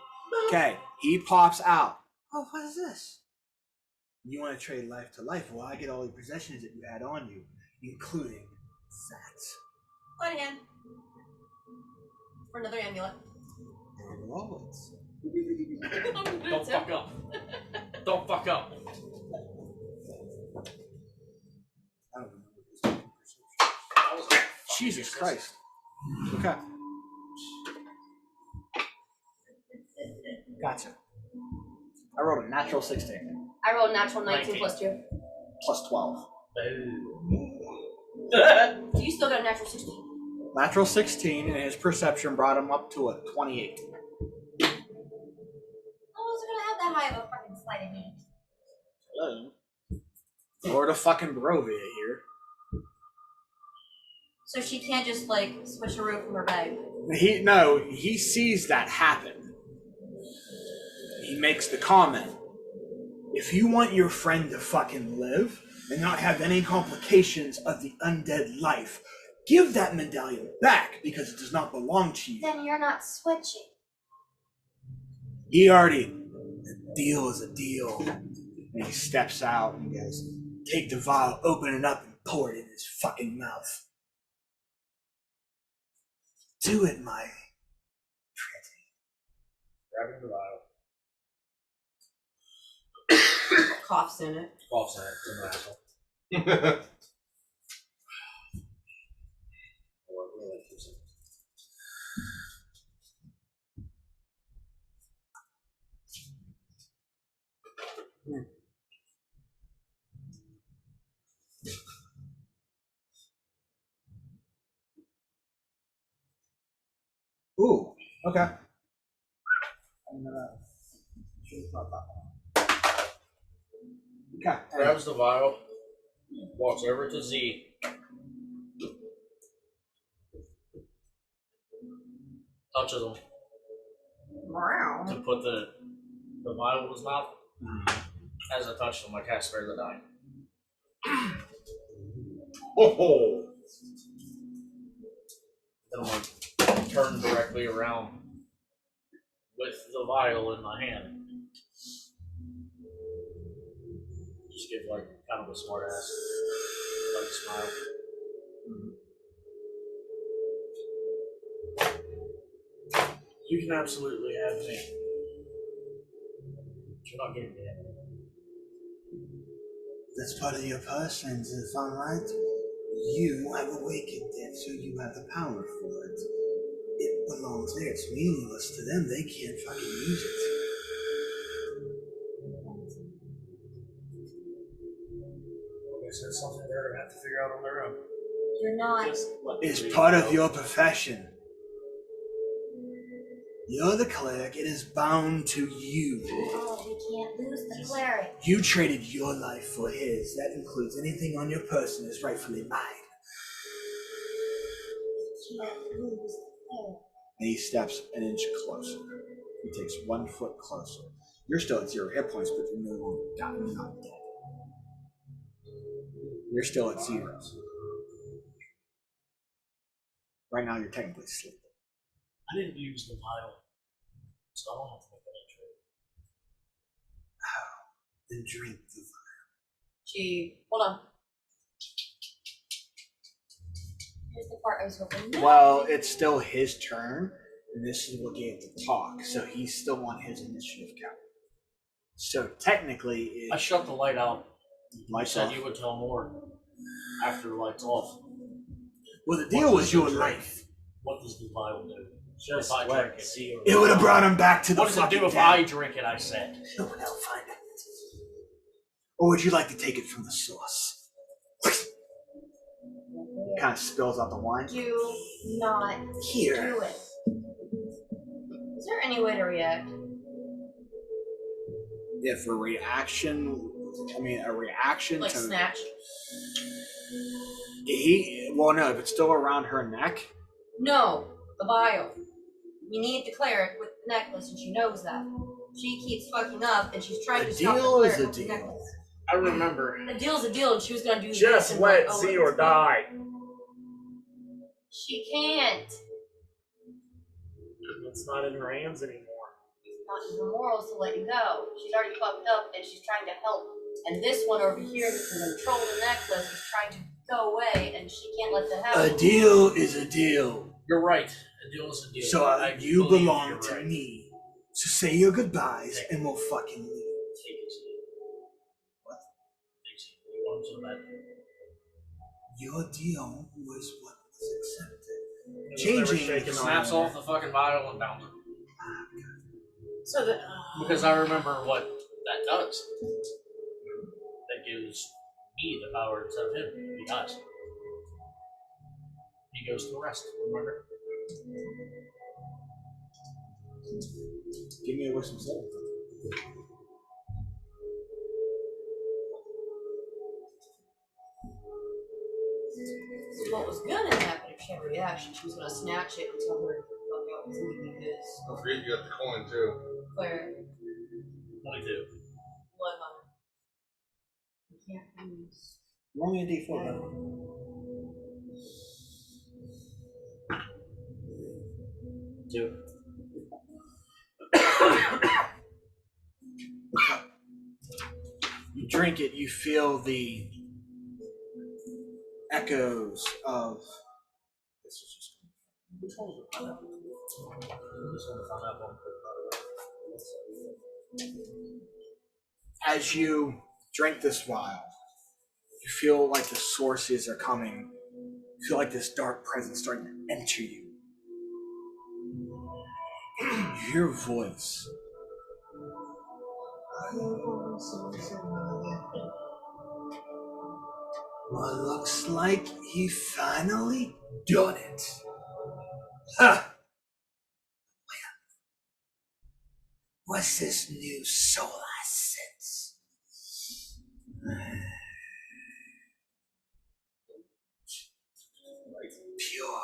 S2: Okay, he pops out. Oh, what is this? You want to trade life to life? Well, I get all the possessions that you had on you, including that.
S5: One hand. For another amulet.
S2: And wallets.
S6: Don't fuck up. Don't fuck up.
S2: I don't remember this. Jesus Christ. Okay. Gotcha. I rolled a natural 16.
S5: I rolled natural 19
S6: 19.
S5: plus 2.
S2: Plus 12.
S5: So you still got a natural 16.
S2: Natural 16, and his perception brought him up to a 28.
S8: How was I gonna have that high of a fucking sleight of hand?
S2: Hello. Lord of fucking Barovia here.
S5: So she can't just like switcheroo from her bag.
S2: He sees that happen. He makes the comment. If you want your friend to fucking live and not have any complications of the undead life, give that medallion back because it does not belong to you.
S8: Then you're not switching.
S2: He already, a deal is a deal. And he steps out and goes, take the vial, open it up, and pour it in his fucking mouth. Do it, my pretty.
S6: Grabbing the vial.
S5: Coughs in it.
S6: Coughs in it. It's an asshole.
S2: Ooh, okay. Okay.
S6: Grabs the vial, walks over to Z. Touches him to put the vial in his mouth. As I touched him, I cast Spare the Dying.
S1: Oh,
S6: Then I'm going to turn directly around with the vial in my hand. Just give like kind of a smart ass like smile. You can absolutely have me. You're not getting me.
S7: That's part of your person, if I'm right. You have awakened it, so you have the power for it. It belongs there. It's meaningless to them. They can't fucking use it.
S6: I guess that's something they're gonna have to figure out on their own.
S8: You're not.
S7: It's part of your profession. You're the cleric. It is bound to you.
S8: Oh, we can't lose the cleric.
S7: You traded your life for his. That includes anything on your person is rightfully mine.
S8: We can't lose the cleric.
S2: And he steps an inch closer. He takes 1 foot closer. You're still at 0 hit points, but you're no longer down. You're not dead. You're still at 0. Right now, you're technically sleeping.
S6: I didn't use the vial, so I don't have to make any trade.
S7: Then drink the
S5: Hold on. Here's the part I was hoping.
S2: Well, it's still his turn, and this is what gave the talk, so he's still on his initiative count. So technically,
S6: I shut the light out. You
S2: lights
S6: said
S2: off.
S6: you would tell more after the lights off.
S7: Well, the deal was your life.
S6: What does the vial do?
S3: Just
S6: if I
S3: let
S6: drink it.
S3: Zio
S7: It would have brought him back to the
S6: What does it
S7: fucking
S6: do if
S7: dead.
S6: I drink it? I said.
S7: No one else find it. Or would you like to take it from the source?
S2: Kind of spills out the wine.
S8: Do not
S7: Here.
S8: do it.
S5: Is there any way to react?
S2: If a reaction
S5: Like
S2: to
S5: snatch?
S2: well, no, if it's still around her neck,
S5: No, the vial. We need the cleric with the necklace, and she knows that. She keeps fucking up, and she's trying
S7: A
S5: to stop the
S7: deal
S5: cleric
S7: is a
S5: with the
S7: deal.
S5: necklace.
S3: I remember.
S5: A deal's a deal, and she was gonna do this.
S3: Just
S5: and
S3: let
S5: like,
S3: Zio die.
S5: She can't.
S3: It's not in her hands anymore.
S5: It's not in her morals to let you go. She's already fucked up, and she's trying to help. And this one over here that can control the necklace is trying to go away, and she can't let that happen.
S7: A deal is a deal.
S6: You're right. A deal is a deal.
S7: So you
S6: believe
S7: belong
S6: you're
S7: to
S6: right.
S7: me. So say your goodbyes and we'll fucking leave.
S6: Take it, Zio.
S7: What?
S6: Take it. You want him so bad.
S7: Your deal was what was accepted.
S3: It was
S7: Changing
S3: never shaken
S6: Snaps off the fucking vial and bounds it.
S5: So that
S6: Because I remember what that does. That gives me the power instead of him. He dies. He goes to the rest, remember?
S2: give me a wisdom save.
S5: what was gonna happen if she had a reaction. She was gonna snatch it and tell her to fuck out was leaving his
S1: Don't forget you got the coin too.
S5: cleric.
S6: 22.
S5: Blood hunter. You can't use.
S2: Roll me a d4. Then.
S6: Two.
S2: You drink it, you feel the echoes of. This is just.
S6: Which one was the pineapple? This one, the pineapple.
S2: As you drink this vial, you feel like the sources are coming. You feel like this dark presence starting to enter you. You hear a voice.
S7: Well, looks like he finally done it. Ha! What's this new soul I sense? Pure.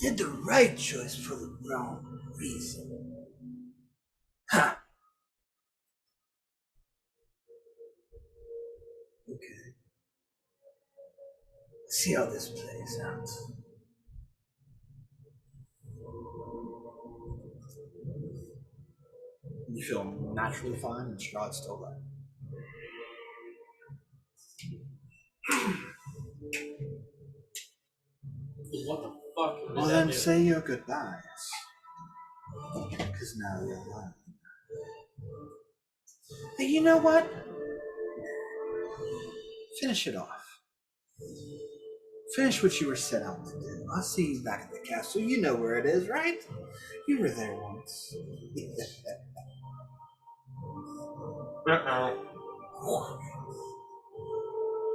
S7: Did the right choice for the wrong reason. Ha! Okay. See how this plays out.
S2: You feel naturally fine, and Strahd's still there.
S6: What the fuck?
S7: Well, then say your goodbyes. Because now you're alone. Hey, you know what? Finish it off. Finish what you were set out to do. I'll see you back at the castle. You know where it is, right? You were there once.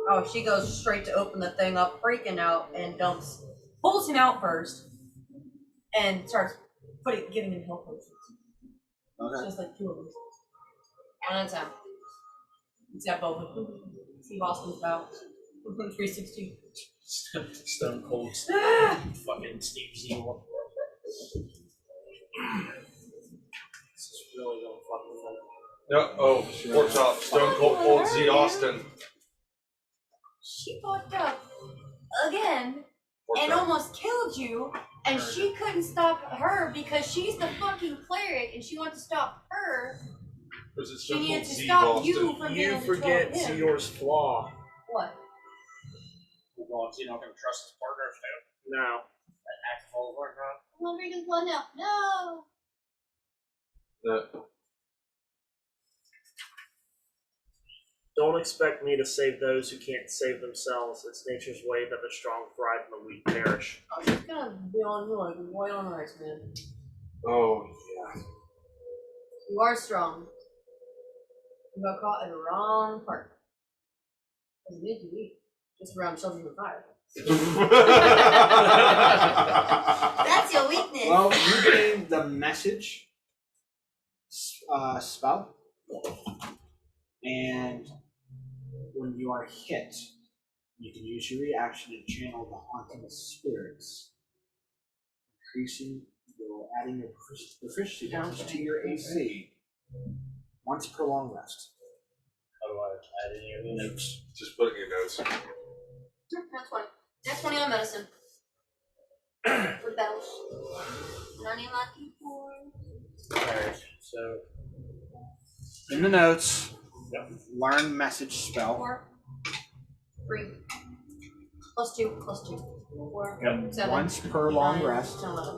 S5: Oh, she goes straight to open the thing up, freaking out, and pulls him out first, and starts giving him health potions.
S2: Okay.
S5: Just like 2 of them. One at a time. He's got both of them. Steve Austin's about 360.
S6: Stone Cold fucking Steve Zero.
S3: This is really going fucking fun.
S1: No, pork chop, Stone Cold Z Austin.
S5: She fucked up again
S1: Pork
S5: and
S1: chop.
S5: almost killed you, and she couldn't stop her because she's the fucking cleric, and she wanted to stop her.
S1: Was it
S5: She
S1: Stone
S5: needed
S1: Cold
S5: to
S1: Z
S5: stop
S1: Austin?
S5: you from being
S3: You
S5: able to
S3: forget
S5: control him.
S3: Seor's flaw.
S5: What?
S6: Well, is he not going to trust his partner if they
S3: No.
S6: act all over now?
S8: I'm not drinking blood now. No.
S3: Don't expect me to save those who can't save themselves. It's nature's way that the strong thrive and the weak perish.
S5: I was just gonna be on you like white on rice, man.
S1: Oh, yeah.
S5: You are strong. You got caught in the wrong part. Because you need to be. Just around children with fire.
S8: That's your weakness.
S2: Well, you gain the message spell, and when you are hit, you can use your reaction to channel the haunting of spirits, adding your proficiency bonus to your AC once per long rest.
S6: How do I add any of those?
S2: Notes.
S1: Just put it in your notes.
S5: That's 20. That's 20 on medicine. For bells.
S8: Not even lucky for.
S6: Alright, so
S2: In the notes, learn message spell.
S5: 4. 3. +2. +2. 4.
S3: Yep.
S5: 7.
S2: Once per long
S5: 9,
S2: rest.
S5: 10, 11.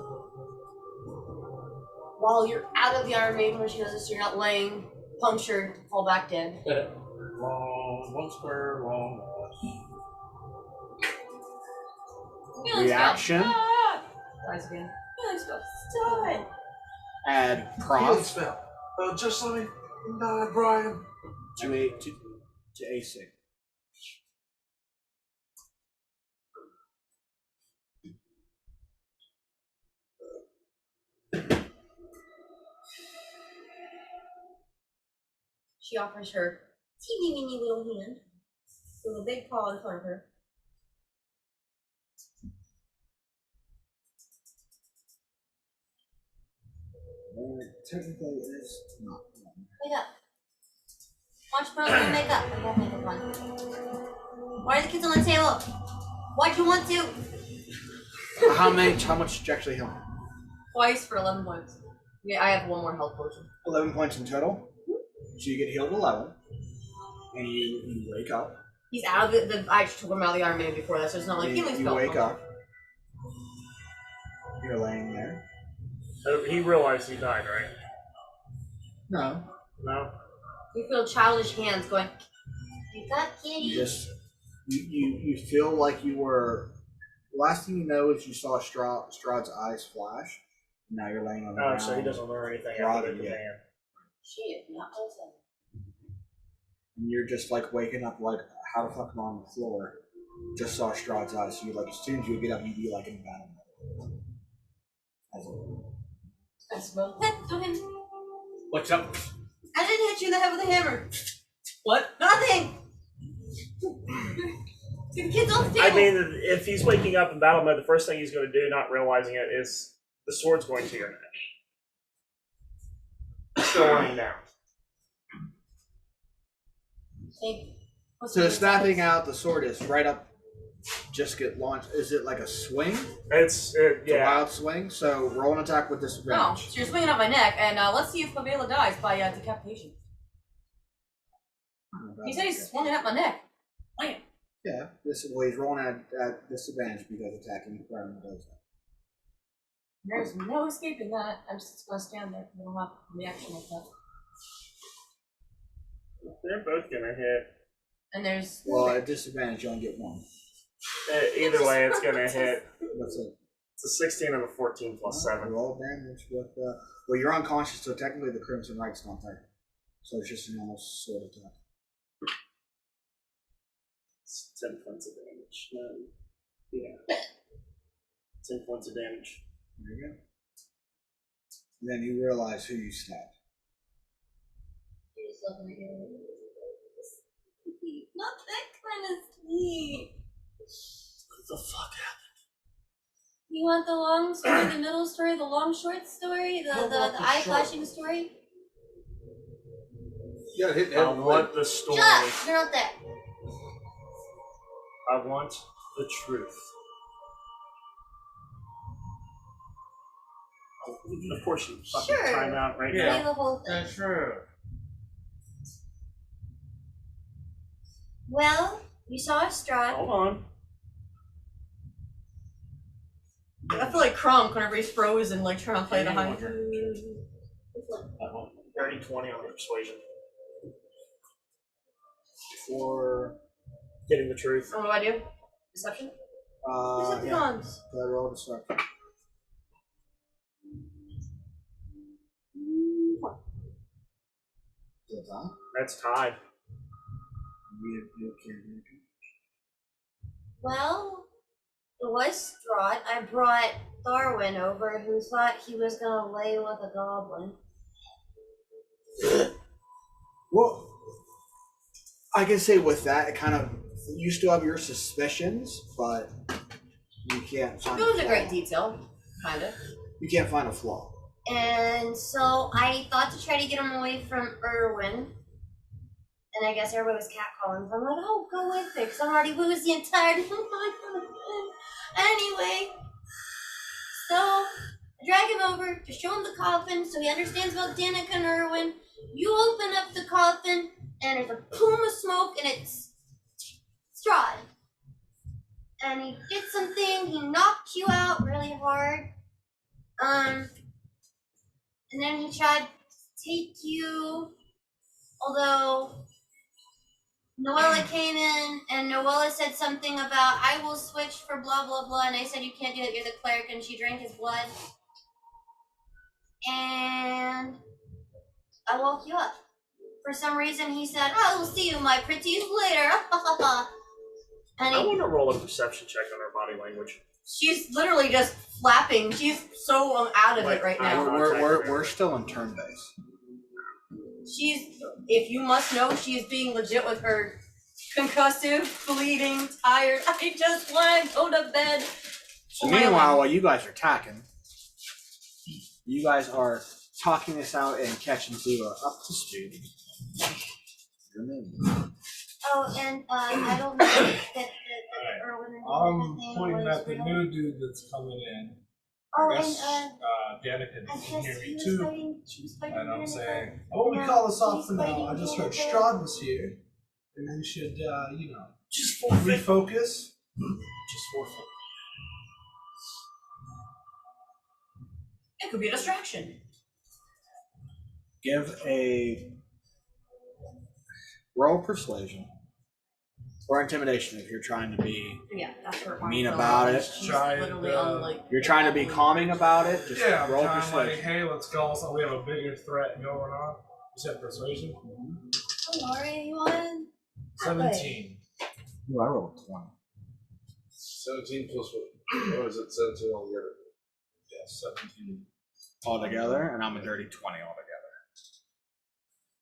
S5: While you're out of the Iron Maiden when she does this, you're not laying punctured, fall back dead.
S6: once per long
S5: Healing
S2: Reaction.
S5: spell. Ah! Dies again. Healing spell. Stop it.
S2: Add
S1: Healing
S2: prof
S1: spell. Just let me nod, Brian.
S2: to AC.
S5: She offers her teeny weeny little hand with a big paw in front of her.
S7: Technically, it's not.
S8: Wake up. Watch Pearl do makeup. I got makeup on. Why are the kids on the table? Why'd you want to?
S2: How much did you actually heal?
S5: Twice for 11 points. Yeah, I have one more health potion.
S2: 11 points in total. So you get healed 11. And you wake up.
S5: He's out of the I took him out of the Iron Man before that, so it's not like healing
S2: You
S5: spell.
S2: wake up. You're laying there.
S3: He realized he died, right?
S2: No.
S3: No?
S5: You feel childish hands going,
S8: You got candy.
S2: You just you feel like you were. Last thing you know is you saw Strahd's eyes flash. Now you're laying on the
S3: Oh,
S2: ground.
S3: so he doesn't remember anything after
S2: Rotted,
S3: the
S2: yeah.
S3: man.
S5: shit, not listen.
S2: And you're just like waking up like, how the fuck am I on the floor? Just saw Strahd's eyes. So you like, as soon as you get up, you'd be like in battle mode.
S5: I suppose.
S8: Don't hit me.
S6: What's up?
S5: I didn't hit you in the head with a hammer.
S3: What?
S5: Nothing! The kid's on the table!
S3: I mean, if he's waking up in battle mode, the first thing he's going to do, not realizing it, is the sword's going to your neck. Still laying down.
S5: Hey, what's
S2: So
S5: the-
S2: snapping out, the sword is right up just get launched. Is it like a swing?
S3: It's
S2: It's a
S3: yeah.
S2: wild swing. So roll an attack with
S5: No,
S2: disadvantage.
S5: so you're swinging up my neck, and let's see if Fabiola dies by decapitation. He said he's swinging up my neck. Bam.
S2: Yeah, he's rolling at disadvantage because attacking requirement does that.
S5: There's no escaping that. I'm just gonna stand there. I don't have a reaction like that.
S3: They're both gonna hit.
S5: And there's
S2: Well, at disadvantage, you only get one.
S3: Either way, it's gonna hit.
S2: What's it?
S3: It's a 16 and a 14 plus 7.
S2: Roll damage with. Well, you're unconscious, so technically the Crimson Right's not there. So it's just a normal sword attack.
S3: It's 10 points of damage. Yeah. 10 points of damage.
S2: There you go. And then you realize who you stabbed.
S5: You're just looking at you. Not that kind of sweet.
S6: What the fuck happened?
S5: You want the long story, the middle story, the long short story, the eye flashing story?
S1: You got hit in the
S3: I
S1: head with
S3: want the story.
S8: Shut up! You're not there.
S3: I want the truth. Of course, you fucking
S8: Sure.
S3: time out right
S8: Say
S3: now.
S8: the whole thing.
S6: That's true.
S8: Well, you saw a Strahd.
S3: Hold on.
S5: I feel like Kronk whenever he's frozen, like trying to play the high.
S3: Dirty 20 on the persuasion.
S2: For
S3: Getting the truth.
S5: Oh, what do I do? Deception?
S2: yeah,
S8: Decepticons.
S2: I roll destruction. Is that?
S3: That's tied.
S2: You can't make it.
S8: Well, it was Strahd. I brought Darwin over, who thought he was gonna lay with a goblin.
S2: Well, I can say with that, it kind of you still have your suspicions, but you can't find.
S5: It was a
S2: flaw.
S5: great detail, kind of.
S2: You can't find a flaw.
S8: And so I thought to try to get him away from Irwin. And I guess everybody was catcalling. So I'm like, oh, go with it, because I'm already losing the entire Anyway, so I drag him over to show him the coffin so he understands about Danica and Irwin. You open up the coffin, and there's a plume of smoke, and it's Strahd. And he did something, he knocked you out really hard. And then he tried to take you, although Noella came in and Noella said something about, I will switch for blah, blah, blah, and I said, you can't do that, you're the cleric, and she drank his blood. And I woke you up. For some reason, he said, I will see you, my pretties, later. And
S3: I
S8: he,
S3: want to roll a perception check on her body language.
S5: She's literally just flapping. She's so out of it right now.
S2: We're still in turn base.
S5: She's, if you must know, she is being legit with her concussive, bleeding, tired. I just want to go to bed.
S2: So meanwhile, while you guys are attacking, you guys are talking this out and catching Zero up to speed. Your name.
S8: oh, and I don't know that Irwin and
S9: I'm
S8: Danica thing
S9: pointing
S8: was
S9: at the
S8: real.
S9: new dude that's coming in.
S8: Oh,
S9: I guess
S8: and
S9: Danica
S8: I
S9: can hear
S8: guess he
S9: me
S8: was
S9: too.
S8: fighting, she was fighting
S9: And I'm
S8: Danica.
S9: saying, I won't
S8: Yeah,
S9: call this off
S8: he's
S9: for now.
S8: fighting
S9: I just heard
S8: Danica.
S9: Strahd was here. And we should,
S6: Just forfeit.
S9: refocus.
S6: Just forfeit.
S5: It could be a distraction.
S2: Give a roll persuasion or intimidation if you're trying to be.
S5: Yeah, that's her.
S2: Mean about it.
S5: She's
S9: Try and,
S5: literally on like.
S2: You're trying to be calming about it. Just
S9: Yeah, I'm
S2: roll
S9: trying like,
S2: persuasion.
S9: hey, let's go. So we have a bigger threat going on. You said persuasion?
S8: Oh, Lori, you won?
S9: 17.
S2: Ooh, I rolled 20.
S1: 17 plus what? What is it? 17 altogether.
S9: Yeah, 17.
S2: Altogether, and I'm a dirty 20 altogether.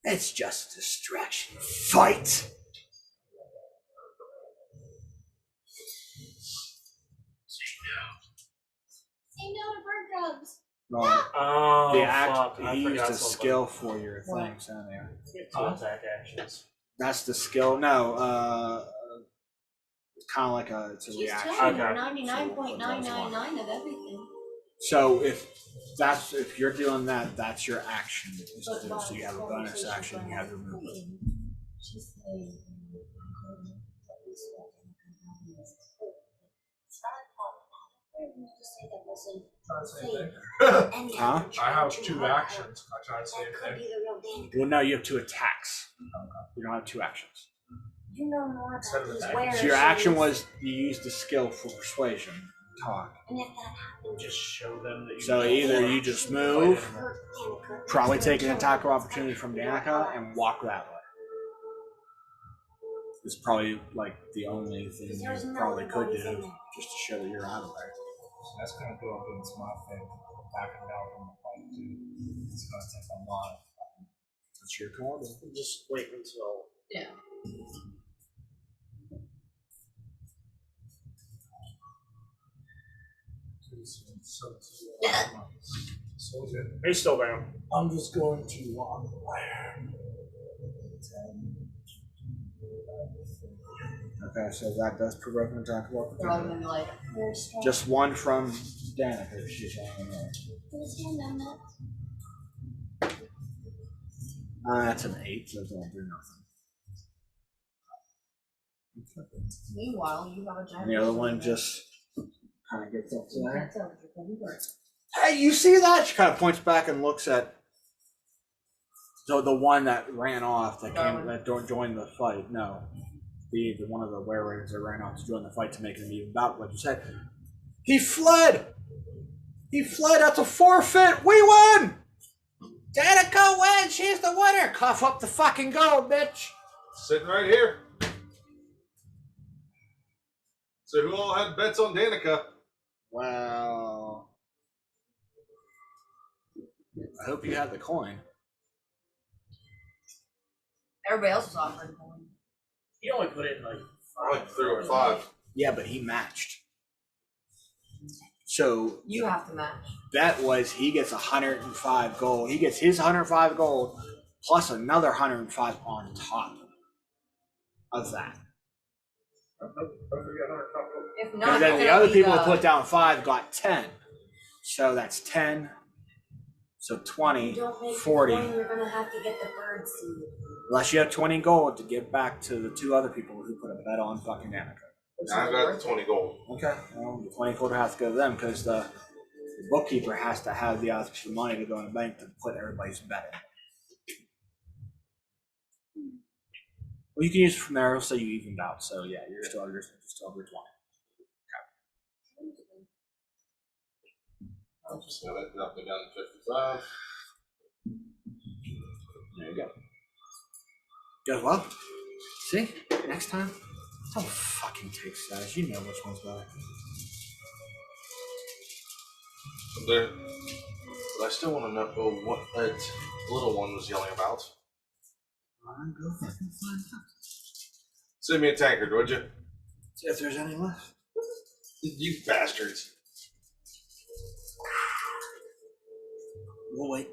S2: It's just a distraction. Fight!
S8: Say no to bird drugs.
S2: No,
S3: Oh,
S2: the act,
S3: fuck. I
S2: he used
S3: forgot
S2: a
S3: something.
S2: skill for your
S5: What?
S2: things down there.
S3: Get 2 attack actions.
S2: That's the skill. No, It's kind of like it's a
S8: She's
S2: reaction.
S8: telling you
S3: Okay.
S8: 99.999 of everything.
S2: So if you're doing that, that's your action. So you have a bonus action, you have your movement.
S8: She's saying, just say that wasn't any
S2: Huh?
S9: I have 2 actions. I try to say
S8: That could
S9: anything.
S8: be the real Danny.
S2: Well, no, you have 2 attacks. You don't have 2 actions.
S8: You know more
S9: Instead
S8: about
S9: of
S8: these
S9: attacking.
S8: wearers.
S2: So your action was you used the skill for persuasion. Talk.
S8: And if that happens,
S6: Just show them that you.
S2: So either you just move, probably take an attack of opportunity from Danica, and walk that way. It's probably like the only thing you probably could do, just to show that you're out of there.
S9: That's gonna go against my thing. Backing down from the fight too. It's gonna take a lot.
S2: That's your call.
S6: Just wait until.
S5: Yeah.
S9: So good.
S3: He's still down.
S9: I'm just going to walk away.
S2: Okay, so that does provoke an attack of
S5: They're all
S2: opportunity.
S5: gonna be like,
S8: Very strong.
S2: Just one from Danica. She's hanging there.
S8: Who's your number?
S2: That's an 8, so it don't do nothing.
S5: meanwhile, you have a giant.
S2: And the other
S5: person
S2: one
S5: there.
S2: just kind of gets up to
S5: You
S2: there.
S5: can't tell if you're coming or-
S2: Hey, you see that? She kind of points back and looks at the one that ran off that joined the fight. No, the one of the werewolves that ran off to join the fight to make it an even bout. Like you said, he fled. He fled. That's a forfeit. We win. Danica wins. She's the winner. Cough up the fucking gold, bitch.
S1: Sitting right here. So who all had bets on Danica?
S2: Well, I hope you had the coin.
S5: Everybody else was offering coin.
S6: You only put it in like.
S1: I like 3 or 5.
S2: Yeah, but he matched. So
S5: You have to match.
S2: bet was he gets 105 gold. He gets his 105 gold plus another 105 on top of that.
S5: If not,
S2: Because then
S5: it's
S2: the
S5: gonna
S2: other
S5: be
S2: people who put down 5 got 10. So that's 10. So 20,
S8: Don't make
S2: 40.
S8: it going, you're gonna have to get the bird seed.
S2: Unless you have 20 gold to give back to the 2 other people who put a bet on fucking Danica.
S1: I've got the 20 gold.
S2: Okay, well, the 20 gold has to go to them because the bookkeeper has to have the extra money to go in the bank to put everybody's bet in. Well, you can use it from there, so you evened out. So yeah, you're still over 20.
S1: I'm just going to drop it down to 55.
S2: There you go. Goes well. See, next time, don't fucking take sides. You know which one's better.
S1: There. But I still want to know what that little one was yelling about.
S2: Go fucking find out.
S1: Send me a tankard, would you?
S2: See if there's any left.
S1: You bastards.
S2: We'll wait.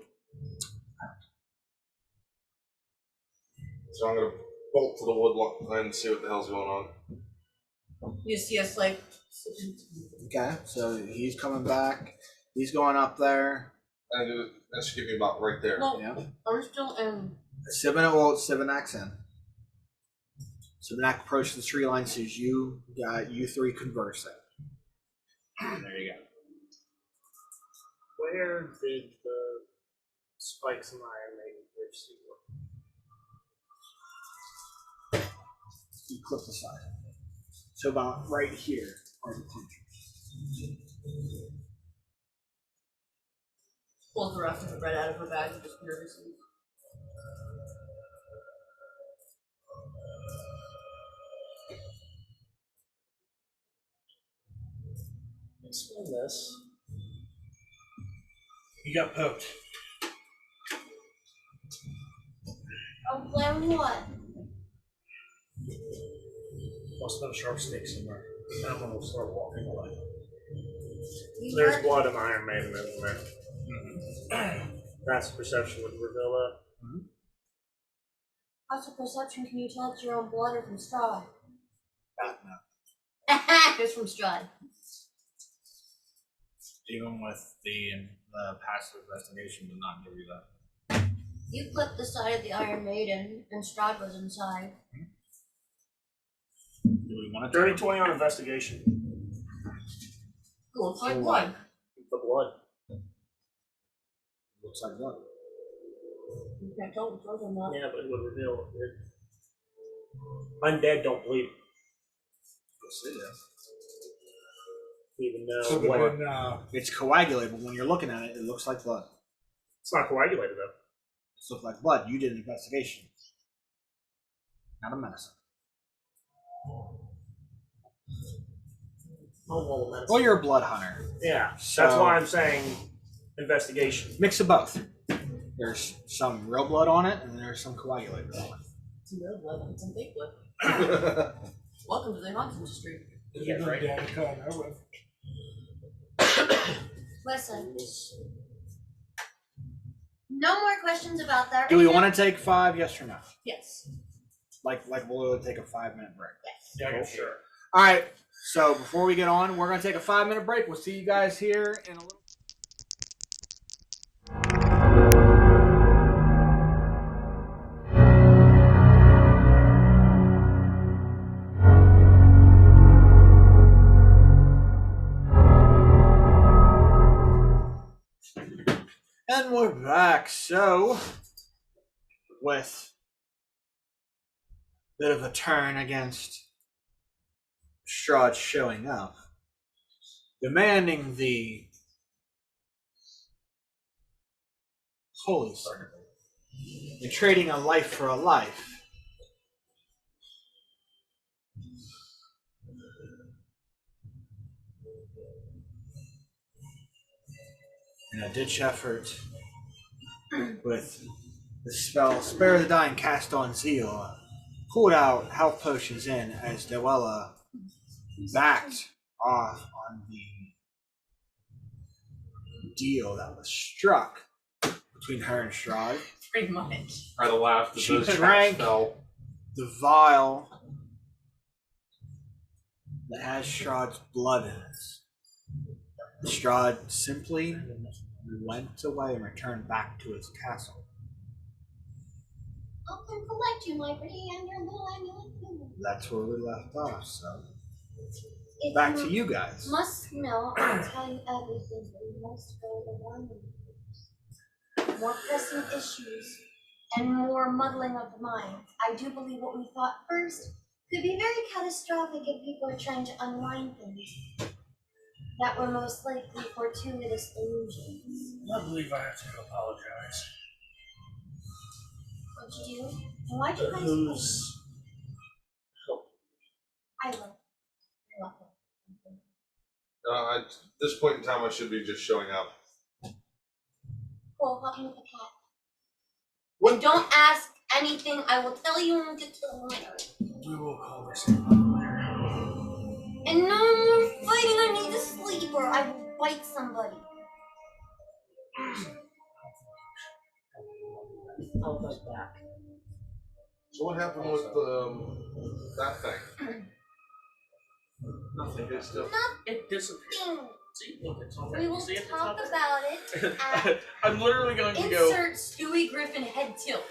S1: So I'm going to bolt to the wood line and see what the hell's going on.
S5: You see us like.
S2: Okay, so he's coming back. He's going up there.
S1: And that should give me about right there.
S5: Well,
S2: Yeah.
S5: are we still in?
S2: Sibonac's in. Sibonac approaches the tree line, sees you 3 conversing. There you go.
S3: Where did the spikes in Iron Maiden pierce you?
S2: You clip the side. So about right here are the punctures.
S5: Pulls the rest of the bread out of her bag and just nervously.
S6: Explain this. You got poked.
S8: Oh, plan what?
S6: Must have been a sharp stake somewhere. And I'm gonna start walking away.
S8: You
S3: There's
S8: hurt-
S3: blood in Iron Maiden, isn't there? That's perception would reveal that.
S8: How's the perception? Can you tell it's your own blood or from straw?
S2: Back now.
S5: It's from Strahd.
S2: Even with the passive investigation, did not give you that.
S8: You flipped the side of the Iron Maiden, and Strahd was inside.
S2: Do we want to
S3: Dirty 20 on investigation.
S5: Cool, it's like blood.
S3: The blood.
S2: Looks like what?
S5: You can't tell which one's not.
S3: Yeah, but it would reveal it. Undead don't bleed.
S2: We'll see that.
S3: Even
S9: So
S3: though what?
S9: then,
S2: It's coagulated, but when you're looking at it, it looks like blood.
S3: It's not coagulated though.
S2: It looks like blood. You did an investigation, not a medicine.
S3: Oh, well, medicine.
S2: Well, you're a blood hunter.
S3: Yeah,
S2: So-
S3: that's why I'm saying investigation.
S2: Mix of both. There's some real blood on it, and there's some coagulated blood on it.
S5: Some real blood and some fake blood. Welcome to the nonsense industry.
S3: Yeah,
S9: you're
S3: right.
S9: down to cut over.
S8: Listen. No more questions about that.
S2: Do we
S8: right now?
S2: want to take 5? Yes or no?
S5: Yes.
S2: Like we'll take a 5-minute break.
S5: Yes.
S3: Yeah, sure.
S2: All right. So before we get on, we're gonna take a 5-minute break. We'll see you guys here in a little. And we're back. So, with a bit of a turn against Strahd showing up, demanding the holy circle, and trading a life for a life. In a ditch effort with the spell Spare the Dying cast on Zeal, pulled out health potions in as Dewella backed off on the deal that was struck between her and Strahd.
S5: Pretty much.
S10: I'd have laughed if
S2: She
S10: those
S2: drank
S10: chaps fell.
S2: the vial that has Strahd's blood in it. Strahd simply went away and returned back to his castle.
S8: I'll come collect you, my pretty, and your little amulet too.
S2: That's where we left off, so
S8: If
S2: back to you guys.
S8: Must know, I'll tell you everything, but you must go to the wine room. More pressing issues and more muddling of the mind. I do believe what we thought first could be very catastrophic if people are trying to unwind things that were most likely fortuitous illusions.
S6: I believe I have to apologize.
S8: What'd you do? And why'd you guys do
S6: Who's
S8: I will. You're welcome.
S1: At this point in time, I should be just showing up.
S8: Cool, help me with the cat.
S1: What?
S8: And don't ask anything. I will tell you when we get to the winery.
S6: we will call this in later.
S8: And no more fighting. I need to sleep or I will bite somebody.
S5: I'll go back.
S1: So what happened with that thing?
S6: Nothing.
S1: It's still.
S6: It disappeared.
S8: Thing.
S6: See, look, it's on
S8: We
S6: there.
S8: will
S6: See, it's
S8: talk
S6: on there.
S8: about it at
S6: I'm literally going to go.
S5: Insert Stewie Griffin head tilt.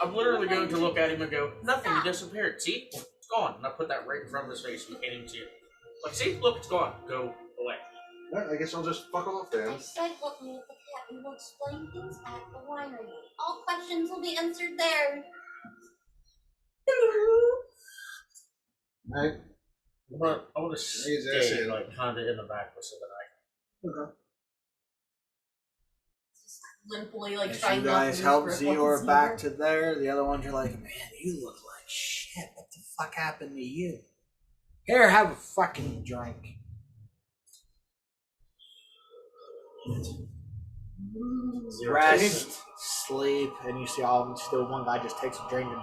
S6: I'm literally going to look at him and go, nothing,
S8: Stop.
S6: it disappeared. See? It's gone. And I put that right in front of his face. We can't even see it. Like, see? Look, it's gone. Go away.
S1: Alright, I guess I'll just fuck off then.
S8: I said help me with the cat. We will explain things at the winery. All questions will be answered there.
S1: Alright.
S6: I want to
S1: He's ass
S6: stay,
S1: in.
S6: like, kind of in the back for the night.
S5: Limply, like,
S2: As
S5: trying
S2: you
S5: not to
S2: guys
S5: lose
S2: help
S5: grip
S2: Zeor
S5: on
S2: back to there, the other ones are like, man, you look like shit. What the fuck happened to you? Here, have a fucking drink. Rest, sleep, and you see all of them still. One guy just takes a drink and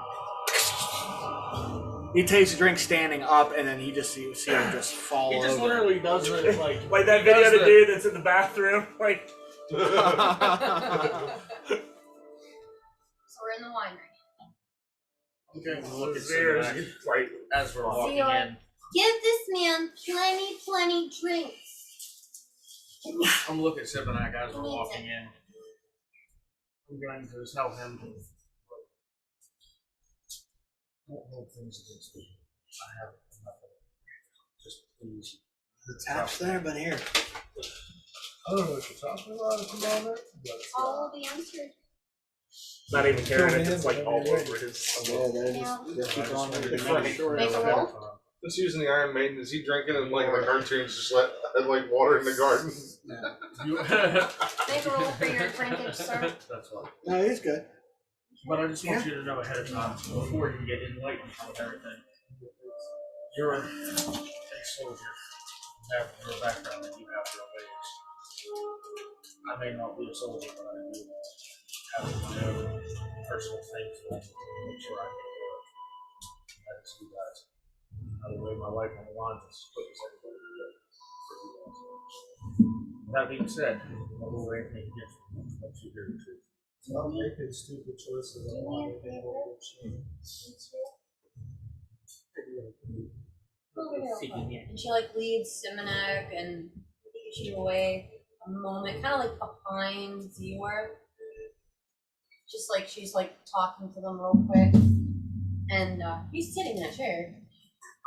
S2: he takes a drink standing up, and then you just see him just fall
S6: He just
S2: over.
S6: literally does it, like...
S3: Like that
S6: he
S3: video
S6: does
S3: of the
S6: the-
S3: dude that's in the bathroom, like.
S5: So we're in the winery.
S6: I'm going to look at
S3: There's,
S6: something
S3: like,
S6: as we're walking
S8: Zeor,
S6: in.
S8: Give this man plenty drinks.
S6: I'm looking at Sibonite as we're walking in. I'm going to tell him. Don't hold things against me. I have nothing. Just please.
S7: The tap's there, but here.
S9: I don't know what you're talking about, Commander.
S8: All will be answered.
S3: Not even carrying it, it's like all over his.
S2: Yeah,
S8: Yeah.
S2: keep on
S1: Make
S8: Make a roll.
S1: Just using the Iron Maiden, is he drinking and like the cartoons just had like water in the garden?
S8: Make a roll for your drinkage, sir.
S6: That's fine.
S2: No, he's good.
S6: But I just want you to know ahead of time, before you get enlightened with everything, you're a soldier. You have your background and you have your ways. I may not be a soldier, but I do have my own personal things that I make sure I can work. That is you guys. I will lay my life on the line as quick as everybody can for you guys. That being said, I will do anything against you once you hear the truth.
S9: Stop making stupid choices. I want anything over
S5: And she like leads Simonek and Pikachu away a moment, kind of like behind Zior. Just like she's like talking to them real quick. And he's sitting in a chair.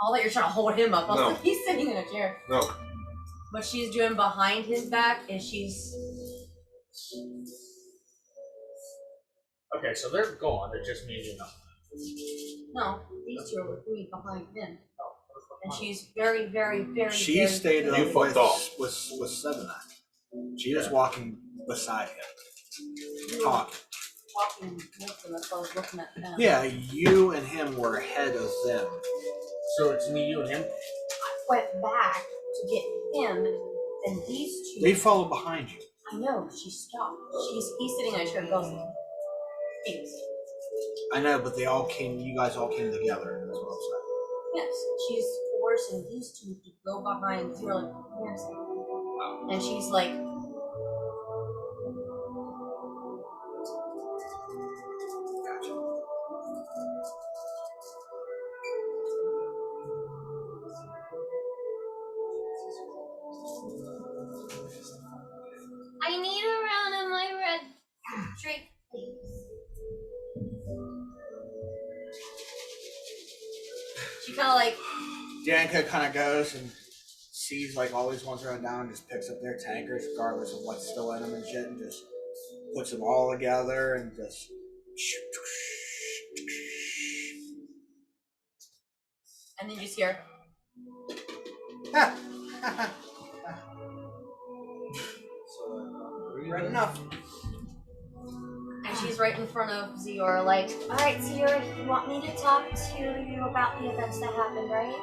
S5: All that you're trying to hold him up. I was like, he's sitting in a chair.
S1: No.
S5: What she's doing behind his back is she's.
S6: Okay, so they're gone. It just means you're not.
S5: No, these two are with me behind him. And she's very
S2: She
S5: very
S2: stayed
S1: You
S2: up
S1: fucked off.
S2: with Sevenine. She was walking beside him, talking.
S5: walking with them as I was looking at them.
S2: Yeah, you and him were ahead of them.
S6: So it's me, you, and him?
S5: I went back to get him, and these two.
S2: They followed behind you.
S5: I know, she stopped. He's sitting in a chair and goes, thanks.
S2: I know, but they all came. You guys all came together. That's what I'm saying.
S5: Yes, she's forcing these two to go behind Zero like, yes. And she's like,
S8: I need a round of my red drink, please.
S5: she kind of like,
S2: Danica kind of goes and sees like all these ones running down and just picks up their tankers regardless of what's still in them and shit and just puts them all together and just
S5: and then you just hear,
S2: right enough.
S5: and she's right in front of Zior, like,
S8: Alright, Zior, you want me to talk to you about the events that happened, right?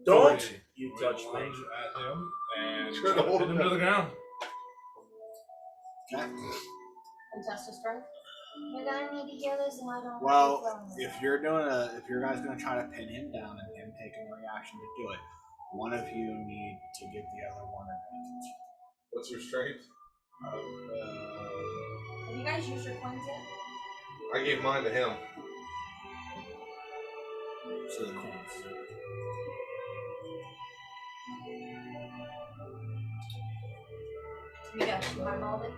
S3: Don't
S9: You touch me at him and
S1: Try to hold
S9: hit him
S1: him
S9: to the ground.
S5: contest a strength.
S8: You're gonna need to hear this, and I don't
S2: Well,
S8: want to
S2: if you're guys gonna try to pin him down and him taking a reaction to do it, one of you need to give the other one advantage.
S1: What's your strength?
S5: Have you guys used your coins yet?
S1: I gave mine to him.
S2: So the coins.
S5: You guys, you eyeballed it?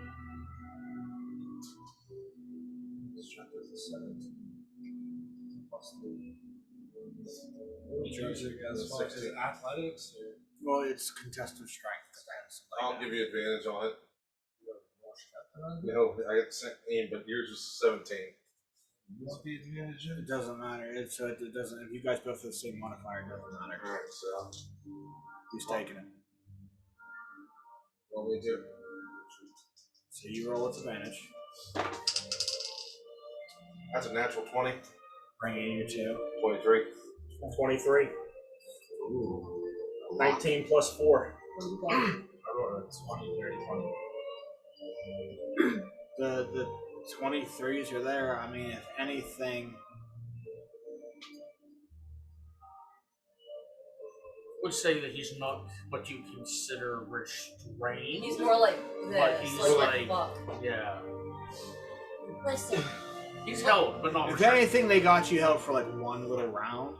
S9: Strength is a 17. Plus the. As far as athletics or.
S2: Well, it's contested strength.
S1: I'll give you advantage on it. No, I got the same aim, but yours is 17.
S9: What's the advantage
S2: It doesn't matter. It doesn't. If you guys both have the same modifier, it doesn't matter.
S1: Alright, so
S2: Who's taking it?
S1: what we do?
S2: So you roll with advantage.
S1: That's a natural 20.
S2: Bringing you to
S1: 23.
S3: 23.
S2: Ooh.
S3: 19 plus 4.
S5: What do you got?
S9: I rolled a 20, 30, 20.
S2: The 23s are there. I mean, if anything,
S6: Would say that he's not what you consider restrained.
S5: He's more like
S6: But
S5: this,
S6: he's
S5: like
S6: like-
S5: fuck.
S6: Yeah.
S8: Listen,
S6: He's held, but not
S2: If
S6: restrained.
S2: anything, they got you held for like one little round.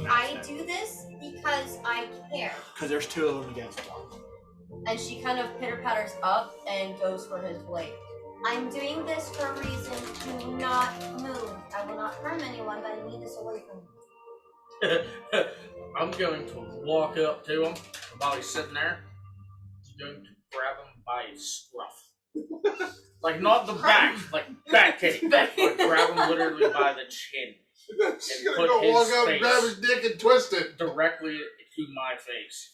S8: I do this because I care.
S2: Because there's two of them against one.
S5: And she kind of pitter patters up and goes for his blade.
S8: I'm doing this for a reason. Do not move. I will not harm anyone, but I need this away from you.
S6: I'm going to walk up to him while he's sitting there. I'm going to grab him by his scruff. Like, not the back, like back kick. But grab him literally by the chin.
S1: She's
S6: And
S1: gonna
S6: put
S1: go walk
S6: his
S1: up and grab his dick and twist it.
S6: directly to my face.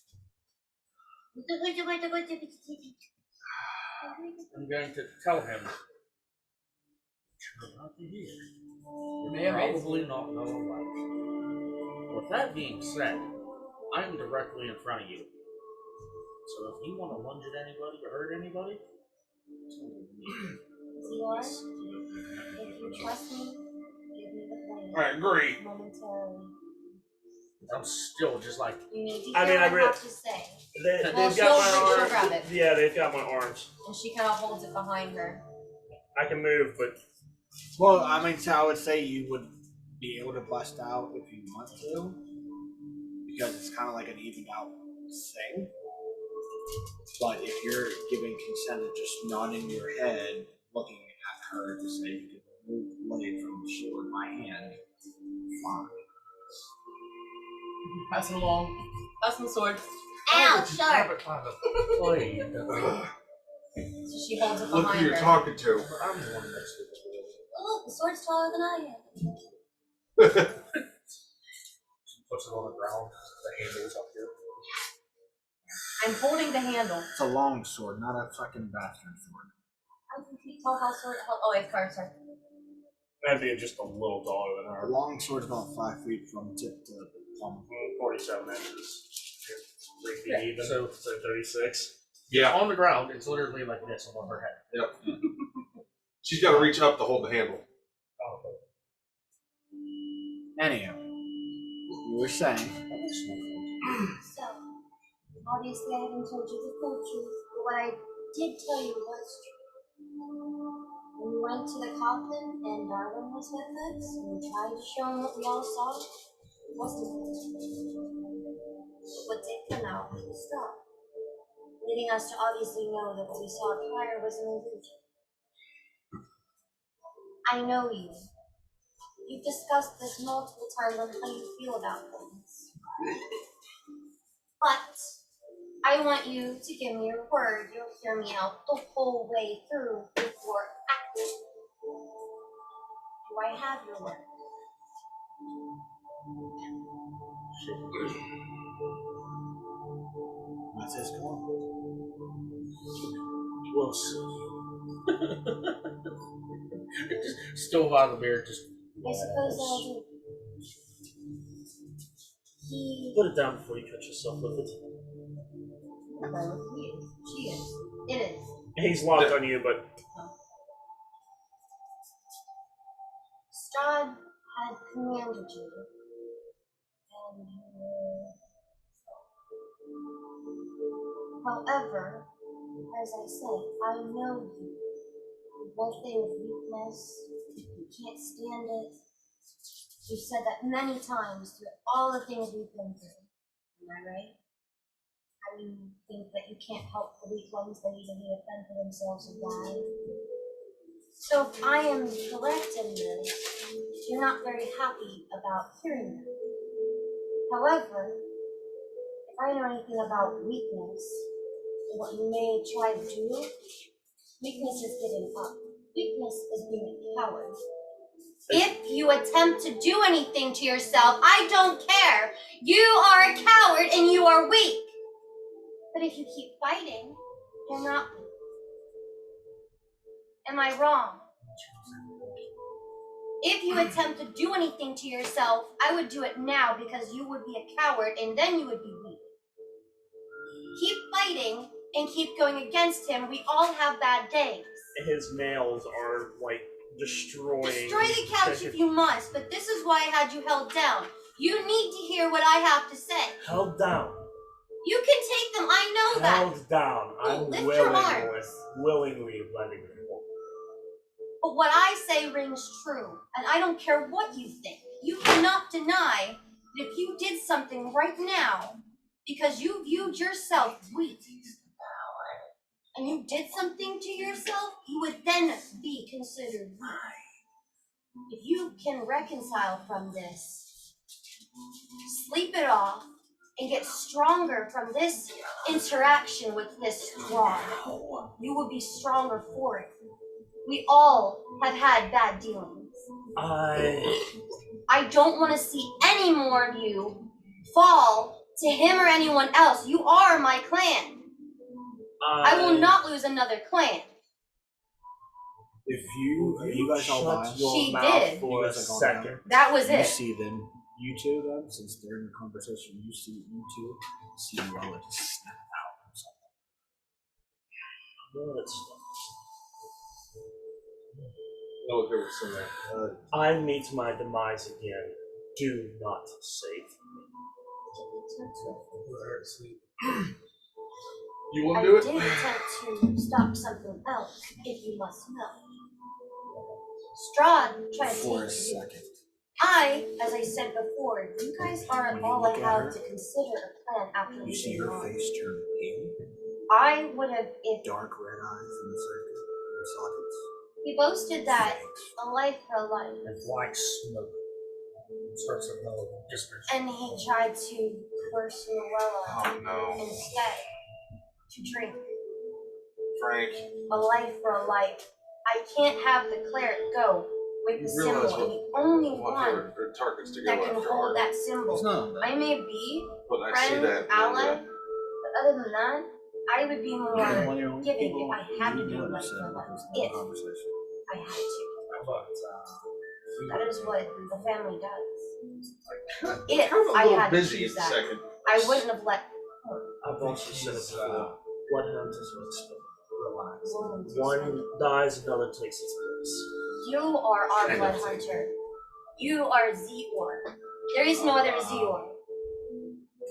S6: I'm going to tell him. You're not here. You're probably not gonna like it. With that being said, I'm directly in front of you. So if you want to lunge at anybody or hurt anybody, it's gonna be me.
S8: Dior, if you trust me, give me the blade.
S1: I agree.
S8: Momentarily.
S6: I'm still just like,
S8: You need to
S3: I
S8: hear
S3: mean, I
S8: what I
S3: agree.
S8: have to say.
S3: They've
S5: Well,
S3: got
S5: she'll
S3: my arms.
S5: grab it.
S3: Yeah, they've got my arms.
S5: And she kind of holds it behind her.
S3: I can move, but
S2: Well, I mean, so I would say you would be able to bust out if you want to. Because it's kind of like an evened out thing. But if you're giving consent of just nodding your head, looking at her to say you can remove the blade from the sword in my hand, fine.
S5: Pass him along. Pass him the sword.
S8: Ow, sharp!
S6: blade.
S5: So she holds it
S1: Look who
S5: behind
S1: you're
S5: her.
S1: talking to.
S6: I'm the one next to the blade.
S8: Oh, look, the sword's taller than I am.
S6: Puts it on the ground. The handle's up here.
S5: I'm holding the handle.
S2: It's a long sword, not a fucking bastard sword.
S8: How can you tell how sword? Oh, wait, sorry.
S3: that'd be just a little taller than
S2: A
S3: her.
S2: long sword is about 5 feet from tip to thumb.
S3: 47 inches. 3 feet
S6: Yeah,
S3: even.
S6: so-
S3: So 36.
S1: Yeah.
S6: On the ground, it's literally like this above her head.
S1: Yep. She's got to reach up to hold the handle.
S2: Anyhow, you were saying.
S8: So, obviously, I haven't told you the full truth, but what I did tell you was true. When we went to the coffin and Darwin was with us, and we tried to show him what we all saw, it wasn't him. But what did come out was the straw, leading us to obviously know that what we saw prior was an illusion. I know you. You've discussed this multiple times on how you feel about things. But I want you to give me your word. You'll hear me out the whole way through before acting. Do I have your word?
S2: What's this going?
S6: We'll see. Just still out of the beer, just.
S8: I suppose I'll do. He.
S3: Put it down before you cut yourself with it.
S8: He is. She is. It is.
S3: He's locked on you, but
S8: Strahd had commanded you. And you were. However, as I said, I know you. One thing with weakness, you can't stand it. You've said that many times through all the things we've been through. Am I right? How you think that you can't help the weak ones that easily offend for themselves and die. So if I am correct in this, you're not very happy about hearing that. However, if I know anything about weakness, and what you may try to do, weakness is giving up. Weakness is being a coward. If you attempt to do anything to yourself, I don't care. You are a coward and you are weak. But if you keep fighting, you're not weak. Am I wrong? If you attempt to do anything to yourself, I would do it now because you would be a coward and then you would be weak. Keep fighting and keep going against him. We all have bad days.
S3: his nails are like destroying.
S8: Destroy the couch if you must, but this is why I had you held down. You need to hear what I have to say.
S3: Held down.
S8: You can take them, I know that.
S3: Held down. I'm
S8: Lift your
S3: willingly
S8: arms.
S3: letting them walk.
S8: But what I say rings true, and I don't care what you think. You cannot deny that if you did something right now, because you viewed yourself weak, and you did something to yourself, you would then be considered weak. If you can reconcile from this, sleep it off, and get stronger from this interaction with this strong, you will be stronger for it. We all have had bad dealings. I don't want to see any more of you fall to him or anyone else. You are my clan. I will not lose another clan.
S2: If you guys all
S6: shut
S2: die,
S6: your
S8: She
S6: mouth
S8: did.
S6: for
S2: You
S6: a
S2: guys are gone
S6: second.
S8: That was
S2: you
S8: it.
S2: see them, you two then, since they're in conversation, you see Luella just snap out or something.
S1: No, there was some there.
S6: I meet my demise again. Do not save
S1: You
S8: I
S1: want to do it?
S8: did attempt to stop something else, if you must know. Strahd tried to
S2: For a
S8: take you.
S2: second.
S8: As I said before, you guys aren't all I have to consider a plan after
S2: You
S8: we
S2: see
S8: get
S2: her
S8: on.
S2: face turn pale,
S8: I would have, if
S2: dark red eyes in the circle, in the sockets.
S8: he boasted that a life for a life,
S6: me. And black smoke starts to blow in distance.
S8: and he tried to curse Luella
S1: Oh no,
S8: instead to drink.
S1: Frank.
S8: A life for a life. I can't have the cleric go with
S1: You
S8: the
S1: realize
S8: symbol,
S1: what-
S8: and the only
S1: What
S8: one
S1: their targets to go
S8: that can
S1: after
S8: hold
S1: are.
S8: that
S2: It's
S8: symbol.
S2: not
S8: I may be
S1: But I see
S8: friend,
S1: that.
S8: ally, but other than that, I would be more
S2: When you're with
S8: giving
S2: people,
S8: if I had to
S2: you
S8: do
S2: know
S8: a
S2: what
S8: life
S2: you said
S8: for a life.
S2: because of the
S8: If
S2: conversation.
S8: I had to.
S9: But
S8: That is what the family does.
S1: I'm
S8: If
S1: a
S8: I
S1: little
S8: had to
S1: busy in
S8: choose
S1: a
S8: that,
S1: second.
S8: I wouldn't have let
S6: I've also said it before. Bloodhound is what's relax.
S8: Wounds
S6: One
S8: expended.
S6: dies, another takes its place.
S8: You are our
S6: Kind
S8: blood
S6: of.
S8: hunter. You are Zeor. There is no other Zeor.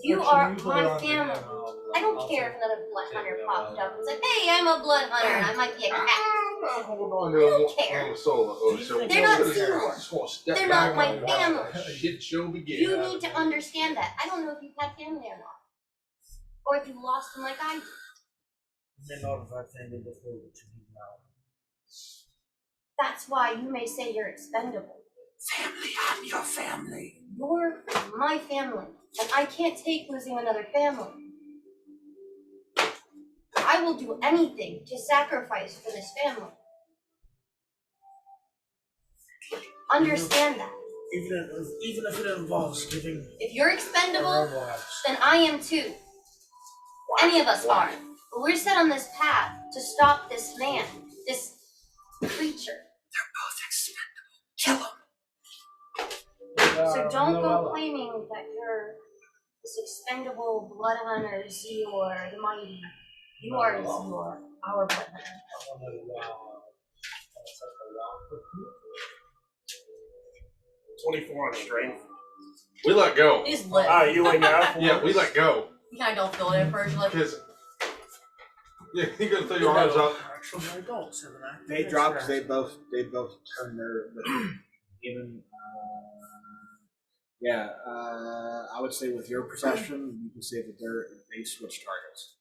S8: You are my family. I don't care if another blood hunter popped up and said, "Hey, I'm a blood hunter and I might be a cat."
S1: Hold on to
S8: I
S1: him.
S8: don't care.
S1: I'm a solo. Oh, so
S8: They're not
S1: I
S8: Zeor.
S1: just want to step
S8: They're
S1: back
S8: not my
S1: and watch
S8: family.
S1: the shit show begin.
S8: You need to understand that. I don't know if you've had family or not. Or if you lost them like I did.
S6: You may not have had family before, but you do now.
S8: That's why you may say you're expendable.
S2: Family, I'm your family.
S8: You're my family, and I can't take losing another family. I will do anything to sacrifice for this family. Understand that.
S6: Even if it involves giving
S8: If you're
S6: our
S8: expendable,
S6: own lives.
S8: then I am too. Any of us are. But we're set on this path to stop this man, this creature.
S2: Both expendable. Kill him.
S8: So don't go claiming that you're this expendable blood hunter, Zeor, the mighty. You are Zeor, our blood hunter.
S3: 24 on strength.
S1: We let go.
S5: He's lit.
S3: Ah, you lay down?
S1: Yeah, we let go.
S5: I don't feel it at first. You're like,
S1: Because yeah, you're gonna throw your arms up.
S6: Actually, adults have an active
S2: They dropped because
S6: interaction.
S2: they both turned their even I would say with your perception you can say that they switched targets.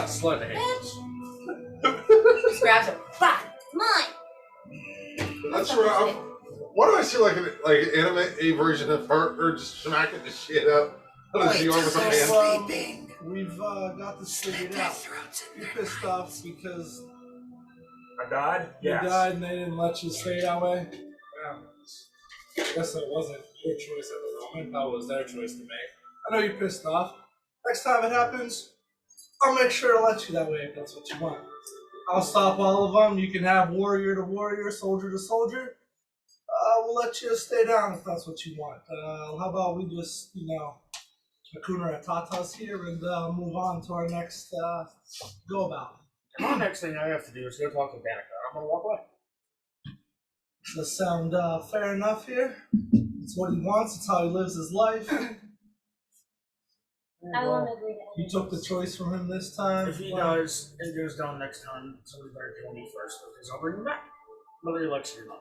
S6: Slow down.
S8: Just grabs it. Bah! Mine!
S1: That's right. Why do I see like an anime version of her just smacking the shit up of the Zeor with a hand?
S2: sleeping.
S7: We've got this figured out. You're pissed off because
S3: I died?
S7: you
S3: Yes.
S7: died and they didn't let you stay that way. Yeah. I guess it wasn't your choice at the moment. That was their choice to make. I know you're pissed off. Next time it happens, I'll make sure to let you that way if that's what you want. I'll stop all of them. You can have warrior to warrior, soldier to soldier. We'll let you stay down if that's what you want. How about we just, Hakuna Matata's here and move on to our next go about.
S6: The next thing I have to do is go talk to Danica. I'm gonna walk away.
S7: Does that sound fair enough here? It's what he wants. It's how he lives his life.
S8: I won't agree to
S7: You took the choice from him this time.
S6: If he does, it goes down next time. Somebody better kill me first, because I'll bring him back, whether he likes it or not.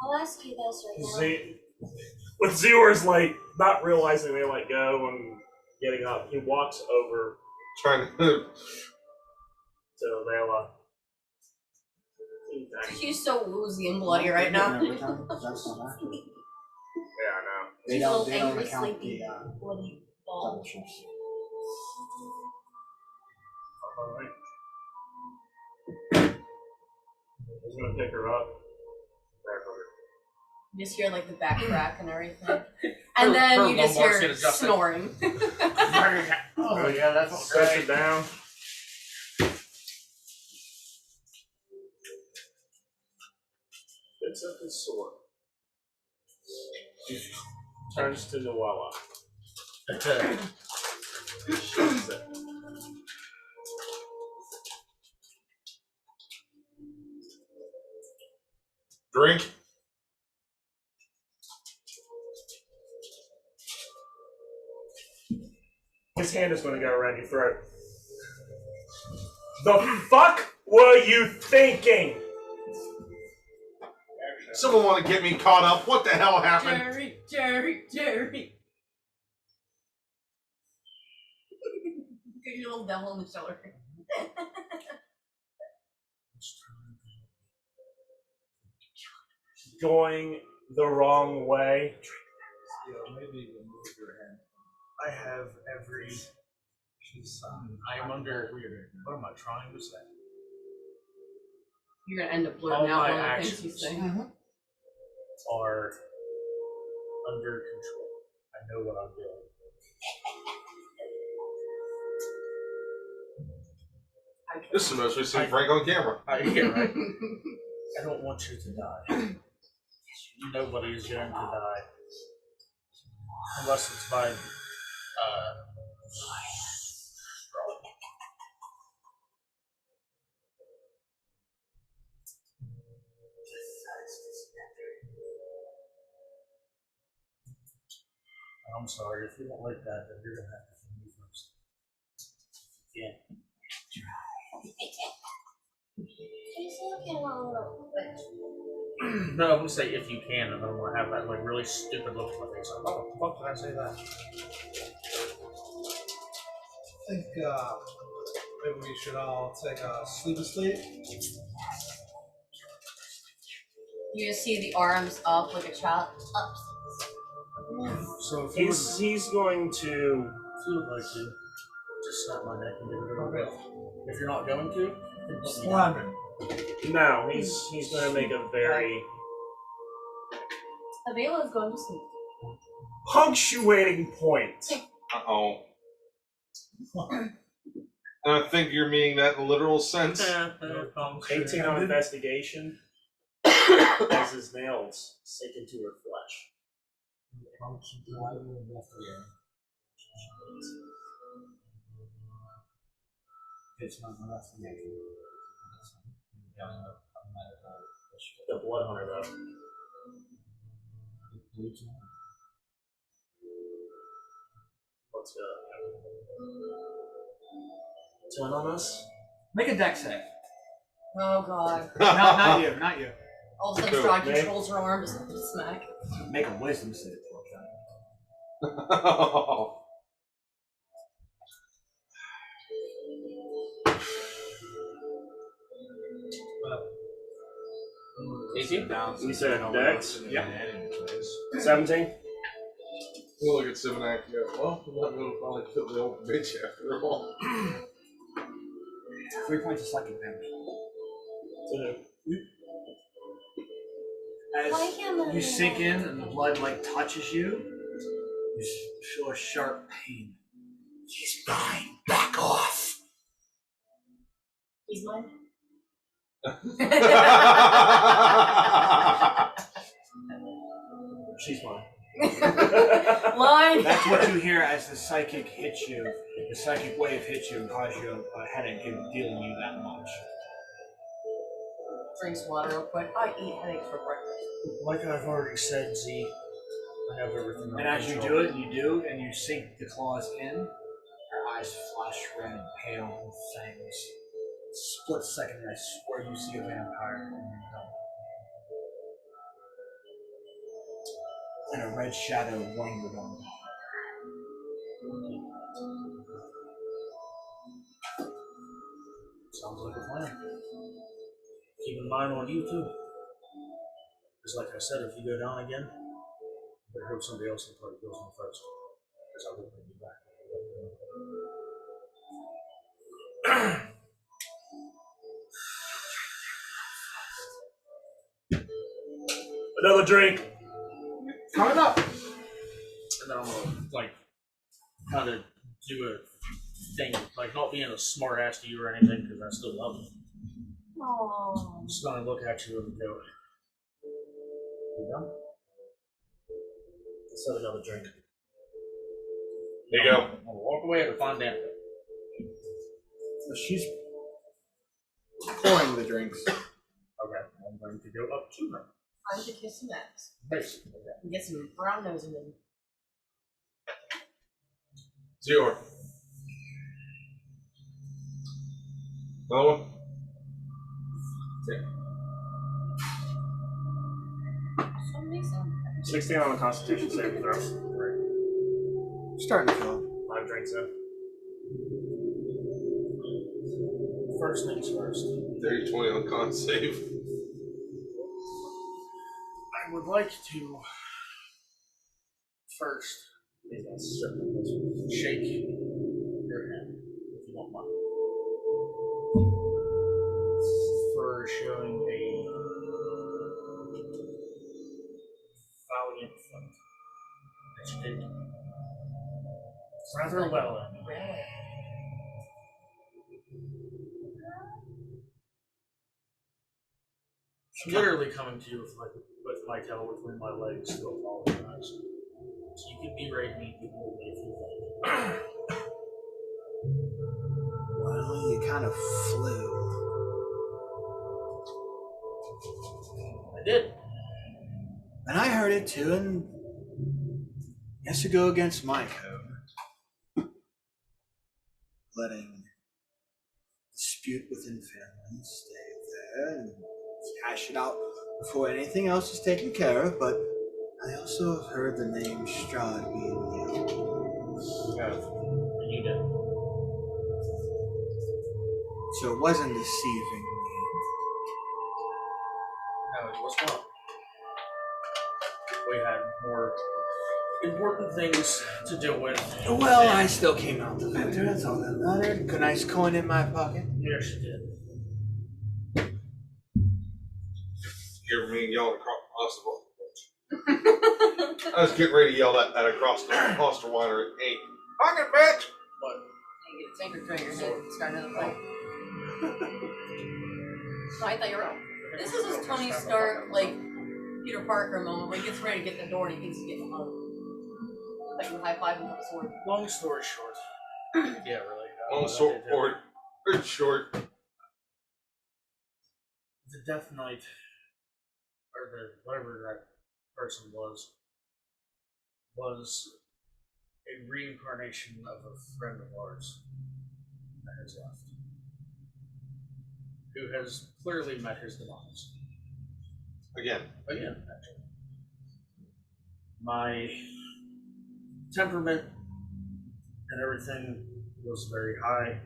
S8: I'll ask you this right now.
S3: With Zeor's like not realizing they let go and getting up, he walks over
S1: Trying to.
S3: to Layla.
S5: She's so woozy and bloody right now.
S2: Every time, that's not accurate.
S3: Yeah, I know.
S2: They
S5: She's
S2: don't,
S5: all
S2: they don't
S5: angry,
S2: account
S5: sleepy,
S2: the
S5: bloody ball.
S2: double shifts.
S3: Alright. He's gonna pick her up.
S5: You just hear like the back crack and everything. And then you just
S6: lumbar's
S5: hear
S6: gonna adjust it.
S5: snoring.
S6: Oh yeah, that's
S3: Stretch
S6: great.
S3: it down. Picks up his sword. Turns to Noella. Shoots it.
S1: Drink.
S3: His hand is going to go around your throat. The fuck were you thinking?
S1: Someone want to get me caught up? What the hell happened?
S5: Jerry. Get your little devil in the shoulder.
S3: Going the wrong way.
S9: Maybe remove your hand.
S6: I have every. I am under. What am I trying to say?
S5: You're gonna end up
S6: All
S5: blurting out
S6: my
S5: one of the things you
S6: actions.
S5: say.
S6: Are under control. I know what I'm doing.
S1: This is the most we've seen Frank on camera.
S6: Yeah, right. I don't want you to die. Nobody is going to die. Unless it's by I'm sorry, if you don't like that, then you're gonna have to kill me first. Yeah.
S8: He's looking all real quick.
S6: No, I'm gonna say if you can, and I don't want to have that like really stupid look on my face. Like, oh, what the fuck did I say that?
S7: I think maybe we should all take a sleep asleep.
S5: You just see the arms up like a child. Up.
S6: So if you would,
S3: He's going to.
S6: if you would like to, just snap my neck and get it over with. If you're not going to, then put me down.
S7: Slamming.
S3: No, he's going to make a very
S5: Avela is going to sleep.
S3: punctuating point.
S1: Uh-oh. And I think you're meaning that in the literal sense.
S3: 18 on investigation. As his nails sink into her flesh.
S9: It's not an investigation.
S3: The blood hunter though. Let's go. 10 on us?
S2: Make a deck save.
S5: Oh god.
S2: Not you, not you.
S5: All of a sudden,
S1: Cool.
S5: Strahd
S3: Me?
S5: controls her arm, just smack.
S2: Make a wisdom save.
S1: Oh.
S6: 18?
S3: You said Dex?
S2: Yeah.
S3: 17?
S1: We'll look at Simonac and go, well, I'm not going to probably kill the old bitch after all.
S2: 3 points of psychic damage.
S8: Why
S2: As
S8: can't I
S2: you sink in and the blood like touches you, you feel a sharp pain. He's mine. Back off.
S5: He's mine.
S3: She's mine.
S5: Line.
S2: That's what you hear as the psychic hits you. The psychic wave hits you and causes you a headache and dealing you that much.
S5: Drinks water real quick. I eat headaches for breakfast.
S6: Like I've already said, Z, I have everything.
S2: And as you do it, and you sink the claws in. Her eyes flash red, pale, and fangs. Split second, I swear you see a vampire, and you don't. And a red shadow lingered on the
S6: Sounds like a plan. Keep in mind on you too. Because like I said, if you go down again, better hope somebody else in the party goes on first. Because I will bring you back.
S3: Another drink.
S2: coming up.
S6: And then I'm gonna like kind of do a thing, like not being a smart ass to you or anything, because I still love you.
S5: Aww.
S6: I'm just gonna look at you and go, you done? Let's have another drink.
S1: There you go.
S6: I'm gonna walk away at a fine damn thing.
S2: So she's pouring the drinks.
S6: Okay, I'm going to go up to her.
S5: Time to kiss some ass.
S6: Basically, yeah.
S5: And get some brown nose in them.
S1: It's your. Another one?
S5: Something sound.
S3: 16 on the Constitution saving throw.
S2: Starting to fill.
S3: 5 drinks in.
S6: First things first.
S1: 30-20 on con save.
S6: I would like to first shake your hand, if you don't mind, for showing a valiant fight that you did rather well in.
S5: Really?
S6: Literally coming to you with my tail between my legs to apologize. So you can berate me, you can hold me if you like.
S2: Well, you kind of flew.
S6: I did.
S2: And I heard it too, and has to go against my code. Letting dispute within families stay there and hash it out before anything else is taken care of, but I also have heard the name Strahd being yelled.
S6: Yeah, you did.
S2: So it wasn't deceiving me.
S6: No, it was not. We had more important things to deal with.
S2: Well, I still came out the victor, that's all that mattered. Got a nice coin in my pocket.
S6: Yes, you did.
S1: Hear me yelling across the board. I was getting ready to yell that across the Foster Water at 8. Pocket bitch!
S6: But
S5: You get a tanker throw in your head and start another fight. No, I thought you were wrong. This is his Tony Stark, like, Peter Parker moment where he gets ready to get the door and he thinks he's getting a hug. Like you high five him with a sword.
S6: long story short. Yeah, really.
S1: Long sword forward. Very short.
S6: The Death Knight, or the whatever that person was a reincarnation of a friend of ours that has left, who has clearly met his demise.
S1: Again.
S6: Again, actually. My temperament and everything was very high.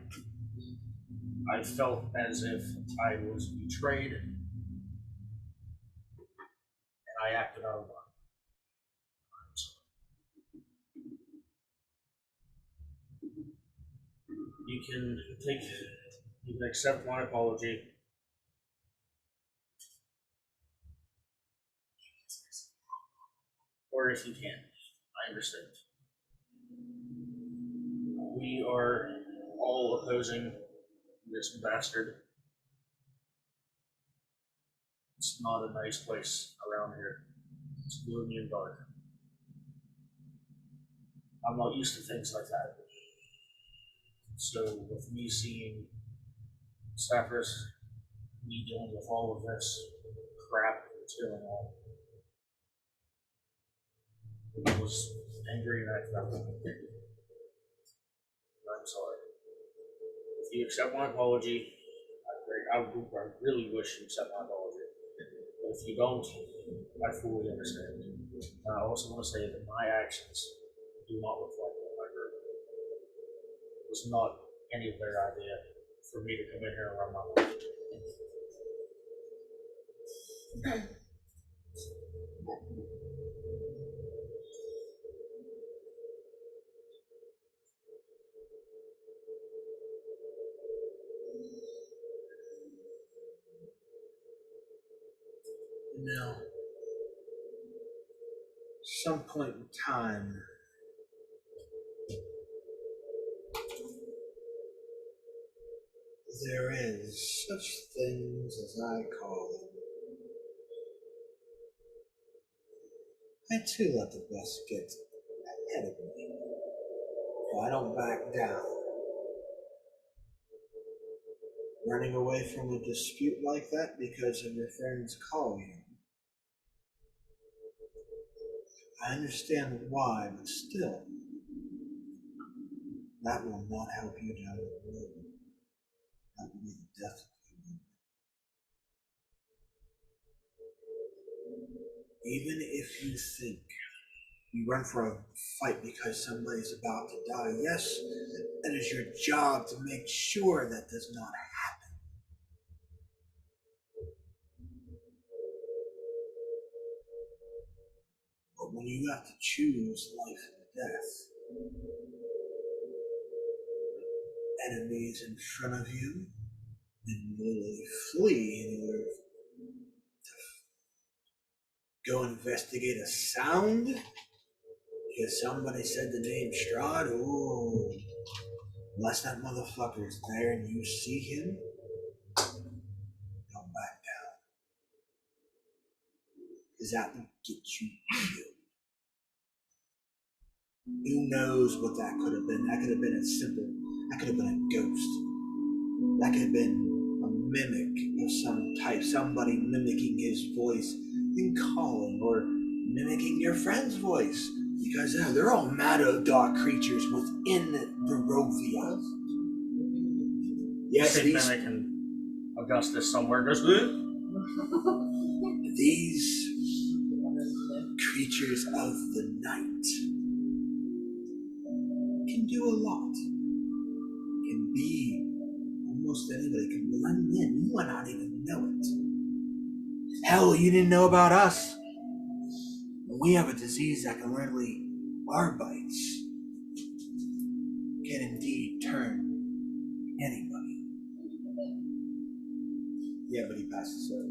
S6: I felt as if I was betrayed, and I acted out of line. I'm sorry. You can accept my apology. Or if you can't, I understand. We are all opposing this bastard. It's not a nice place around here. It's gloomy and dark. I'm not used to things like that. So with me seeing Sapphirus, me dealing with all of this crap that's going on, I was angry and I felt it. I'm sorry. If you accept my apology, I really wish you accept my apology. But if you don't, I fully understand. And I also want to say that my actions do not reflect on my group. It was not any of their idea for me to come in here and run my life.
S2: Now, some point in time, there is such things as I call them. I too let the best get ahead of me. But I don't back down. Running away from a dispute like that because of your friends call you. I understand why, but still, that will not help you down the road. That will be the death of you. Even if you think you run for a fight because somebody's about to die, yes, it is your job to make sure that does not happen. But when you have to choose life and death, enemies in front of you, and literally flee in order to go investigate a sound because somebody said the name Strahd. Ooh, unless that motherfucker is there and you see him, don't back down, because that will get you killed. Who knows what that could have been? That could have been that could have been a ghost. That could have been a mimic of some type, somebody mimicking his voice and calling, or mimicking your friend's voice, because they're all matter dark creatures within Barovia. Yes,
S6: these mimicking Augustus somewhere goes.
S2: These creatures of the night can do a lot. Can be almost anybody, can blend in. You might not even know it. Hell, you didn't know about us. We have a disease that can literally, our bites can indeed turn anybody. Yeah, but he passes out.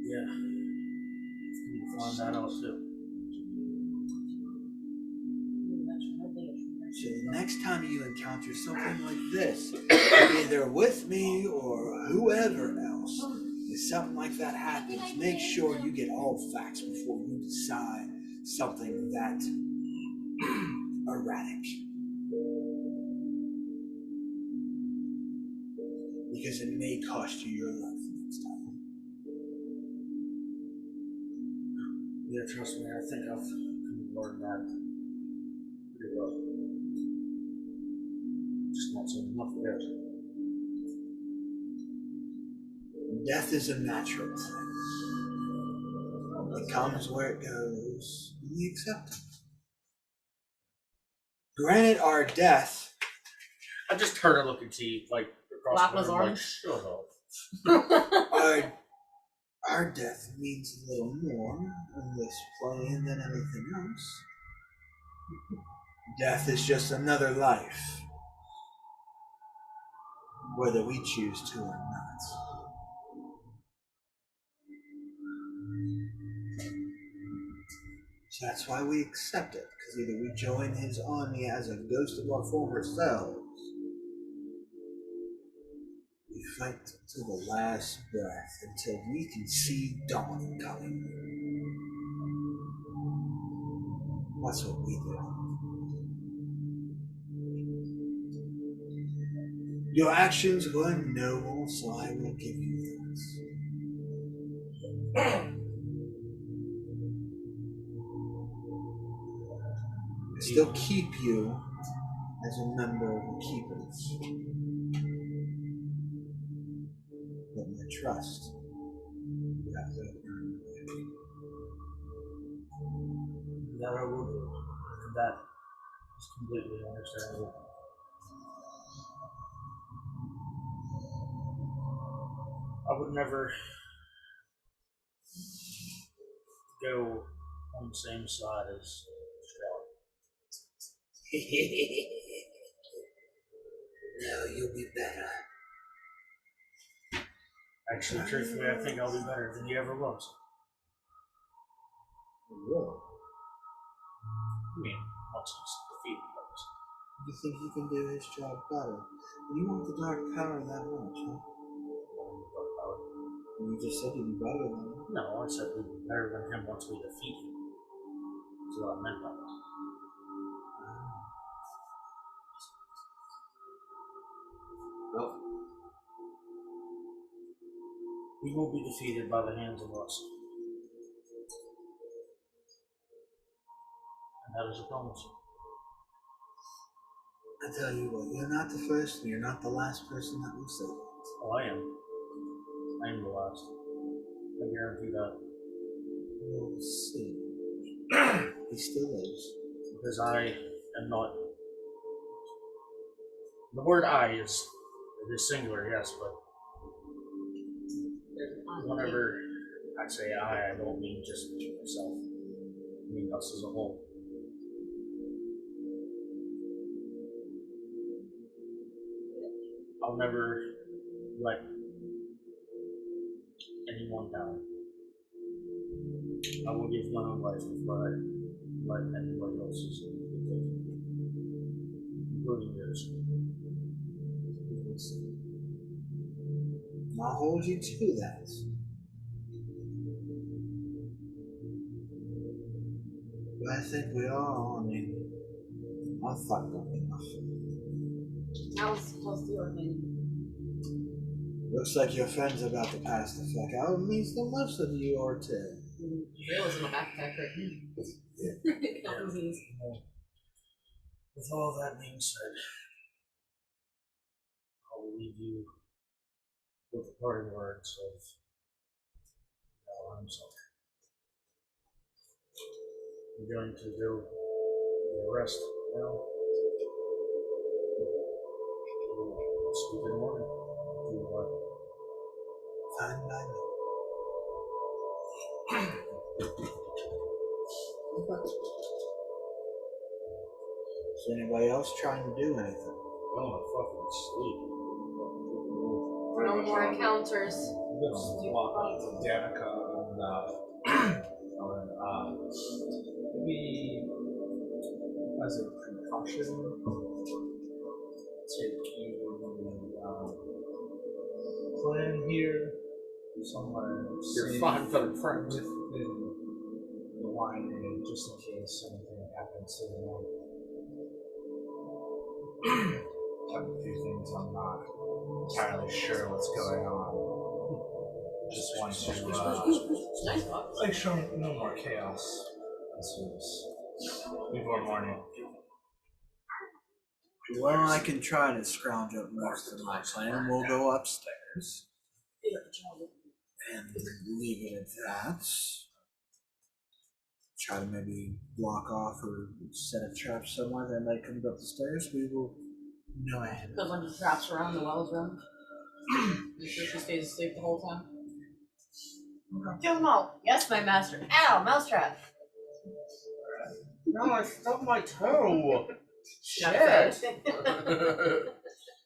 S6: Yeah. You find that out too.
S2: So the next time you encounter something like this, either with me or whoever else, if something like that happens, make sure you get all facts before you decide something that erratic. Because it may cost you your life next time.
S6: Yeah, trust me, I think I've learned that pretty well. Just not so enough there.
S2: Death is a natural thing. It comes where it goes, and we accept it. Granted, our death.
S6: I just heard her looking to you, like, across the room, like, shut up.
S2: Our death means a little more on this plane than anything else. Death is just another life, whether we choose to or not. So that's why we accept it, because either we join his army as a ghost of our former selves, we fight to the last breath until we can see dawn coming. That's what we do. Your actions were noble, so I will give you that. I still keep you as a member of the Keepers. But my trust, you have to earn it.
S6: That I will do. And that is completely understandable. I would never go on the same side as Stroud.
S2: No, you'll be better.
S6: Actually, truthfully, I think I'll be better than you ever was.
S2: Really?
S6: I mean, once he's defeated us.
S2: You think you can do his job better? You want the dark power that much, huh? You just said you'd be better than him.
S6: No, I said we'd be better than him once we defeat him. That's what I meant by that.
S2: Well,
S6: We will be defeated by the hands of us. And that is a promise.
S2: I tell you what, you're not the first and you're not the last person that will say that.
S6: Oh, I am. I am the last. I guarantee that.
S2: We'll see. He still is.
S6: Because I am not. The word I is. It is singular, yes, but whenever I say I don't mean just myself. I mean us as a whole. I'll never let anyone down. I will give my own life before I let anybody else's be taken, including yours.
S2: I'll hold you to that. But I think we all, I fucked up enough.
S5: How's your opinion?
S2: Looks like your friend's about to pass the fuck out. It means the most of you are too.
S5: Rails in my backpack right now. Companies.
S6: With all that being said, I will leave you with the parting words of himself. I'm going to go rest now. Speak in the morning. If you want.
S2: Fine by me. Is anybody else trying to do anything?
S6: Oh, fucking sleep.
S5: No more encounters.
S9: I'm gonna walk up to Danica and maybe as a precaution, take you plan here somewhere.
S6: You're
S9: safe
S6: 5 foot friend.
S9: within the line area, just in case anything happens to the night. Have a few things I'm not entirely sure what's going on. Just want to
S5: Nice box.
S9: make sure no more chaos ensues before morning.
S2: Well, I can try to scrounge up most of my plan. We'll go upstairs and leave it at that. Try to maybe block off or set a trap somewhere that might come up the stairs. We will know ahead.
S5: Put a bunch of traps around the wells around. Make sure she stays asleep the whole time. Kill them all. Yes, my master. Ow, mousetrap.
S6: No, I stubbed my toe.
S5: Shit.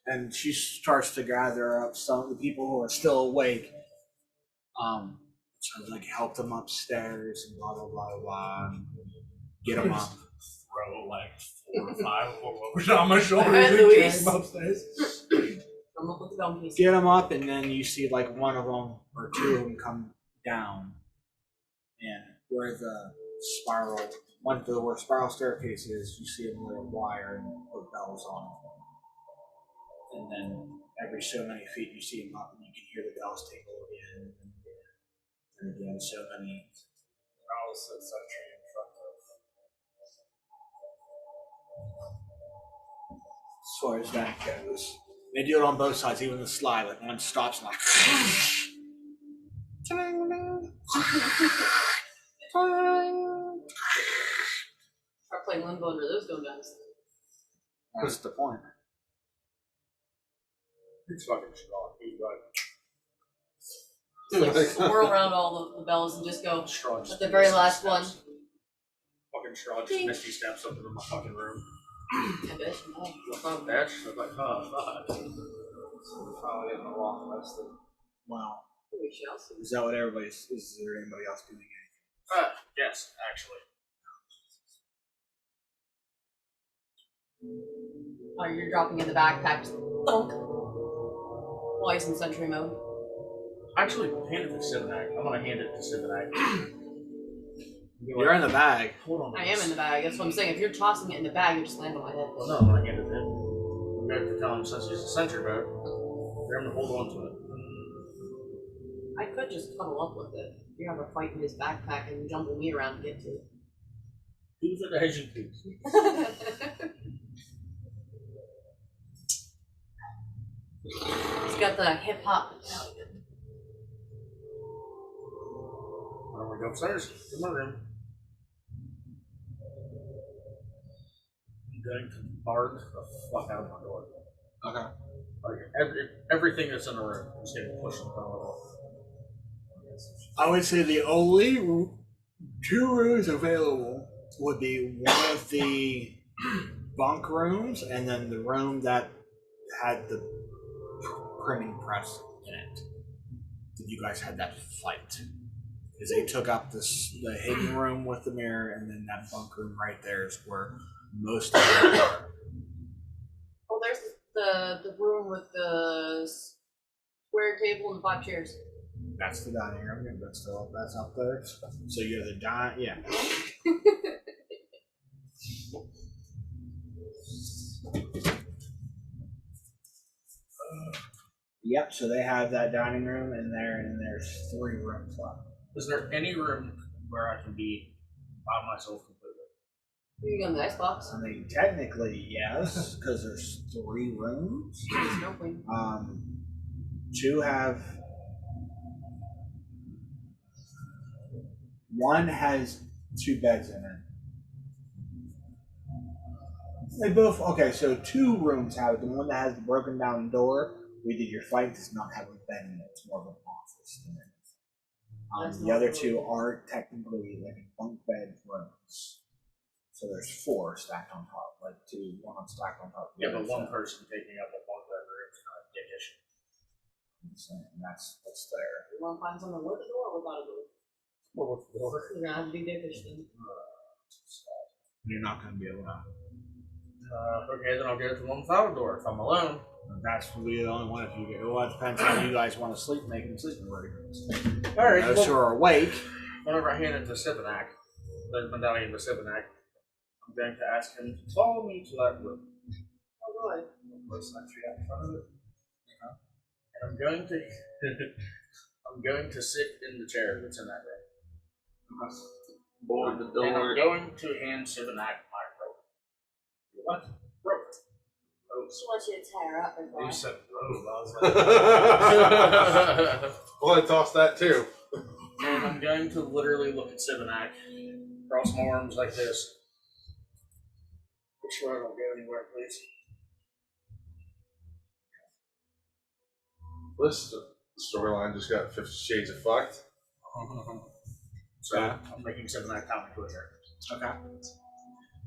S2: And she starts to gather up some of the people who are still awake. So like help them upstairs and blah blah blah blah. And get them up.
S9: Throw like 4 or 5 over on my shoulders
S5: Alright,
S9: and carry
S5: Luis.
S9: them upstairs.
S5: I'm up with the gum piece.
S2: Get them up, and then you see like one of them or two of them come down, and where the spiral, where spiral staircase is, you see them little wire and put bells on it. And then every so many feet you see them up, and you can hear the bells tingle again. And And again, so many.
S7: I'll sit sentry in front of.
S2: As far as that goes, they do it on both sides, even the slide. Like one stops and like.
S5: Start playing limbo under those going down.
S2: What's the point?
S7: He's fucking strong. He's right.
S5: Just like swirl around all the bells and just go
S6: Straw
S5: at the very last one.
S6: Fucking Straw just misty steps up into my fucking room.
S5: I bet you know.
S6: Fuck, bitch. I was like, oh, fuck.
S9: Probably getting a lot rested.
S2: Wow.
S5: We shall see.
S2: Is that what everybody's? Is there anybody else doing anything?
S6: Yes, actually.
S5: Oh, you're dropping in the backpack. Thunk. While he's in sentry mode.
S6: Actually, hand it to Sivanak. I'm gonna hand it to Sivanak.
S2: You're in the bag.
S6: Hold on.
S5: I am in the bag. That's what I'm saying. If you're tossing it in the bag, you just land on my head.
S6: Well, no, I'm gonna hand it to him. I'm going to tell him since he's a sentry mode, for him to hold on to it.
S5: I could just cuddle up with it. You have a fight in his backpack and jumble me around to get to it.
S6: Who's the Asian piece?
S5: He's got the hip hop Italian.
S6: I'm gonna go upstairs to my room. I'm going to bark the fuck out of my door.
S2: Okay.
S6: Like everything that's in the room is getting pushed in front of the door.
S2: I would say the only two rooms available would be one of the bunk rooms and then the room that had the printing press in it. That you guys had that fight. Because they took up the hidden room with the mirror, and then that bunk room right there is where most of them are.
S5: Oh, there's the room with the square table and 5 chairs.
S2: That's the dining room. That's up there. So you have the yeah. Yep. So they have that dining room in there, and there's 3 rooms left.
S6: Is there any room where I can be by myself completely?
S5: You can go in the Xbox.
S2: I mean, technically, yes, because there's 3 rooms.
S5: No queen.
S2: 2 have. One has 2 beds in it. They both okay. So 2 rooms have it. The one that has the broken down door, where you did your fight, does not have a bed in it. It's more of an office than anything. The other 2 are technically like bunk bed rooms. So there's 4 stacked on top, like 1 stacked on top.
S6: Yeah, but one person taking up a bunk bed room is kind of dickish.
S2: And that's what's there.
S5: You want to find someone with a door or without a door?
S6: Or with the door.
S5: You're gonna have to be dickish then.
S2: You're not going to be able to.
S6: Okay, then I'll go to the one without a door if I'm alone.
S2: That's really the only one. If you get, well, it depends how you guys want to sleep. Make them sleep already.
S6: Alright,
S2: Those who are awake.
S6: Whenever I hand it to Sivanak, the medallion to Sivanak, I'm going to ask him to follow me to that room.
S5: Oh, go ahead.
S6: Place that tree out in front of it. And I'm going to I'm going to sit in the chair that's in that room.
S1: Board the
S6: And
S1: door.
S6: I'm going to hand Sivanak my rope. What? Rope.
S8: I just want you to tie her up and
S7: You said robe. I was like,
S1: Well, I tossed that too.
S6: And I'm going to literally look at Sivanak, cross my arms like this. Make sure I don't go anywhere, please.
S1: This storyline just got 50 Shades of fucked.
S6: So I'm making Sivanak comic Twitter.
S2: Okay.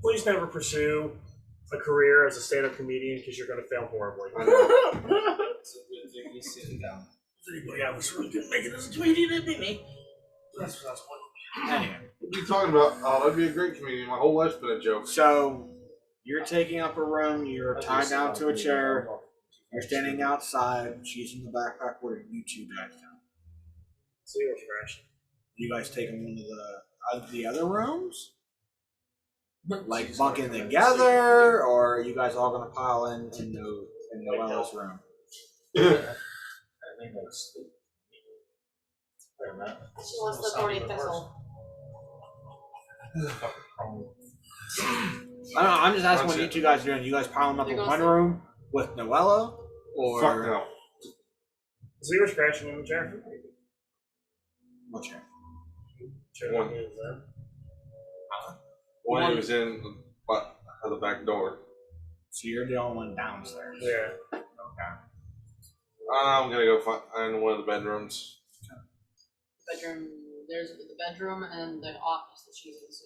S3: Please never pursue a career as a stand-up comedian because you're going to fail horribly.
S9: It's a good thing he's sitting down.
S6: If anybody else really good making this a comedian, it'd be me. That's what I was wondering.
S2: Anyway,
S1: What are you talking about? Oh, that'd be a great comedian. My whole life's been a joke.
S2: so you're taking up a room. You're tied down to a chair. You're standing outside. She's in the backpack. What are you 2 guys doing?
S3: Zero trash.
S2: You guys taking one of the other rooms? Like bunking together, or are you guys all gonna pile in Noella's room?
S6: I think that's
S5: She wants the thorny thistle.
S2: I don't know, I'm just asking what you two guys are doing. You guys piling up in one room with Noella? Or
S1: Fuck no.
S3: So you were scratching in the chair?
S2: what chair?
S1: One. One was in the back door.
S2: So you're the only one downstairs.
S3: Yeah.
S2: Okay.
S1: I'm gonna go find one of the bedrooms.
S5: Bedroom. There's the bedroom and the office that she's in. So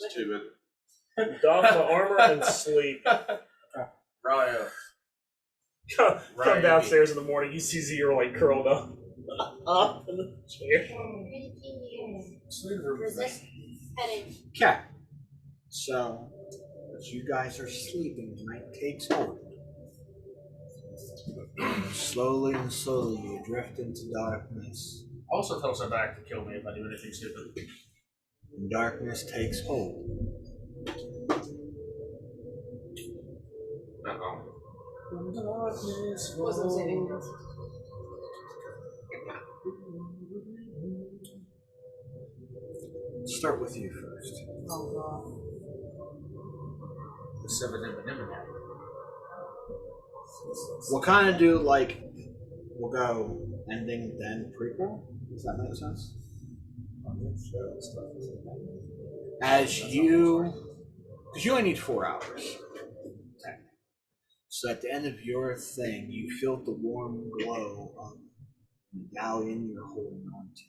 S1: That's too good.
S3: Doff the armor and sleep.
S6: Right.
S3: Come downstairs in the morning, you see Zero like curled up. Up in the chair.
S8: Resist petting.
S2: Okay. So, as you guys are sleeping, the night takes hold. And slowly you drift into darkness.
S6: Also tells her back to kill me if I do anything stupid.
S2: And darkness takes hold.
S1: Uh-oh.
S5: Wisdom saving throw.
S2: Start with you first.
S5: Oh god.
S6: The seven.
S2: We'll kind of do like, we'll go ending then prequel. Does that make sense? As you, because you only need 4 hours. So at the end of your thing, you feel the warm glow of the medallion you're holding on to.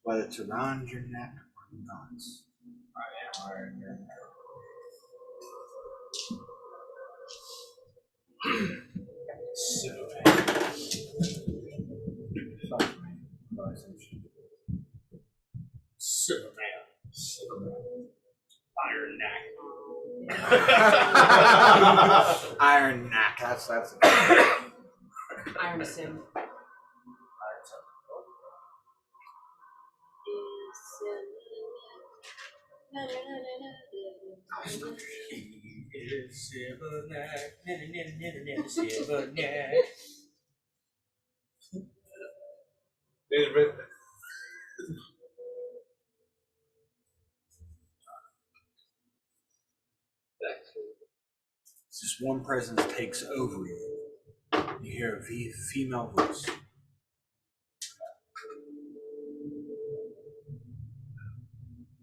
S2: Whether it's around your neck or not.
S6: Superman. Iron neck.
S2: Iron neck. That's
S5: Iron Sim.
S1: David.
S2: Just one presence takes over you. You hear a female voice.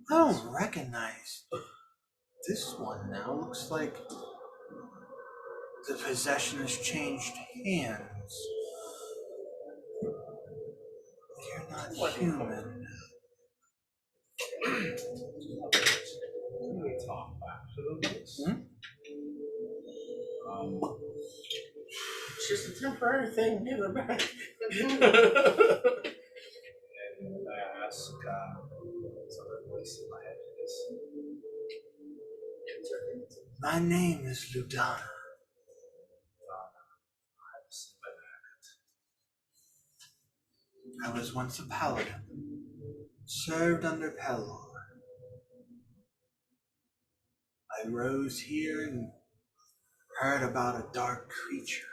S2: I don't recognize this one now. Looks like the possession has changed hands. You're not human.
S9: Can we talk back to this?
S6: It's just a temporary thing, give her back.
S9: And I ask, other voice in my head is.
S2: My name is Ludana. I was once a paladin, served under Pelor. I rose here and heard about a dark creature,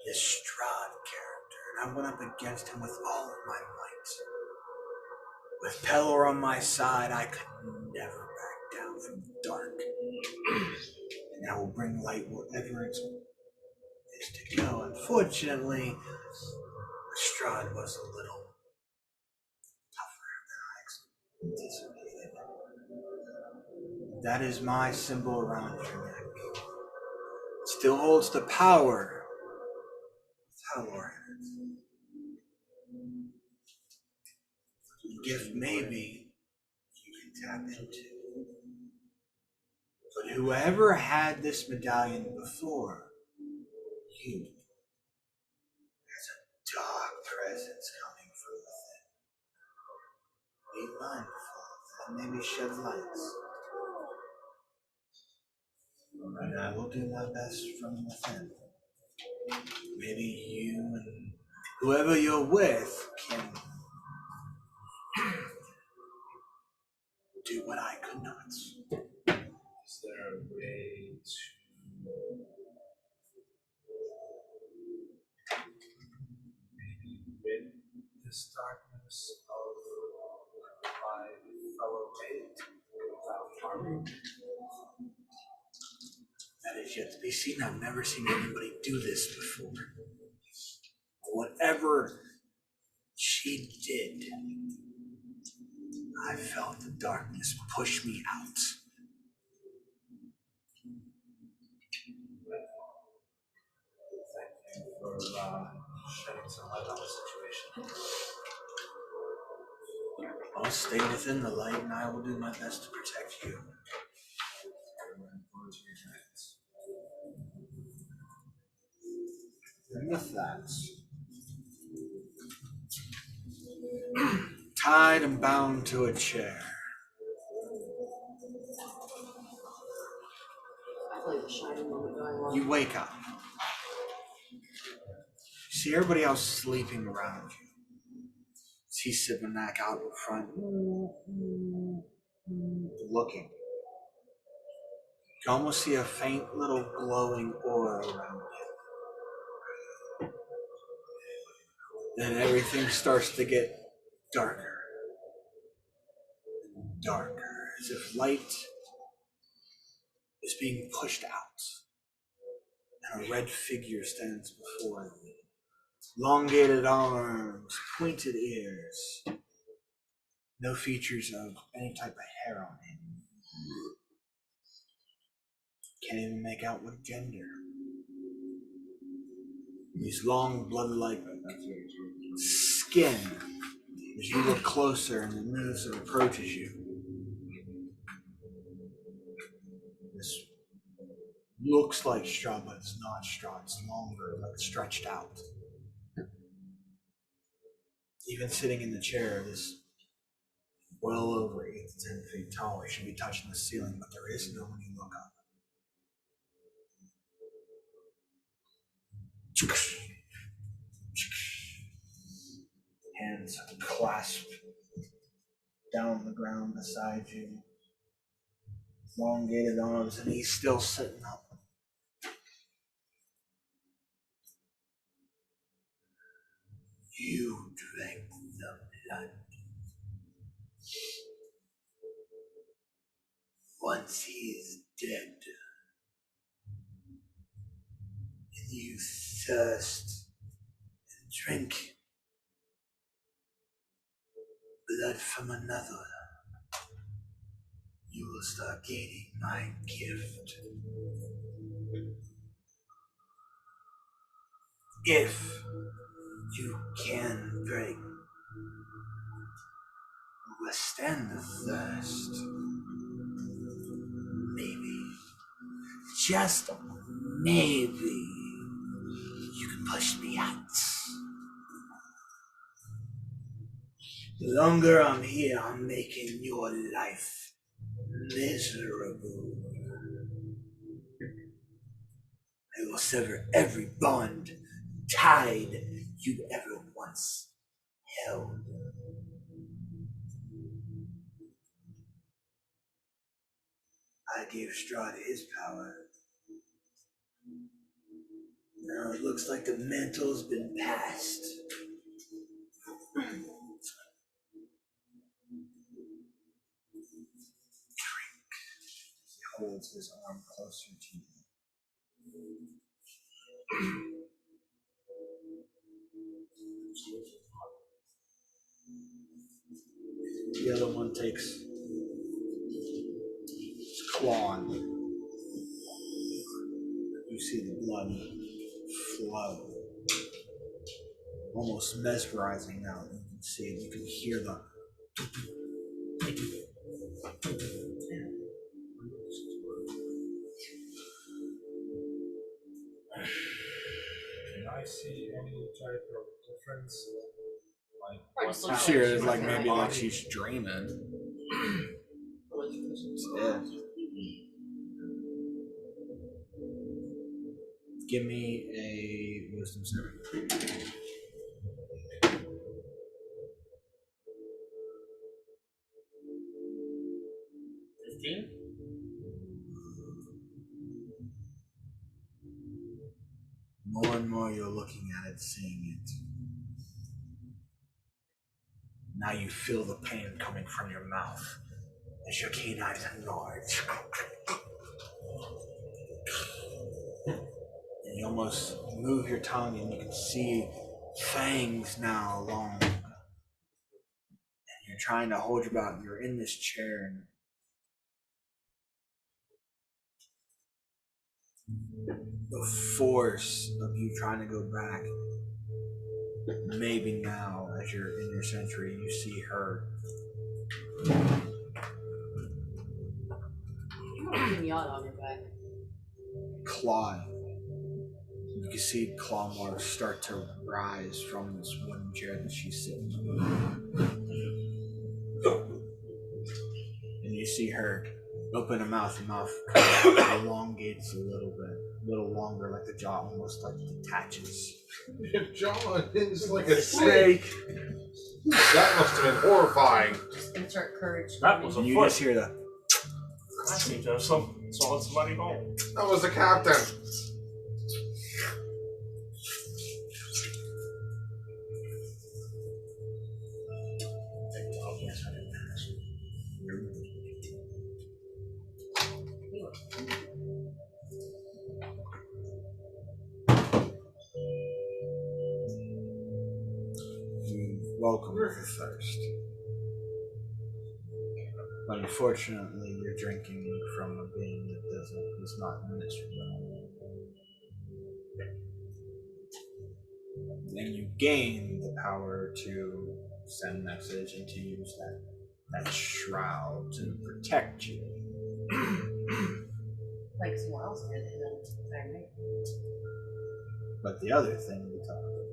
S2: this Strahd character, and I went up against him with all of my might. With Pelor on my side, I could never back down from the dark, and I will bring light wherever it is to go. Unfortunately, Strahd was a little tougher than I anticipated. That is my symbol around your neck. It still holds the power of Pelor in it. A gift maybe you can tap into. But whoever had this medallion before you, there's a dark presence coming from within. Be mindful and maybe shed lights. And I will do my best from within. Maybe you and whoever you're with can do what I could not.
S9: Is there a way to darkness of my fellow mate without harming.
S2: That is yet to be seen. I've never seen anybody do this before. Whatever she did, I felt the darkness push me out.
S9: Thank you for shedding some light on the situation.
S2: I'll stay within the light and I will do my best to protect you.
S9: I'm looking forward to your guidance.
S2: And with that, tied and bound to a chair,
S5: I feel like a shining moment going on.
S2: you wake up. See everybody else sleeping around you. See Sibinak out in front, looking. You can almost see a faint little glowing aura around you. Then everything starts to get darker and darker, as if light is being pushed out, and a red figure stands before you. Elongated arms, pointed ears, no features of any type of hair on him. Can't even make out what gender. These long blood-like skin. As you look closer and it moves and approaches you, this looks like straw, but it's not straw. It's longer, like stretched out. Even sitting in the chair, this well over 8 to 10 feet tall. It should be touching the ceiling, but there is no when you look up. Hands clasped down on the ground beside you. Elongated arms, and he's still sitting up. You drank the blood. Once he is dead, and you thirst and drink blood from another, you will start gaining my gift. If you can drink, withstand the thirst, maybe, just maybe, you can push me out. The longer I'm here, I'm making your life miserable. I will sever every bond tied you ever once held. I gave Strahd his power. Now it looks like the mantle's been passed. He holds his arm closer to you. The other one takes his claw and you see the blood flow. Almost mesmerizing now. You can see it, you can hear the
S7: Can I see any type of difference? Like,
S5: Or
S7: what's
S5: just looks
S2: see her
S7: happening
S2: as
S7: with
S2: like
S7: her
S2: maybe like
S7: body?
S2: she's dreaming.
S5: Yeah.
S2: Give me a wisdom saving.
S6: 15?
S2: More and more you're looking at it, seeing it. Now you feel the pain coming from your mouth as your canines enlarge. And you almost move your tongue and you can see fangs now along. And you're trying to hold your mouth. You're in this chair and the force of you trying to go back. Maybe now, as you're in your century, you see her.
S5: You have a yacht on your back.
S2: Clawing. You can see claw marks start to rise from this wooden chair that she's sitting in. And you see her open her mouth, the mouth kind of elongates a little longer, like the jaw almost like detaches.
S1: Your jaw is like a snake. That must have been horrifying.
S5: Just insert courage.
S3: That was a
S2: And you
S3: foot.
S2: just hear the.
S3: I seem to have swallowed somebody home.
S1: That was the captain.
S2: You welcome the thirst. But unfortunately, you're drinking from a being that is not in this realm. And you gain the power to send message and to use that shroud to protect you.
S5: Like someone else did, and then Iron Man.
S2: But the other thing we talked about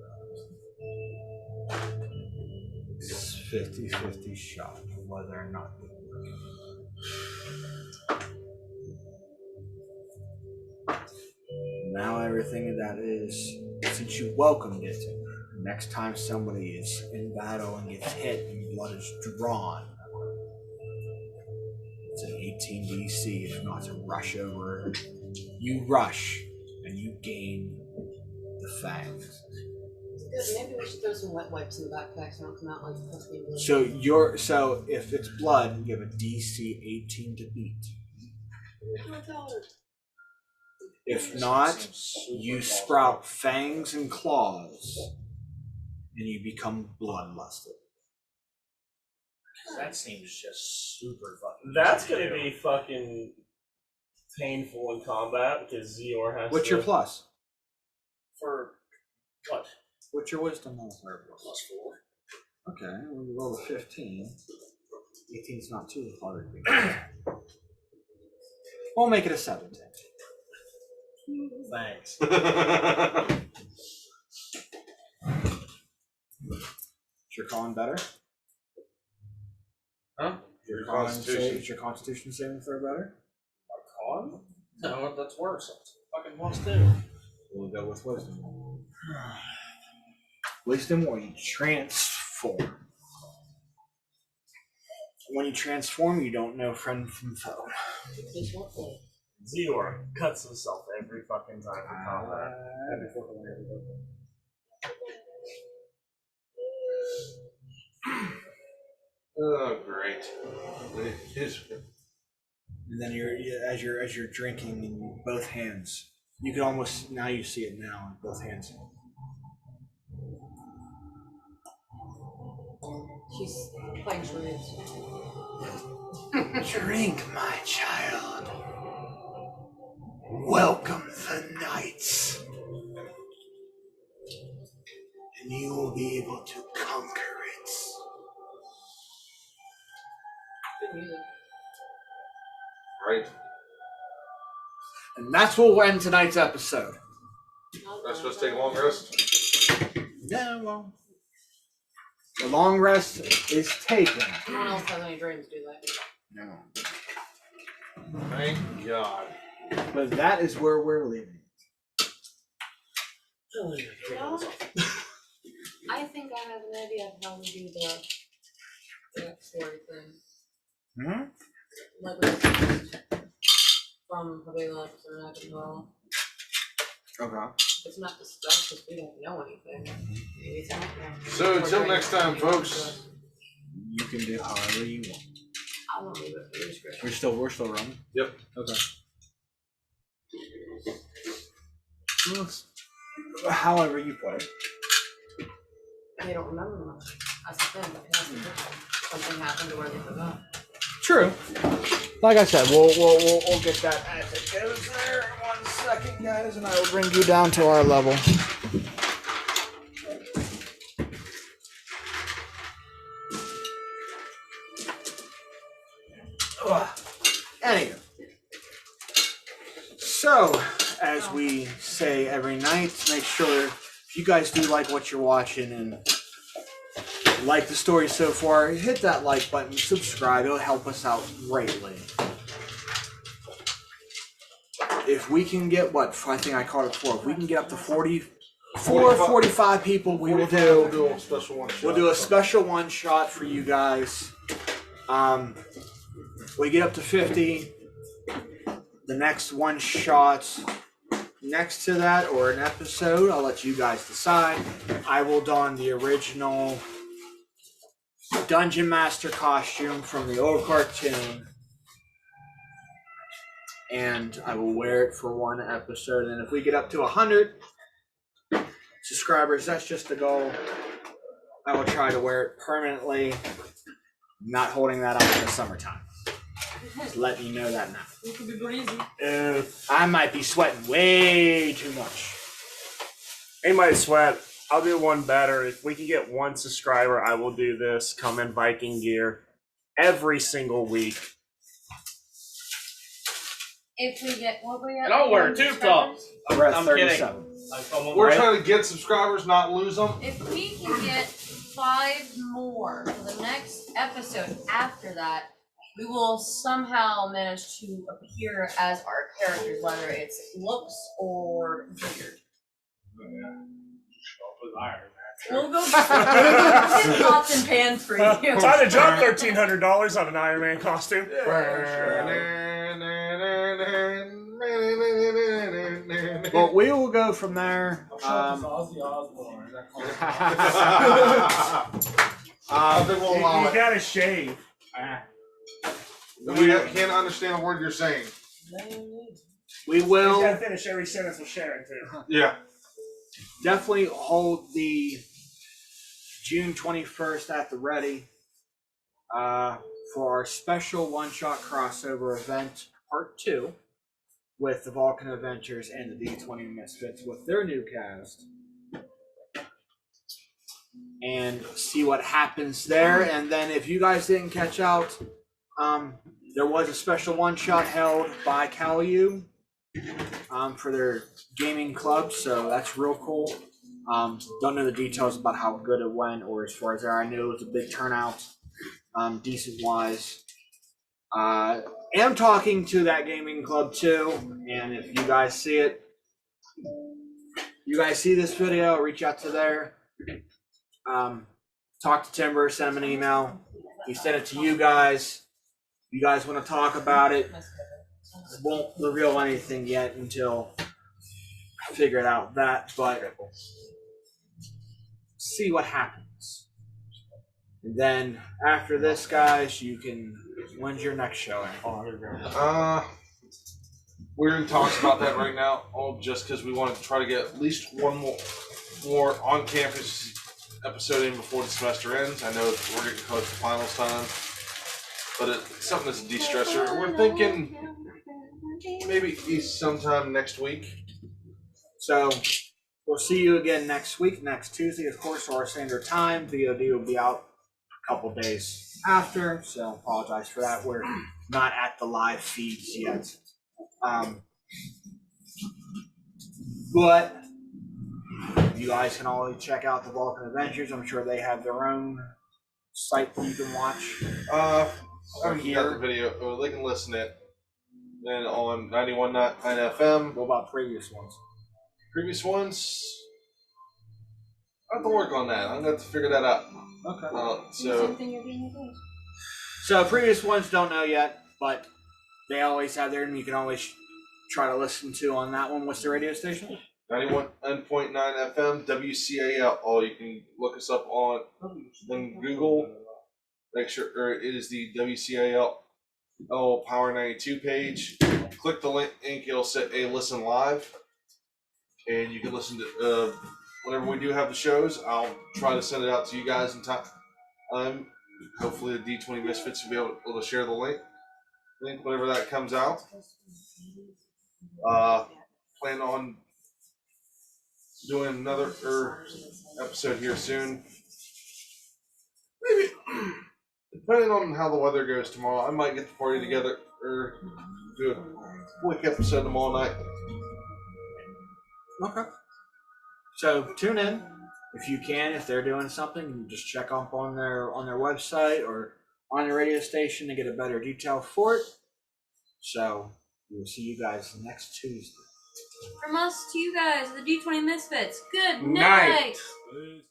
S2: is 50-50 shot of whether or not you work. Now everything that is, since you welcomed it, next time somebody is in battle and gets hit and blood is drawn, it's an 18 DC, if not to rush over. You rush and you gain the fangs.
S5: Good. Maybe we should throw some wet wipes in the backpack so I don't come out like pussy blood.
S2: So if it's blood, you have a DC 18 to beat. If not, you sprout fangs and claws, and you become bloodlusted.
S6: That seems just super fucking.
S10: That's
S6: easy to
S10: gonna
S6: do.
S10: be fucking painful in combat because Zior has
S2: What's
S10: to.
S2: your plus?
S6: For what?
S2: What's your wisdom modifier?
S6: +4.
S2: Okay, well, you roll a 15. 18's not too hard. We'll make it a 17.
S6: Thanks.
S2: Is your con better?
S6: Huh?
S1: Your constitution.
S2: Is your constitution saving throw better?
S6: Con? No, that's worse. It's fucking +2.
S2: We'll go with wisdom. Wisdom or you transform. When you transform, you don't know friend from foe.
S3: Zior cuts himself every fucking time in combat.
S1: Oh, great.
S2: And then as you're drinking in both hands, you can almost now you see it now in both hands.
S5: She's playing charades.
S2: Drink, my child. Welcome the nights. And you will be able to conquer it.
S5: Good music.
S1: Right.
S2: And that's what will end tonight's episode.
S1: We're supposed to take a long rest.
S2: Yeah, well. The long rest is taken.
S5: No one else has any dreams, do they?
S2: No.
S1: Thank God.
S2: But that is where we're leaving.
S5: You know, I think I have an idea of how we do the story thing.
S2: Hmm?
S5: Like we from Havela to Nakamura.
S2: Okay.
S5: It's not discussed because we don't know anything. Maybe it's not.
S1: So, until next time, folks.
S2: can do however you want.
S5: I won't leave it for your discretion.
S2: We're still running.
S1: Yep.
S2: Okay. However you play.
S5: They don't remember much. That's the thing. That's the difference. Something happened to where they forgot.
S2: True. Like I said, we'll get that as it goes there. 1 second, guys, and I will bring you down to our level. Anywho. So, as we say every night, make sure if you guys do like what you're watching and like the story so far, hit that like button, subscribe, it'll help us out greatly. If we can get, I think I called it 4, if we can get up to 45 people, we will do
S1: a special one shot.
S2: We'll do a special one shot for you guys. We get up to 50. The next one shot next to that, or an episode, I'll let you guys decide. I will don the original Dungeon Master costume from the old cartoon, and I will wear it for one episode. And if we get up to 100 subscribers, that's just the goal. I will try to wear it permanently. I'm not holding that up in the summertime. Just letting you know that now.
S5: It could be breezy.
S2: I might be sweating way too much.
S10: He might sweat. I'll do one better. If we can get 1 subscriber, I will do this. Come in Viking gear every single week.
S8: If we get what we got.
S6: And I'll wear 2 cups.
S2: We're at
S6: I'm
S2: 37.
S6: kidding.
S1: We're trying to get subscribers, not lose them.
S8: If we can get 5 more for the next episode after that, we will somehow manage to appear as our characters, whether it's looks or beard. We'll go get pots and pans for you.
S3: Time to drop $1,300 on an Iron Man costume.
S2: Well, we will go from there.
S7: Ozzy Osbourne.
S1: I think we'll allow
S3: You
S1: it.
S3: gotta shave.
S1: We can't understand a word you're saying.
S2: We
S3: You
S2: will
S3: gotta finish every sentence with Sharon too.
S1: Yeah.
S2: definitely hold the June 21st at the ready for our special one-shot crossover event, Part 2, with the Vulcan Adventures and the D20 Misfits with their new cast. And see what happens there. And then if you guys didn't catch out, there was a special one-shot held by Caliu for their gaming club, so that's real cool. Don't know the details about how good it went or as far as there. I knew it was a big turnout, decent-wise. Am talking to that gaming club too, and if you guys see it, you guys see this video, reach out to there. Talk to Timber, send him an email. He sent it to you guys. You guys want to talk about it? Won't reveal anything yet until I figure it out that, but see what happens. And then after this, guys, you can. When's your next showing?
S1: We're in talks about that right now. Just because we want to try to get at least one more on-campus episode in before the semester ends. I know we're getting close to finals time, but it's something that's a de-stressor. We're thinking maybe sometime next week.
S2: So we'll see you again next week, next Tuesday, of course, our standard time. VOD will be out a couple days after, so apologize for that. We're not at the live feeds yet. But you guys can always check out the Vulcan Adventures. I'm sure they have their own site that you can watch.
S1: I haven't got the video. They can listen it. Then on 91.9 FM.
S2: What about previous ones?
S1: Previous ones, I have to work on that. I'm going to have to figure that out.
S2: Okay. So previous ones don't know yet, but they always have their, and you can always try to listen to on that one. What's the radio station?
S1: 91.9 FM, WCAL. You can look us up on Google make sure it is the WCIL Power 92 page. Click the link, it'll set a listen live, and you can listen to whenever we do have the shows. I'll try to send it out to you guys in time. Hopefully the D20 Misfits will be able to share the link whenever that comes out. Plan on doing another episode here soon. Maybe, depending on how the weather goes tomorrow, I might get the party together or do a quick episode tomorrow night.
S2: Okay. So tune in if you can. If they're doing something, just check up on their website or on the radio station to get a better detail for it. So we'll see you guys next Tuesday.
S5: From us to you guys, the D20 Misfits. Good
S10: Night.
S5: night.
S7: Peace.